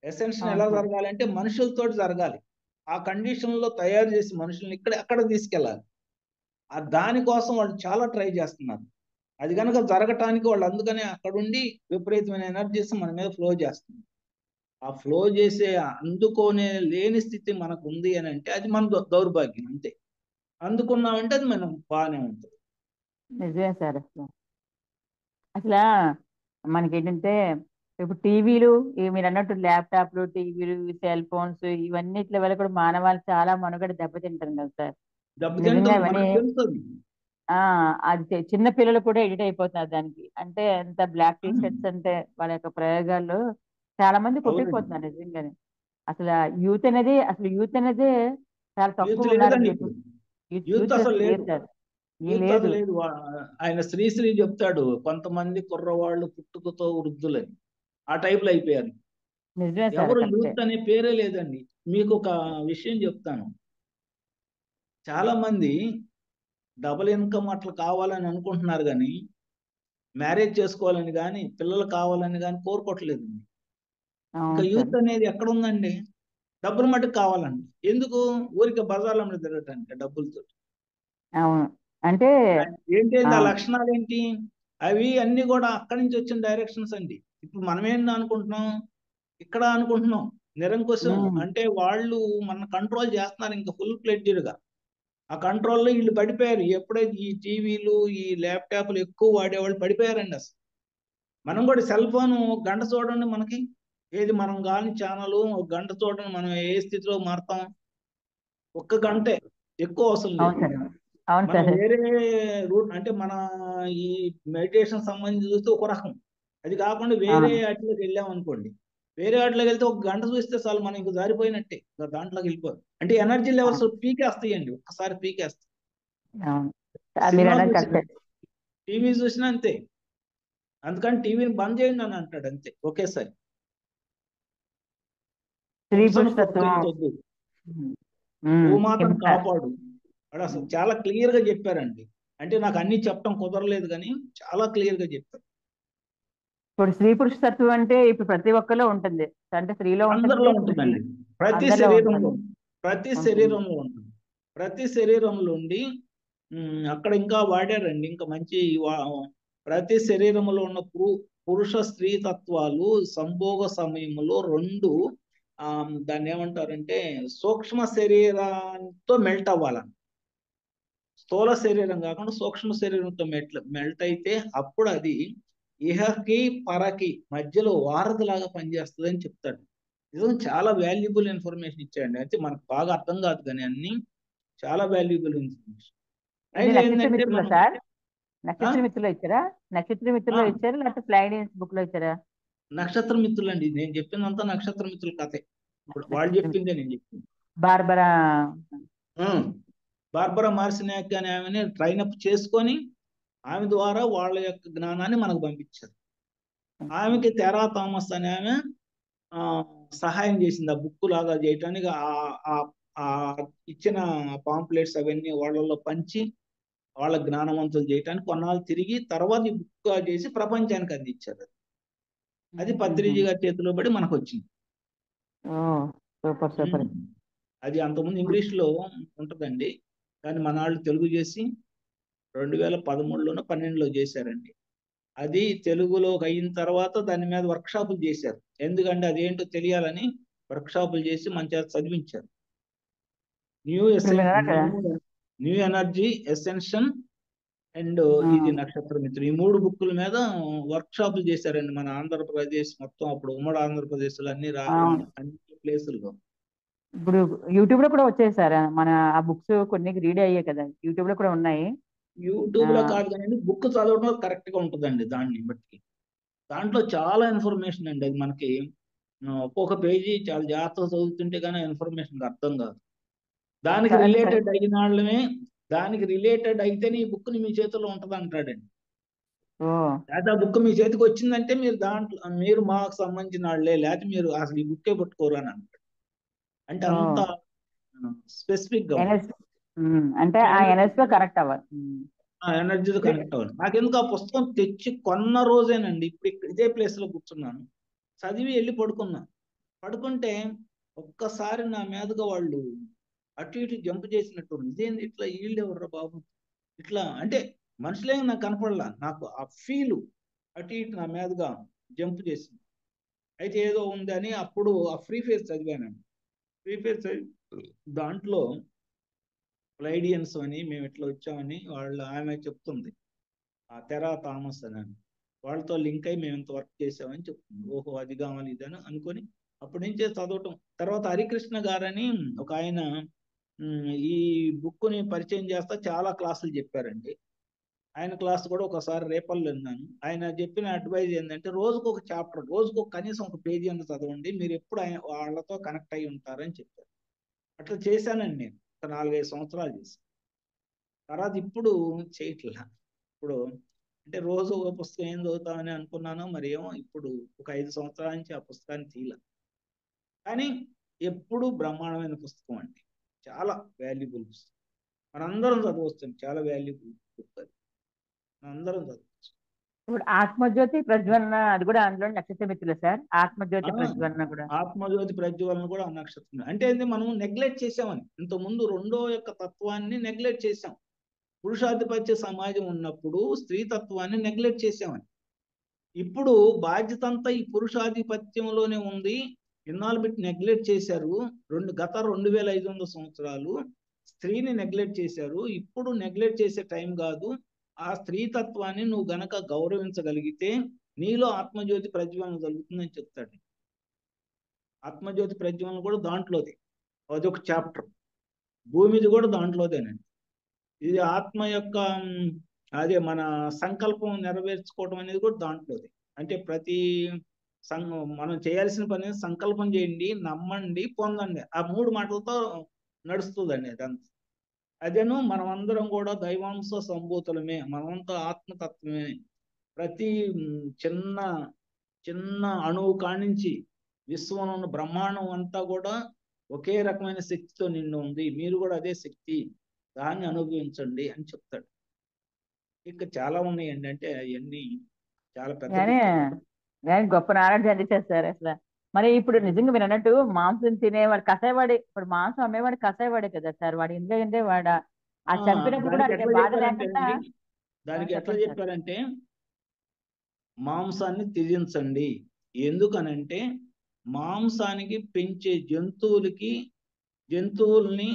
ఎసెన్షన్ అవును ఎలా సార్. జరగాలంటే మనుషులతోటి జరగాలి. ఆ కండిషన్ లో తయారు చేసి మనుషుల్ని అక్కడ తీసుకెళ్ళాలి. ఆ దానికోసం వాళ్ళు చాలా ట్రై చేస్తున్నారు. అది కనుక జరగటానికి వాళ్ళు అందుకనే అక్కడుండి విపరీతమైన ఎనర్జీస్ మన మీద ఫ్లో చేస్తుంది. ఆ ఫ్లో చేసే అందుకోనే లేని స్థితి మనకు ఉంది అని అంటే అది మన దౌర్భాగ్యం అంతే. అందుకున్నామంటే అది మనం బాగానే ఉంటుంది. నిజమే సార్. అసలు మనకేంటంటే ఇప్పుడు టీవీలు, మీరు అన్నట్టు ల్యాప్టాప్లు, టీవీలు, సెల్ ఫోన్స్, ఇవన్నిట్ల వల్ల కూడా మానవాళి చాలా మనుగడ దెబ్బతింటుంది కదా సార్. నిజంగా దెబ్బతింటుంది, ఇవన్నీ మనకు తెలుస్తుంది. ఆ అది చిన్న పిల్లలు కూడా ఎడిట్ అయిపోతున్నారు దానికి. అంటే ఎంత బ్లాక్ టీ షర్ట్స్ అంటే వాళ్ళ యొక్క ప్రయోగాలు చాలా మంది అవునండి. కొట్టుకుపోతున్నారు నిజంగానే. అసలు యూత్ అనేది చాలా యూత్ తక్కువ లేదండి ఉన్నారండి ఇప్పుడు. ఇప్పుడు. యూత్ యూత్ యూత్ అసలు అసలు లేదు లేదు. సార్. యూత్ లేదు. అసలు లేదు. ఆయన శ్రీశ్రీ చెప్తాడు, కొంతమంది కుర్రవాళ్ళు పుట్టుకతో వృద్ధులని. ఆ టైపులో అయిపోయారు. నిజమే సార్, ఎవరు కరెక్టే. యూత్ అనే పేరే లేదండి. మీకు ఒక విషయం చెప్తాను. చాలా మంది డబుల్ ఇన్కమ్ అట్లా కావాలని అనుకుంటున్నారు, కానీ మ్యారేజ్ చేసుకోవాలని కానీ పిల్లలు కావాలని కానీ కోరుకోవట్లేదు. ఇంకా అవును సార్. యూత్ అనేది ఎక్కడ ఉందండి? డబ్బులు మటుకు కావాలండి. ఎందుకు? ఊరికే బజార్ల మీద తిరగటానికి డబ్బులతో. అవును. అంటే ఏంటి ఆ ఆ లక్షణాలు ఏంటి? అవి అన్ని కూడా అక్కడి నుంచి వచ్చిన డైరెక్షన్స్ అండి. ఇప్పుడు మనం ఏంటి అనుకుంటున్నాం? ఇక్కడ అనుకుంటున్నాం నిరంకుశం ఉమ్, అంటే వాళ్ళు మన కంట్రోల్ చేస్తున్నారు ఇంకా ఫుల్ ఫ్లెడ్జ్డ్ గా. ఆ కంట్రోల్లో వీళ్ళు పడిపోయారు. ఎప్పుడైతే ఈ టీవీలు ఈ ల్యాప్టాప్లు ఎక్కువ వాడేవాళ్ళు పడిపోయారండి అసలు. మనం కూడా సెల్ ఫోన్ ఒక గంట చూడండి, మనకి ఏది మనం కాని ఛానల్ ఒక గంట చూడండి, మనం ఏ స్థితిలో మారుతాం? ఒక్క గంటే, ఎక్కువ అవసరం లేదు. అవును సార్. అవును మనం సార్. వేరే రూట్ అంటే మన ఈ మెడిటేషన్ సంబంధించి చూస్తే ఒక రకం. అది కాకుండా వేరే అవును. వాటిలోకి వెళ్ళాం అనుకోండి, వేరే వాటిలోకి వెళ్తే ఒక గంట చూస్తే చాలు మనం ఇంక జారిపోయినట్టే, ఇంకా దాంట్లోకి వెళ్ళిపోదు. అంటే ఎనర్జీ లెవెల్స్ అవును. పీకేస్తాయండి, ఒక్కసారి పీకేస్తాయి. అవును. మీరు సినిమా అన్నది చూసినా, కరెక్టే. టీవీ చూసినా అంతే. అందుకని టీవీని బంద్ చేయండి అని అంటాడు అంతే ఒకేసారి. స్త్రీ హింసను పురుషతత్వం. ప్రోత్సహించొద్దు, ఉమ్, ఉమ్, భూమాతను హింస. కాపాడు. వాడు అసలు ఉమ్. చాలా క్లియర్ గా చెప్పారండి. అంటే నాకు అన్ని చెప్పడం కుదరలేదు, కానీ చాలా క్లియర్ గా చెప్పారు. ఇప్పుడు స్త్రీ పురుషతత్వం అంటే ఇప్పుడు ప్రతి ఒక్కరిలో ఉంటుంది. అంటే స్త్రీలో ఉంటుంది, అందరిలో పురుషులు ఉంటుందండి. ప్రతి అందరిలో ఉంటుంది. శరీరంలో, ప్రతి ఉంటుంది. శరీరంలో ఉంటుంది. ప్రతి శరీరంలో ఉండి అక్కడ ఇంకా వాడారండి, ఇంకా మంచి ప్రతి శరీరంలో ఉన్న పురుష స్త్రీ తత్వాలు సంభోగ సమయంలో రెండు దాన్ని ఏమంటారంటే సూక్ష్మ శరీరంతో మెల్ట్ అవ్వాలని. స్థూల శరీరం కాకుండా సూక్ష్మ శరీరంతో మెల్ట్ అయితే అప్పుడు అది ఇహకి పరకి మధ్యలో వారధిలాగా పనిచేస్తుంది అని చెప్తాడు. నిజం చాలా వాల్యుబుల్ ఇన్ఫర్మేషన్ ఇచ్చాడండి. అయితే మనకు బాగా అర్థం కాదు, కానీ అన్ని చాలా వాల్యుబుల్ ఇన్ఫర్మేషన్. ఇది అయితే నక్షత్ర ఏంటంటే మిత్రులు మనం సార్. ఆ, నక్షత్ర మిత్రులు ఇచ్చారా? నక్షత్ర ఆ, మిత్రులు ఇచ్చారా లేకపోతే ఫ్లైడెన్స్ బుక్ లో ఇచ్చారా? నక్షత్ర మిత్రులు అండి, నేను చెప్పిందంతా నక్షత్ర మిత్రుల కథే. ఇప్పుడు వాళ్ళు నక్షత్ర మిత్రులు. చెప్పిందే నేను చెప్పింది. బార్బరా. ఆ, బార్బరా మార్సినాక్ అనే ఆమెని ట్రైన్ అప్ చేసుకొని ఆమె ద్వారా వాళ్ళ యొక్క జ్ఞానాన్ని మనకు పంపించారు. ఆమెకి తెరా థామస్ అనే ఆమె ఆ, సహాయం చేసింది ఆ బుక్ లాగా చేయటానికి. ఆ ఇచ్చిన పాంప్లెట్స్ అవన్నీ వాళ్ళలో పంచి వాళ్ళ జ్ఞానవంతులు చేయటానికి కొన్నాళ్ళు తిరిగి తర్వాత ఈ బుక్ చేసి ప్రపంచానికి అందించారు. అది పత్రిజీ గారి చేతిలో పడి మనకు వచ్చింది. ఓ, సూపర్ సూపర్. ఉమ్. అది అంతకుముందు ఇంగ్లీష్లో ఉంటుందండి, కానీ మన వాళ్ళు తెలుగు చేసి 2013లోనో 12లో చేశారండి. అది తెలుగులోకి అయిన తర్వాత దాని మీద వర్క్షాపులు చేశారు. ఎందుకంటే అదేంటో తెలియాలని వర్క్షాపులు చేసి మన చేత చదివించారు. న్యూ ఇప్పుడు మీరు అన్నారు కదా. New new energy ascension and ఆ, ఇది నక్షత్ర మిత్రులు, ఈ మూడు బుక్కుల మీద వర్క్షాపులు చేశారండి మన ఆంధ్రప్రదేశ్ మొత్తం. అప్పుడు ఉమ్మడి ఆంధ్రప్రదేశ్లో అవును. అన్ని ప్లేసుల్లో. ఇప్పుడు యూట్యూబ్ లో కూడా వచ్చేసారా మన ఆ బుక్స్ కొన్ని రీడ్ అయ్యాయి కదా, యూట్యూబ్ లో కూడా ఉన్నాయి. ఆ, యూట్యూబ్ లో కాదు కానీ బుక్ చదవడం కరెక్ట్ గా ఉంటుందండి. దాన్ని బట్టి దాంట్లో చాలా ఇన్ఫర్మేషన్ అండి. అది మనకి ఒక్కొక్క పేజీ చాలా జాగ్రత్తగా చదువుతుంటే కానీ ఇన్ఫర్మేషన్ అర్థం కాదు. దానికి అంటే సార్. రిలేటెడ్ అయిన వాళ్ళమే, దానికి రిలేటెడ్ అయితేనే ఈ బుక్ మీ చేతిలో ఉంటుంది అంటాడండి. ఓ, లేకపోతే ఆ బుక్ మీ చేతికి వచ్చిందంటే మీరు దాంట్లో మీరు మాకు సంబంధించిన వాళ్ళే, లేకపోతే మీరు అసలు ఈ బుక్కే పట్టుకోరు అని అంటాడు. అంటే ఓ, అంత స్పెసిఫిక్ గా ఉంటుంది. ఎన్ఎస్. అంటే ఆ ఎన్ఎస్ లో కరెక్ట్ అవ్వాలి. ఆ ఎనర్జీతో కనెక్ట్ అవ్వాలి. నాకెందుకు ఆ పుస్తకం తెచ్చి కొన్న రోజేనండి, ఇప్పుడు ఇదే ప్లేస్ లో కూర్చున్నాను, చదివి వెళ్ళి పడుకున్నా. పడుకుంటే ఒక్కసారి నా మీదగా వాళ్ళు అటు ఇటు జంప్ చేసినట్టు ఉంది. ఇదేంది ఇట్లా, వీళ్ళు ఎవర్రా బాబు ఇట్లా అంటే? మనుషులేం నాకు కనపడలా, నాకు ఆ ఫీలు అటు ఇటు నా మీదగా జంప్ చేసింది. అయితే ఏదో ఉందని అప్పుడు ఆ ఫ్రీ ఫేర్ చదివానండి. ఫ్రీ ఫేర్ చదివి దాంట్లో ప్లైడియన్స్ అని మేము ఇట్లా వచ్చామని ఆమె చెప్తుంది, ఆ తెరా థామస్ అని వాళ్ళతో లింక్ అయి మేము ఇంత వర్క్ చేసామని చెప్తుంది. ఓహో అది కావాలి ఇదని అనుకొని అప్పటి నుంచే చదవటం. తర్వాత హరికృష్ణ గారని ఒక ఆయన ఈ బుక్ని పరిచయం చేస్తా చాలా క్లాసులు చెప్పారండి. ఆయన క్లాస్ కూడా ఒకసారి రేపల్లో విన్నాను. ఆయన చెప్పిన అడ్వైజ్ ఏంటంటే రోజుకు ఒక చాప్టర్, రోజుకు కనీసం ఒక పేజీ అన్న చదవండి, మీరు ఎప్పుడు వాళ్ళతో కనెక్ట్ అయి ఉంటారని చెప్పారు. అట్లా చేశానండి నేను, ఒక 4-5 సంవత్సరాలు చేశాను. తర్వాత ఇప్పుడు చేయట్లా. ఇప్పుడు అంటే రోజు ఒక పుస్తకం ఏం చదువుతామని అనుకున్నానో మరి ఏమో, ఇప్పుడు ఒక 5 సంవత్సరాల నుంచి ఆ పుస్తకాన్ని తీయాల. కానీ ఎప్పుడు బ్రహ్మాండమైన పుస్తకం అండి, చాలా వాల్యుబుల్ పుస్తకం, మనందరం చదవచ్చు, చాలా వాల్యుబుల్ బుక్ అది, మనందరం చదవచ్చు. ఇప్పుడు ఆత్మజ్యోతి ప్రజ్వలన అది కూడా అందులో నక్షత్ర మిత్రులు సార్, ఆత్మజ్యోతి ప్రజ్వలన కూడా. ఆత్మజ్యోతి ప్రజ్వలన కూడా నక్షత్రం అంటే మనం నెగ్లెక్ట్ చేసామని, ఇంతకుముందు రెండో యొక్క తత్వాన్ని నెగ్లెక్ట్ చేసాం. పురుషాధిపత్య సమాజం ఉన్నప్పుడు స్త్రీ తత్వాన్ని నెగ్లెక్ట్ చేసామని. ఇప్పుడు బాధ్యత అంతా ఈ పురుషాధిపత్యంలోనే ఉంది. ఇన్నాళ్ళు పెట్టి నెగ్లెక్ట్ చేశారు. గత 2500 సంవత్సరాలు స్త్రీని నెగ్లెక్ట్ చేశారు. ఇప్పుడు నెగ్లెక్ట్ చేసే టైం కాదు. ఆ స్త్రీ తత్వాన్ని నువ్వు గనక గౌరవించగలిగితే నీలో ఆత్మజ్యోతి ప్రజ్వలన జరుగుతుందని చెప్తాడు. ఆత్మజ్యోతి ప్రజ్వలన కూడా దాంట్లోది, అదొక చాప్టర్. భూమిది కూడా దాంట్లోదేనండి. ఇది ఆత్మ యొక్క అదే మన సంకల్పం నెరవేర్చుకోవడం అనేది కూడా దాంట్లోది. అంటే ప్రతి మనం చేయాల్సిన పని సంకల్పం చేయండి, నమ్మండి, పొందండి, ఆ 3 మాటలతో నడుస్తుందండి అదంతా. అదేను మనం అందరం కూడా దైవాంశ సంభూతులమే, మనమంతా ఆత్మతత్వమే. ప్రతి చిన్న చిన్న అణువు కానించి విశ్వంలో ఉన్న బ్రహ్మాండం అంతా కూడా ఒకే రకమైన శక్తితో నిండి ఉంది, మీరు కూడా అదే శక్తి, దాన్ని అనుభవించండి అని చెప్తాడు. ఇంకా చాలా ఉన్నాయండి, అంటే అవన్నీ చాలా పెద్ద గొప్ప నాలెడ్జ్ అందించేస్తారు అసలు. మరి ఇప్పుడు నిజంగా మీరు అన్నట్టు మాంసం తినేవాడు కసాయవాడే, ఇప్పుడు మాంసం అమ్మేవాడు కసాయవాడే కదా సార్, వాడు ఇంట్లో ఏంటే వాడు ఆ చంపినప్పుడు కూడా దానికి అంటే ఎట్లా బాధ చెప్పారంటే లేకుండా. దానికి ఎట్లా చెప్పండి సార్. చెప్పారంటే మాంసాన్ని త్యజించండి. ఎందుకనంటే మాంసానికి పెంచే జంతువుల్ని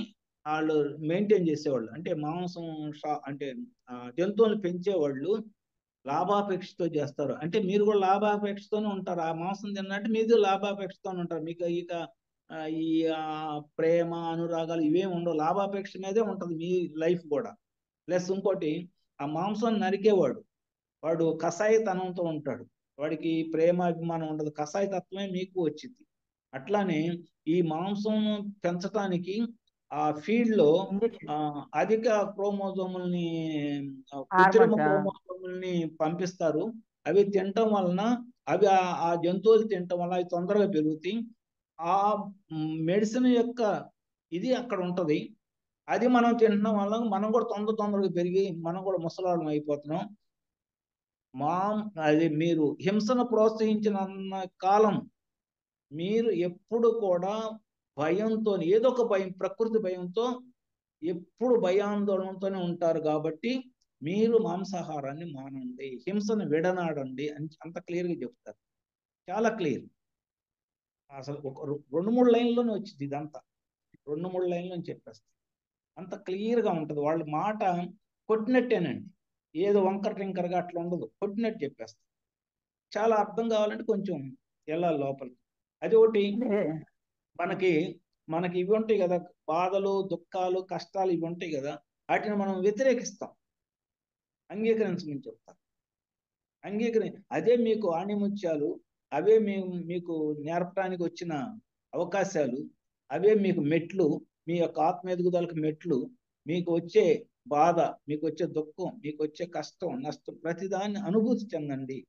వాళ్ళు మెయింటైన్ చేసేవాళ్ళు, అంటే మాంసం అంటే జంతువుల్ని పెంచేవాళ్ళు లాభాపేక్షతో చేస్తారు. అంటే మీరు కూడా లాభాపేక్షతోనే ఉంటారు. ఆ మాంసం తిన్నట్టు మీరు లాభాపేక్షతోనే ఉంటారు. మీకు ఇక ఈ ప్రేమ అనురాగాలు ఇవేమి ఉండవు, లాభాపేక్ష మీదే ఉంటుంది మీ లైఫ్ కూడా. ప్లస్ ఇంకోటి, ఆ మాంసం నరికేవాడు వాడు కషాయతనంతో ఉంటాడు, వాడికి ప్రేమ అభిమానం ఉండదు, కషాయతత్వమే మీకు వచ్చింది. అట్లానే ఈ మాంసం పెంచడానికి ఆ ఫీల్డ్ లో అధిక క్రోమోజోముల్ని, కృత్రిమ క్రోమోజోముల్ని పంపిస్తారు. అవి తినటం వలన అవి ఆ జంతువులు తినటం వల్ల అవి తొందరగా పెరుగుతాయి. ఆ మెడిసిన్ యొక్క ఇది అక్కడ ఉంటది, అది మనం తినడం వల్ల మనం కూడా తొందరగా పెరిగి మనం కూడా ముసలాళ్ళం అయిపోతున్నాం. అది మీరు హింసను ప్రోత్సహించిన కాలం మీరు ఎప్పుడు కూడా భయంతో, ఏదో ఒక భయం, ప్రకృతి భయంతో ఎప్పుడు భయాందోళనతోనే ఉంటారు. కాబట్టి మీరు మాంసాహారాన్ని మానండి, హింసను విడనాడండి అని అంత క్లియర్గా చెప్తారు, చాలా క్లియర్. అసలు ఒక 2-3 లైన్లోనే వచ్చింది ఇదంతా, 2-3 లైన్లోనే చెప్పేస్తారు, అంత క్లియర్గా ఉంటుంది. వాళ్ళ మాట కొట్టినట్టేనండి, ఏదో వంకర టింకరగా అట్లా ఉండదు, కొట్టినట్టు చెప్పేస్తారు. చాలా అర్థం కావాలంటే కొంచెం వెళ్ళాలి లోపలికి. అది ఒకటి. మనకి ఇవి ఉంటాయి కదా, బాధలు, దుఃఖాలు, కష్టాలు ఇవి ఉంటాయి కదా, వాటిని మనం వ్యతిరేకిస్తాం, అంగీకరించమని చెప్తాం. అదే మీకు ఆణిముత్యాలు, అవే మీకు నేర్పడానికి వచ్చిన అవకాశాలు, అవే మీకు మెట్లు, మీ యొక్క ఆత్మ ఎదుగుదలకు మెట్లు. మీకు వచ్చే బాధ, మీకు వచ్చే దుఃఖం, మీకు వచ్చే కష్టం, నష్టం, ప్రతిదాన్ని అనుభూతి చెందండి,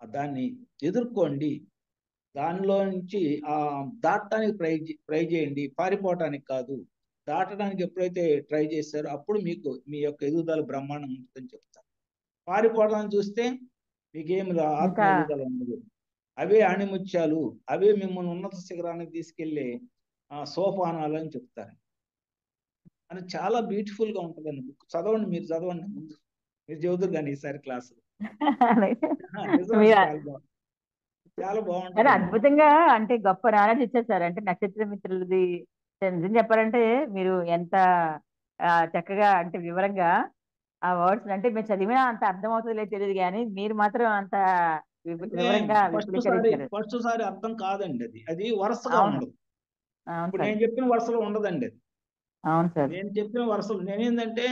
దాన్ని ఎదుర్కోండి, దానిలో నుంచి దాటడానికి ట్రై చేయండి, పారిపోవటానికి కాదు. దాటడానికి ఎప్పుడైతే ట్రై చేస్తారో అప్పుడు మీకు మీ యొక్క ఎదుగుదల బ్రహ్మాండం ఉంటుందని చెప్తారు. పారిపోవడానికి చూస్తే మీకేమి ఆత్మ ఎదుగుదల ఉండదు. అవే అణిముత్యాలు, అవే మిమ్మల్ని ఉన్నత శిఖరానికి తీసుకెళ్లే సోపానాలు అని చెప్తారు. అని చాలా బ్యూటిఫుల్ గా ఉంటుందండి బుక్. చదవండి, మీరు చదవండి, ముందు మీరు చదువుతారు కానీ ఈసారి క్లాసు చాలా బాగుంటుంది. అద్భుతంగా అంటే గొప్ప నాలెడ్జ్ ఇచ్చేసారు. అంటే నక్షత్ర మిత్రులది నిజం చెప్పాలంటే మీరు ఎంత చక్కగా అంటే వివరంగా ఆ వర్డ్స్ అంటే మేము చదివినా అంత అర్థం అవుతుందో లేదో తెలియదు కానీ మీరు మాత్రం అంత అంటే వివరంగా ఫస్ట్ విపులీకరించారు. సారి అర్థం కాదండి, అది వరుసగా అవును. ఉండదు. అవును ఇప్పుడు సార్. నేను చెప్పిన వరుసలో ఉండదండి అది. అవును సార్. నేను చెప్పిన వరుసలు నేనేందంటే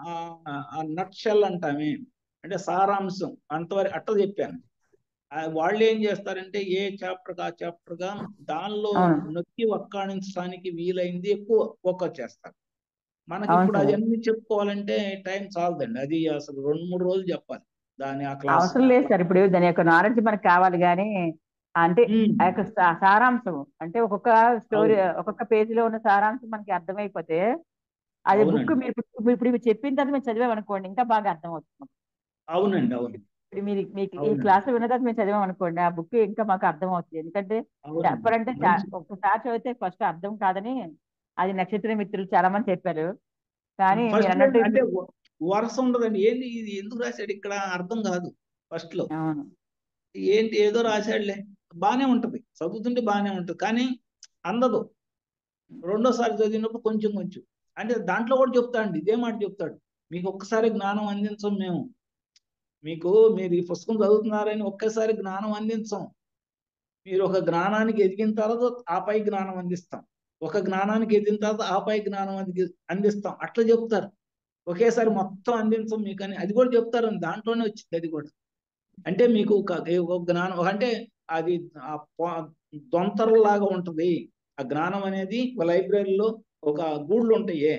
ఆ నట్ షెల్ అంటామే, అంటే సారాంశం అంతవరకు అట్లా చెప్పాను. వాళ్ళు ఏం చేస్తారంటే ఏ చాప్టర్ ఆ చాప్టర్ గా దానిలో అవును. నొక్కి వక్కాణించడానికి వీలైంది ఎక్కువ ఫోకస్ చేస్తారు. మనకి అవును ఇప్పుడు సార్. అది అన్ని చెప్పుకోవాలంటే టైం చాలదండి, అది అసలు 2-3 రోజులు చెప్పాలి దాని ఆ క్లాసు. అవసరం లేదు సార్. ఇప్పుడు దాని యొక్క నాలెడ్జ్ మనకు కావాలి కానీ అంటే ఉమ్, ఆ యొక్క సారాంశం అంటే ఒక్కొక్క స్టోరీ అవును ఒక్కొక్క పేజీలో ఉన్న సారాంశం మనకి అర్థమైపోతే అది బుక్ అవునండి మీరు ఇప్పుడు మీరు చెప్పిన తర్వాత మేము చదివామనుకోండి ఇంకా బాగా అర్థం అవుతుంది. అవునండి అవును ఇప్పుడు మీరు మీకు ఈ అవునండి క్లాస్ విన్న తర్వాత మేము చదివామనుకోండి ఆ బుక్ ఇంకా మాకు అర్థం అవుతుంది. ఎందుకంటే అవునండి చెప్పాలంటే మంచి. ఒక్కసారి చదివితే ఫస్ట్ అర్థం కాదని అది నక్షత్ర మిత్రులు చాలా మంది చెప్పారు. కానీ మీరు ఫస్ట్ లో అన్నట్టు అంటే వరుస ఉండదండి, ఏంది ఇది ఎందుకు రాశాడు ఇక్కడ అర్థం కాదు ఫస్ట్ లో. అవును. ఏంటి ఏదో రాశాడులే, బానే ఉంటది చదువుతుంటే బానే ఉంటది కానీ అందదు. రెండోసారి చదివినప్పుడు కొంచెం కొంచెం, అంటే దాంట్లో కూడా చెప్తాడండి, ఇదే మాట చెప్తాడు. మీకు ఒక్కసారి జ్ఞానం అందించం మేము, మీరు ఈ పుస్తకం చదువుతున్నారని ఒక్కసారి జ్ఞానం అందించం. మీరు ఒక జ్ఞానానికి ఎదిగిన తర్వాత ఆపై జ్ఞానం అందిస్తాం, ఒక జ్ఞానానికి ఎదిగిన తర్వాత ఆపై జ్ఞానం అందిస్తాం అట్లా చెప్తారు. ఒకేసారి మొత్తం అందించం మీకు అని అది కూడా చెప్తారు, దాంట్లోనే వచ్చింది అది కూడా. అంటే మీకు ఒక జ్ఞానం అంటే అది ఆ దొంతరలాగా ఉంటది. ఆ జ్ఞానం అనేది ఒక లైబ్రరీలో ఒక గూళ్ళు ఉంటాయి,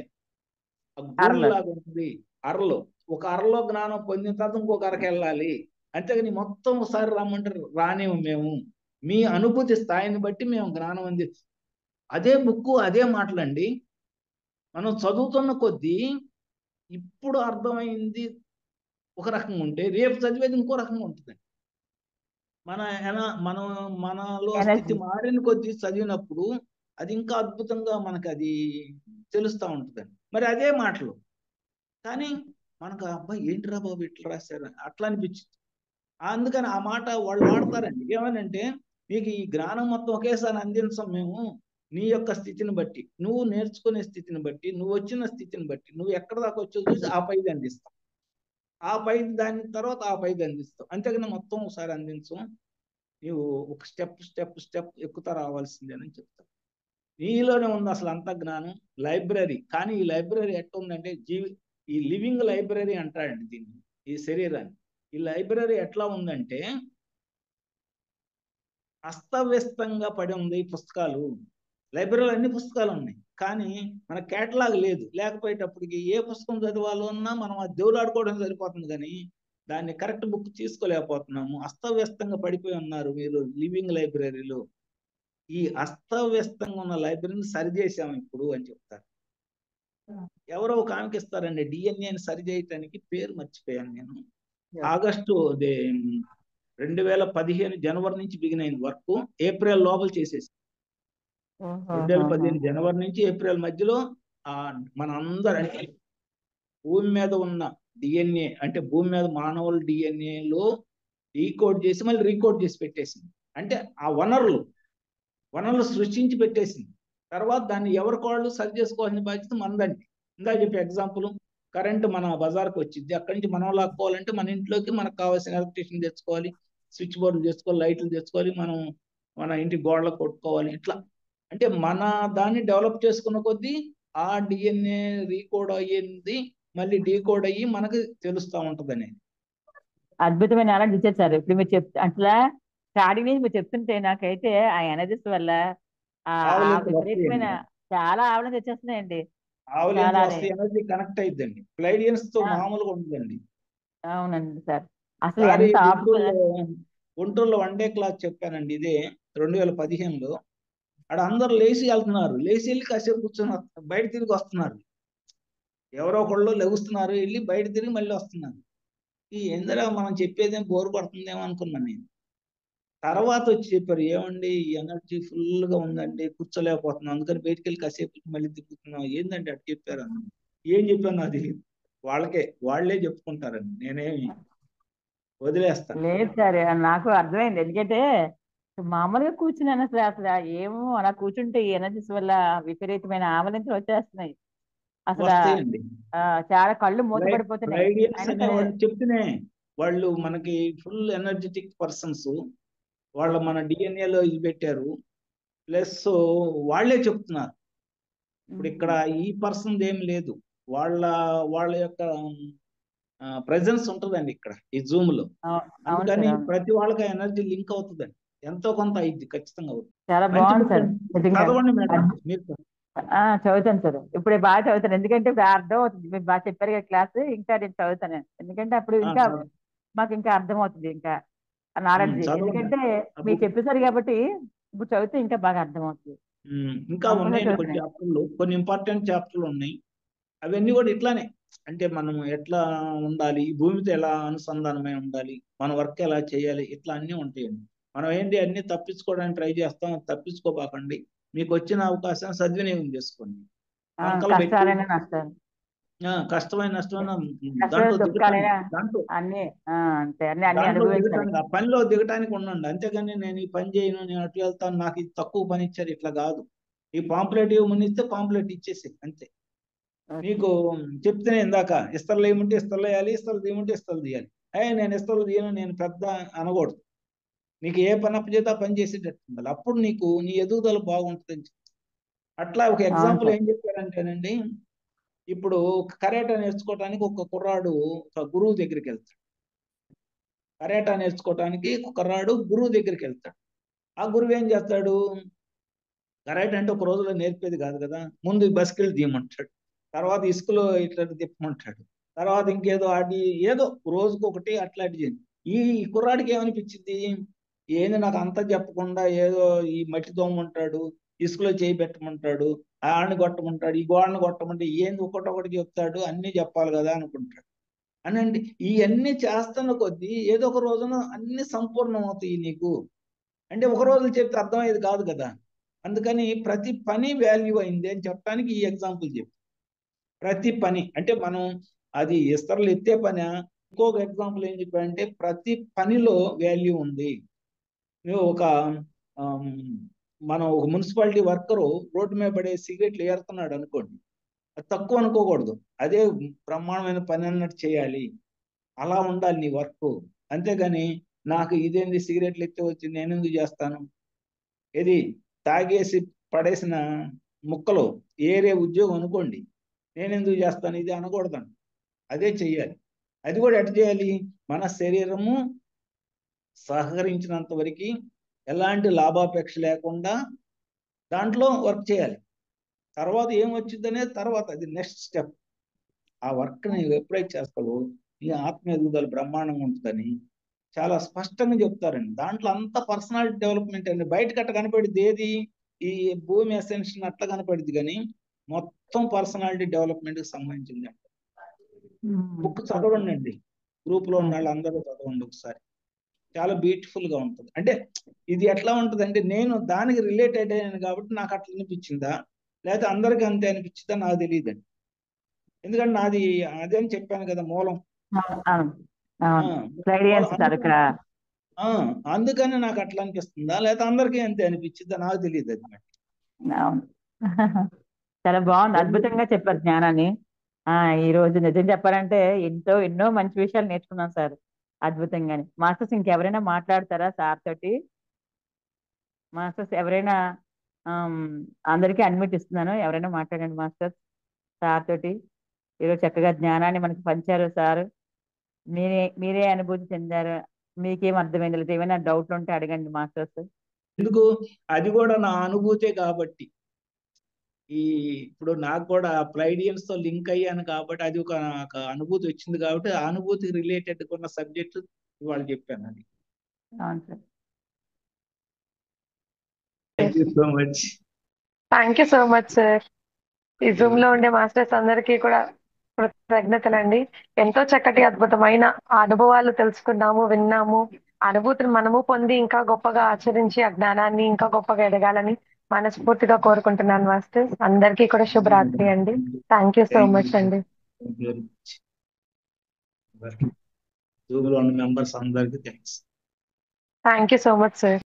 ఆ గూళ్ళు అరలు. లాగా ఉంటుంది. అరలో ఒక అరలో జ్ఞానం పొందిన తర్వాత ఇంకొక అరకు వెళ్ళాలి. అంతేగాని మొత్తం ఒకసారి రమ్మంటే రానేము మేము, మీ అనుభూతి స్థాయిని బట్టి మేము జ్ఞానం అదే బుక్ అదే మాటలండి. మనం చదువుతున్న కొద్దీ ఇప్పుడు అర్థమైంది ఒక రకంగా ఉంటే రేపు చదివేది ఇంకో రకంగా ఉంటుంది. మన మనం మనలో స్థితి ఎనర్జీ. మారిన కొద్దీ చదివినప్పుడు అది ఇంకా అద్భుతంగా మనకు అది తెలుస్తూ ఉంటుందండి. మరి అదే మాటలు కానీ మనకు అబ్బాయి ఏంటిరా బాబు ఇట్లా రాశారు అట్లా అనిపించింది. అందుకని ఆ మాట వాళ్ళు వాడతారండి, ఏమనంటే నీకు ఈ జ్ఞానం మొత్తం ఒకేసారి అందించం మేము, నీ యొక్క స్థితిని బట్టి, నువ్వు నేర్చుకునే స్థితిని బట్టి, నువ్వు వచ్చిన స్థితిని బట్టి, నువ్వు ఎక్కడ దాకా వచ్చో చూసి ఆ పైది అందిస్తాం, ఆ పైది దాని తర్వాత ఆ పైది అందిస్తాం, అంతేగాని మొత్తం ఒకసారి అందించం. నీవు ఒక స్టెప్ ఎక్కుతా రావాల్సిందేనని చెప్తాను. నీలోనే ఉంది అసలు అంత జ్ఞానం, లైబ్రరీ. కానీ ఈ లైబ్రరీ ఎట్లా ఉందంటే ఈ లివింగ్ లైబ్రరీ అంటాడండి దీన్ని, ఈ శరీరాన్ని. ఈ లైబ్రరీ ఎట్లా ఉందంటే అస్తవ్యస్తంగా పడి ఉంది పుస్తకాలు. లైబ్రరీలో అన్ని పుస్తకాలు ఉన్నాయి కానీ మన కేటలాగ్ లేదు. లేకపోయేటప్పటికి ఏ పుస్తకం చదవాలన్నా మనం ఆ దేవులాడుకోవడం సరిపోతుంది కానీ దాన్ని కరెక్ట్ బుక్ తీసుకోలేకపోతున్నాము. అస్తవ్యస్తంగా పడిపోయి ఉన్నారు మీరు లివింగ్ లైబ్రరీలో. ఈ అస్తవ్యస్తంగా ఉన్న లైబ్రరీని సరిచేసాము ఇప్పుడు అని చెప్తారు. ఎవరో ఒక ఆమెకి ఇస్తారండి డిఎన్ఏని సరి చేయటానికి, పేరు మర్చిపోయాను నేను. ఆగస్టు 2015 జనవరి నుంచి బిగిన్ అయింది వర్క్, ఏప్రిల్ లోపల చేసేసి 2015 జనవరి నుంచి ఏప్రిల్ మధ్యలో మన అందరి అంటే భూమి మీద ఉన్న డిఎన్ఏ, అంటే భూమి మీద మానవుల డిఎన్ఏలో డీకోడ్ చేసి మళ్ళీ రీకోడ్ చేసి పెట్టేసింది. అంటే ఆ వనరులు సృష్టించి పెట్టేసింది. తర్వాత దాన్ని ఎవరికోళ్ళు సరి చేసుకోవాల్సిన బాధ్యత మనదండి. ఇందా చెప్పే ఎగ్జాంపుల్, కరెంట్ మన బజార్కి వచ్చింది, అక్కడి నుంచి మనం లాక్కోవాలంటే మన ఇంట్లోకి మనకు కావాల్సిన ఎలక్ట్రీషియన్ తెచ్చుకోవాలి, స్విచ్ బోర్డులు తెచ్చుకోవాలి, లైట్లు తెచ్చుకోవాలి, మనం మన ఇంటి గోడలకు కొట్టుకోవాలి. ఇట్లా అంటే మన దాన్ని డెవలప్ చేసుకున్న కొద్దీ ఆ డిఎన్ఏ రీకోడ్ అయ్యింది మళ్ళీ డీకోడ్ అయ్యి మనకు తెలుస్తూ ఉంటది అనేది. అద్భుతమైన నాలెడ్జ్ ఇచ్చారు సార్. ఇప్పుడు మీరు అట్లా స్టార్టింగ్ నుంచి మీరు చెప్తుంటే నాకైతే ఆ ఎనర్జీస్ వల్ల ఆ ఆవులింతలు విపరీతమైన వస్తాయండి, చాలా ఆవరణ తెచ్చేస్తున్నాయండి. ఆవులింతలు చాలానే. వస్తే ఎనర్జీ కనెక్ట్ అయిద్దండి, ప్లైడియన్స్ తో ఆ, మామూలుగా ఉండదండి. అవునండి సార్. అసలు ఒకసారి ఎంత ఆపుకో. గుంటూరులో వన్ డే క్లాస్ చెప్పానండి, ఇదే 2015లో. ఆడ అందరు లేచి వెళ్తున్నారు, లేచి వెళ్ళి కాసేపు కూర్చొని బయట తిరిగి వస్తున్నారు. ఎవరో ఒకళ్ళు లెగుస్తున్నారు, వెళ్ళి బయట తిరిగి మళ్ళీ వస్తున్నారు. ఈ ఎందరో మనం చెప్పేదేం బోర్ కొడుతుందేమో అనుకున్నాను నేను. తర్వాత వచ్చి చెప్పారు, ఏమండి ఈ ఎనర్జీ ఫుల్ గా ఉందండి, కూర్చోలేకపోతున్నాం, అందుకని బయటికి వెళ్ళి కాసేపు మళ్ళీ తిరుగుతున్నాం. ఏందండి అటు చెప్పారు అన్న. ఏం చెప్పాను అది వాళ్ళే చెప్పుకుంటారండి, నేనేమి వదిలేస్తాను. లేదు సార్, నాకు అర్థమైంది. ఎందుకంటే మామూలుగా కూర్చున్నాను అసలు అసలు ఏమో అలా కూర్చుంటే ఈ ఎనర్జీస్ వల్ల విపరీతమైన ఆవలింతలు వచ్చేస్తున్నాయి. అసలు వస్తాయండి. చాలా కళ్ళు మూతపడిపోతున్నాయి. ఫ్రైడియన్స్ అయినా సరే అనేవాళ్ళు చెప్తేనే వాళ్ళు మనకి ఫుల్ ఎనర్జెటిక్ పర్సన్స్. వాళ్ళ మన డిఎన్ఏలో ఇది పెట్టారు. ప్లస్ వాళ్ళే చెప్తున్నారు. ఇప్పుడు ఇక్కడ ఈ పర్సన్ ఏం లేదు. వాళ్ళ వాళ్ళ యొక్క ప్రెజెన్స్ ఉంటుందండి ఇక్కడ ఈ జూమ్ లో. అవును అందుకని సార్, అవును. ప్రతి వాళ్ళకి ఎనర్జీ లింక్ అవుతుందండి. ఎంతో కొంత అయింది ఖచ్చితంగా అవుతుంది. చాలా మంచి బాగుంది బుక్ సార్ అండి. నిజంగా. చదవండి మేడం మీరు. చదువుతాను సార్. ఇప్పుడే బాగా చదువుతాను, ఎందుకంటే బాగా అర్థం అవుతుంది. మీరు బాగా చెప్పారు కదా క్లాస్, ఇంకా నేను చదువుతాను. ఎందుకంటే అప్పుడు ఇంకా మాకు ఇంకా అర్థం అవుతుంది, ఇంకా నాలెడ్జ్. చదవండి ఎందుకంటే ఆ మీరు బుక్. చెప్పేశారు కాబట్టి ఇప్పుడు చదివితే ఇంకా బాగా అర్థం అవుతుంది. ఇంకా కంపల్సరీ ఉన్నాయండి కొన్ని చదువుతాను. చాప్టర్లు, కొన్ని ఇంపార్టెంట్ చాప్టర్లు ఉన్నాయి. అవన్నీ కూడా ఇట్లానే, అంటే మనం ఎట్లా ఉండాలి, ఈ భూమితో ఎలా అనుసంధానమై ఉండాలి, మన వర్క్ ఎలా చేయాలి, ఇట్లా అన్నీ ఉంటాయండి. మనం ఏంటి అన్ని తప్పించుకోవడానికి ట్రై చేస్తాం. తప్పించుకోబాకండి. మీకు వచ్చిన అవకాశం సద్వినియోగం చేసుకోండి. వంకలు పెట్టి కష్టాలైనా నష్టాలు, కష్టమైన నష్టమైన కష్టమైన దాంట్లో దుఃఖాలైనా దిగటానికి దాంట్లో అన్ని అంతే, అన్ని అన్ని దాంట్లో అనుభవించాలి. దిగటానికి ఆ పనిలో దిగటానికి ఉండండి. అంతేగాని నేను ఈ పని చేయను, నేను అటు వెళ్తాను, నాకు ఇది తక్కువ పని ఇచ్చారు, ఇట్లా కాదు. ఈ పాంప్లెట్ ఇవ్వమని ఇస్తే పాంప్లెట్ ఇచ్చేసి అంతే. నీకు చెప్తేనే ఇందాక ఇస్తలు ఏముంటే ఇస్తలు వేయాలి, ఇస్తలు తీయమంటే ఇస్తలు తీయాలి. నేను ఇస్తలు తీయను, నేను పెద్ద అనకూడదు. నీకు ఏ పని అప్పచేత పని చేసేటట్టు ఉండాలి. అప్పుడు నీకు నీ ఎదుగుదల బాగుంటుందని చెప్పి. అట్లా ఒక అవును ఎగ్జాంపుల్ సార్. ఏం చెప్పారంటేనండి, ఇప్పుడు కరాటే నేర్చుకోవడానికి ఒక కుర్రాడు ఒక గురువు దగ్గరికి వెళ్తాడు. కరాటే నేర్చుకోవడానికి ఒక కుర్రాడు గురువు దగ్గరికి వెళ్తాడు. ఆ గురువు ఏం చేస్తాడు, కరాటే అంటే ఒక రోజులో నేర్పేది కాదు కదా. ముందు బస్కెళ్ళి తీయమంటాడు, తర్వాత ఇసుకలో ఇట్లా తిప్పమంటాడు, తర్వాత ఇంకేదో ఆడి ఏదో రోజుకొకటి అట్లాంటి. ఈ కుర్రాడికి ఏమనిపించింది, ఏంది నాకు అంతా చెప్పకుండా ఏదో ఈ మట్టి దోమంటాడు, ఇసుకలో చేయి పెట్టమంటాడు, ఆడిని కొట్టమంటాడు, ఈ గోడను కొట్టమంటే ఏంది ఒకటొకటి చెప్తాడు, అన్ని చెప్పాలి కదా అనుకుంటాడు. అనండి ఇవన్నీ చేస్తున్న కొద్దీ ఏదో ఒక రోజున అన్ని సంపూర్ణం అవుతాయి నీకు. అంటే ఒక రోజు చెప్తే అర్థమయ్యేది కాదు కదా. అందుకని ప్రతి పని వాల్యూ అయింది అని చెప్పడానికి ఈ ఎగ్జాంపుల్ చెప్పి. ప్రతి పని అంటే మనం అది ఇస్తరులు ఎత్తే పని. ఇంకొక ఎగ్జాంపుల్ ఏం చెప్పాడంటే ప్రతి పనిలో వాల్యూ ఉంది. నువ్వు ఒక మనం ఒక మున్సిపాలిటీ వర్కరు రోడ్డు మీద పడే సిగరెట్లు ఏరుతున్నాడు అనుకోండి, అది తక్కువ అనుకోకూడదు. అదే బ్రహ్మాండమైన పని అన్నట్టు చేయాలి. అలా ఉండాలి నీ వర్క్. అంతేగాని నాకు ఇదేంది సిగరెట్లు ఎత్తే వచ్చి నేను ఎందుకు చేస్తాను, ఇది తాగేసి పడేసిన ముక్కలు ఏరే ఉద్యోగం అనుకోండి, నేను ఎందుకు చేస్తాను ఇది అనకూడదండి. అదే చెయ్యాలి. అది కూడా ఎట్లా చేయాలి, మన శరీరము సహకరించినంత వరకు ఎలాంటి లాభాపేక్ష లేకుండా దాంట్లో వర్క్ చేయాలి. తర్వాత ఏం వచ్చింది అనేది తర్వాత, అది నెక్స్ట్ స్టెప్. ఆ వర్క్ నువ్వు ఎప్పుడైతే చేస్తావో నీ ఆత్మ ఎదుగుదల బ్రహ్మాండంగా ఉంటుందని చాలా స్పష్టంగా చెప్తారండి. దాంట్లో అంత పర్సనాలిటీ డెవలప్మెంట్ అండి. బయటకు అట్లా కనపడింది ఏది, ఈ భూమి అసెన్షన్ అట్లా కనపడింది, కానీ మొత్తం పర్సనాలిటీ డెవలప్మెంట్ కి సంబంధించింది. బుక్ చదవండి అండి. గ్రూప్ లో ఉన్న వాళ్ళు అందరూ చదవండి ఒకసారి. చాలా బ్యూటిఫుల్ గా ఉంటుంది. అంటే ఇది ఎట్లా ఉంటుంది అంటే, నేను దానికి రిలేటెడ్ అయ్యాను కాబట్టి నాకు అట్లా అనిపించిందా, లేకపోతే అందరికీ అంతే అనిపించిందా నాకు తెలియదండి. ఎందుకంటే నాది అదే అని చెప్పాను కదా మూలం. అందుకని నాకు అట్లా అనిపిస్తుందా, లేకపోతే అందరికీ అంతే అనిపించిందా నాకు తెలియదు. అది అవును. చాలా బాగుంది, అద్భుతంగా చెప్పారు జ్ఞానాన్ని. ఈ రోజు నిజం చెప్పాలంటే ఎన్నో మంచి విషయాలు నేర్చుకున్నాం సార్, అద్భుతంగానే. మాస్టర్స్ ఇంకెవరైనా మాట్లాడతారా సార్ తోటి? మాస్టర్స్ ఎవరైనా, అందరికీ అడ్మిట్ ఇస్తున్నాను, ఎవరైనా మాట్లాడండి మాస్టర్స్ సార్ తోటి. ఈరోజు చక్కగా జ్ఞానాన్ని మనకి పంచారు సార్. మీరే అనుభూతి చెందారు, మీకేం అర్థమైంది, లేదా ఏమైనా డౌట్లు ఉంటే అడగండి మాస్టర్స్. ఎందుకు, అది కూడా నా అనుభూతే కాబట్టి. ఇప్పుడు నాకు కూడా ప్లైడియన్స్ తో లింక్ అయ్యాను కాబట్టి అది ఒక అనుభూతి వచ్చింది కాబట్టి ఆ అనుభూతికి రిలేటెడ్ ఉన్న సబ్జెక్ట్ ఇవాళ చెప్పాను. అది అవును sir. Thank you so much. Thank you so much sir. ఈ జూమ్ లో ఉండే మాస్టర్స్ అందరికీ కూడా కృతజ్ఞతలండి. ఎంతో చక్కటి అద్భుతమైన అనుభవాలు తెలుసుకున్నాము, విన్నాము. అనుభూతిని మనము పొంది ఇంకా గొప్పగా ఆచరించి ఆ జ్ఞానాన్ని ఇంకా గొప్పగా ఎదగాలని మనస్ఫూర్తిగా కోరుకుంటున్నాను మాస్టర్స్. అందరికీ కూడా శుభరాత్రి అండి. థ్యాంక్ యూ సో మచ్ అండి. జూమ్ లో ఉన్న మెంబర్స్ అందరికీ thanks. Thank you so much sir.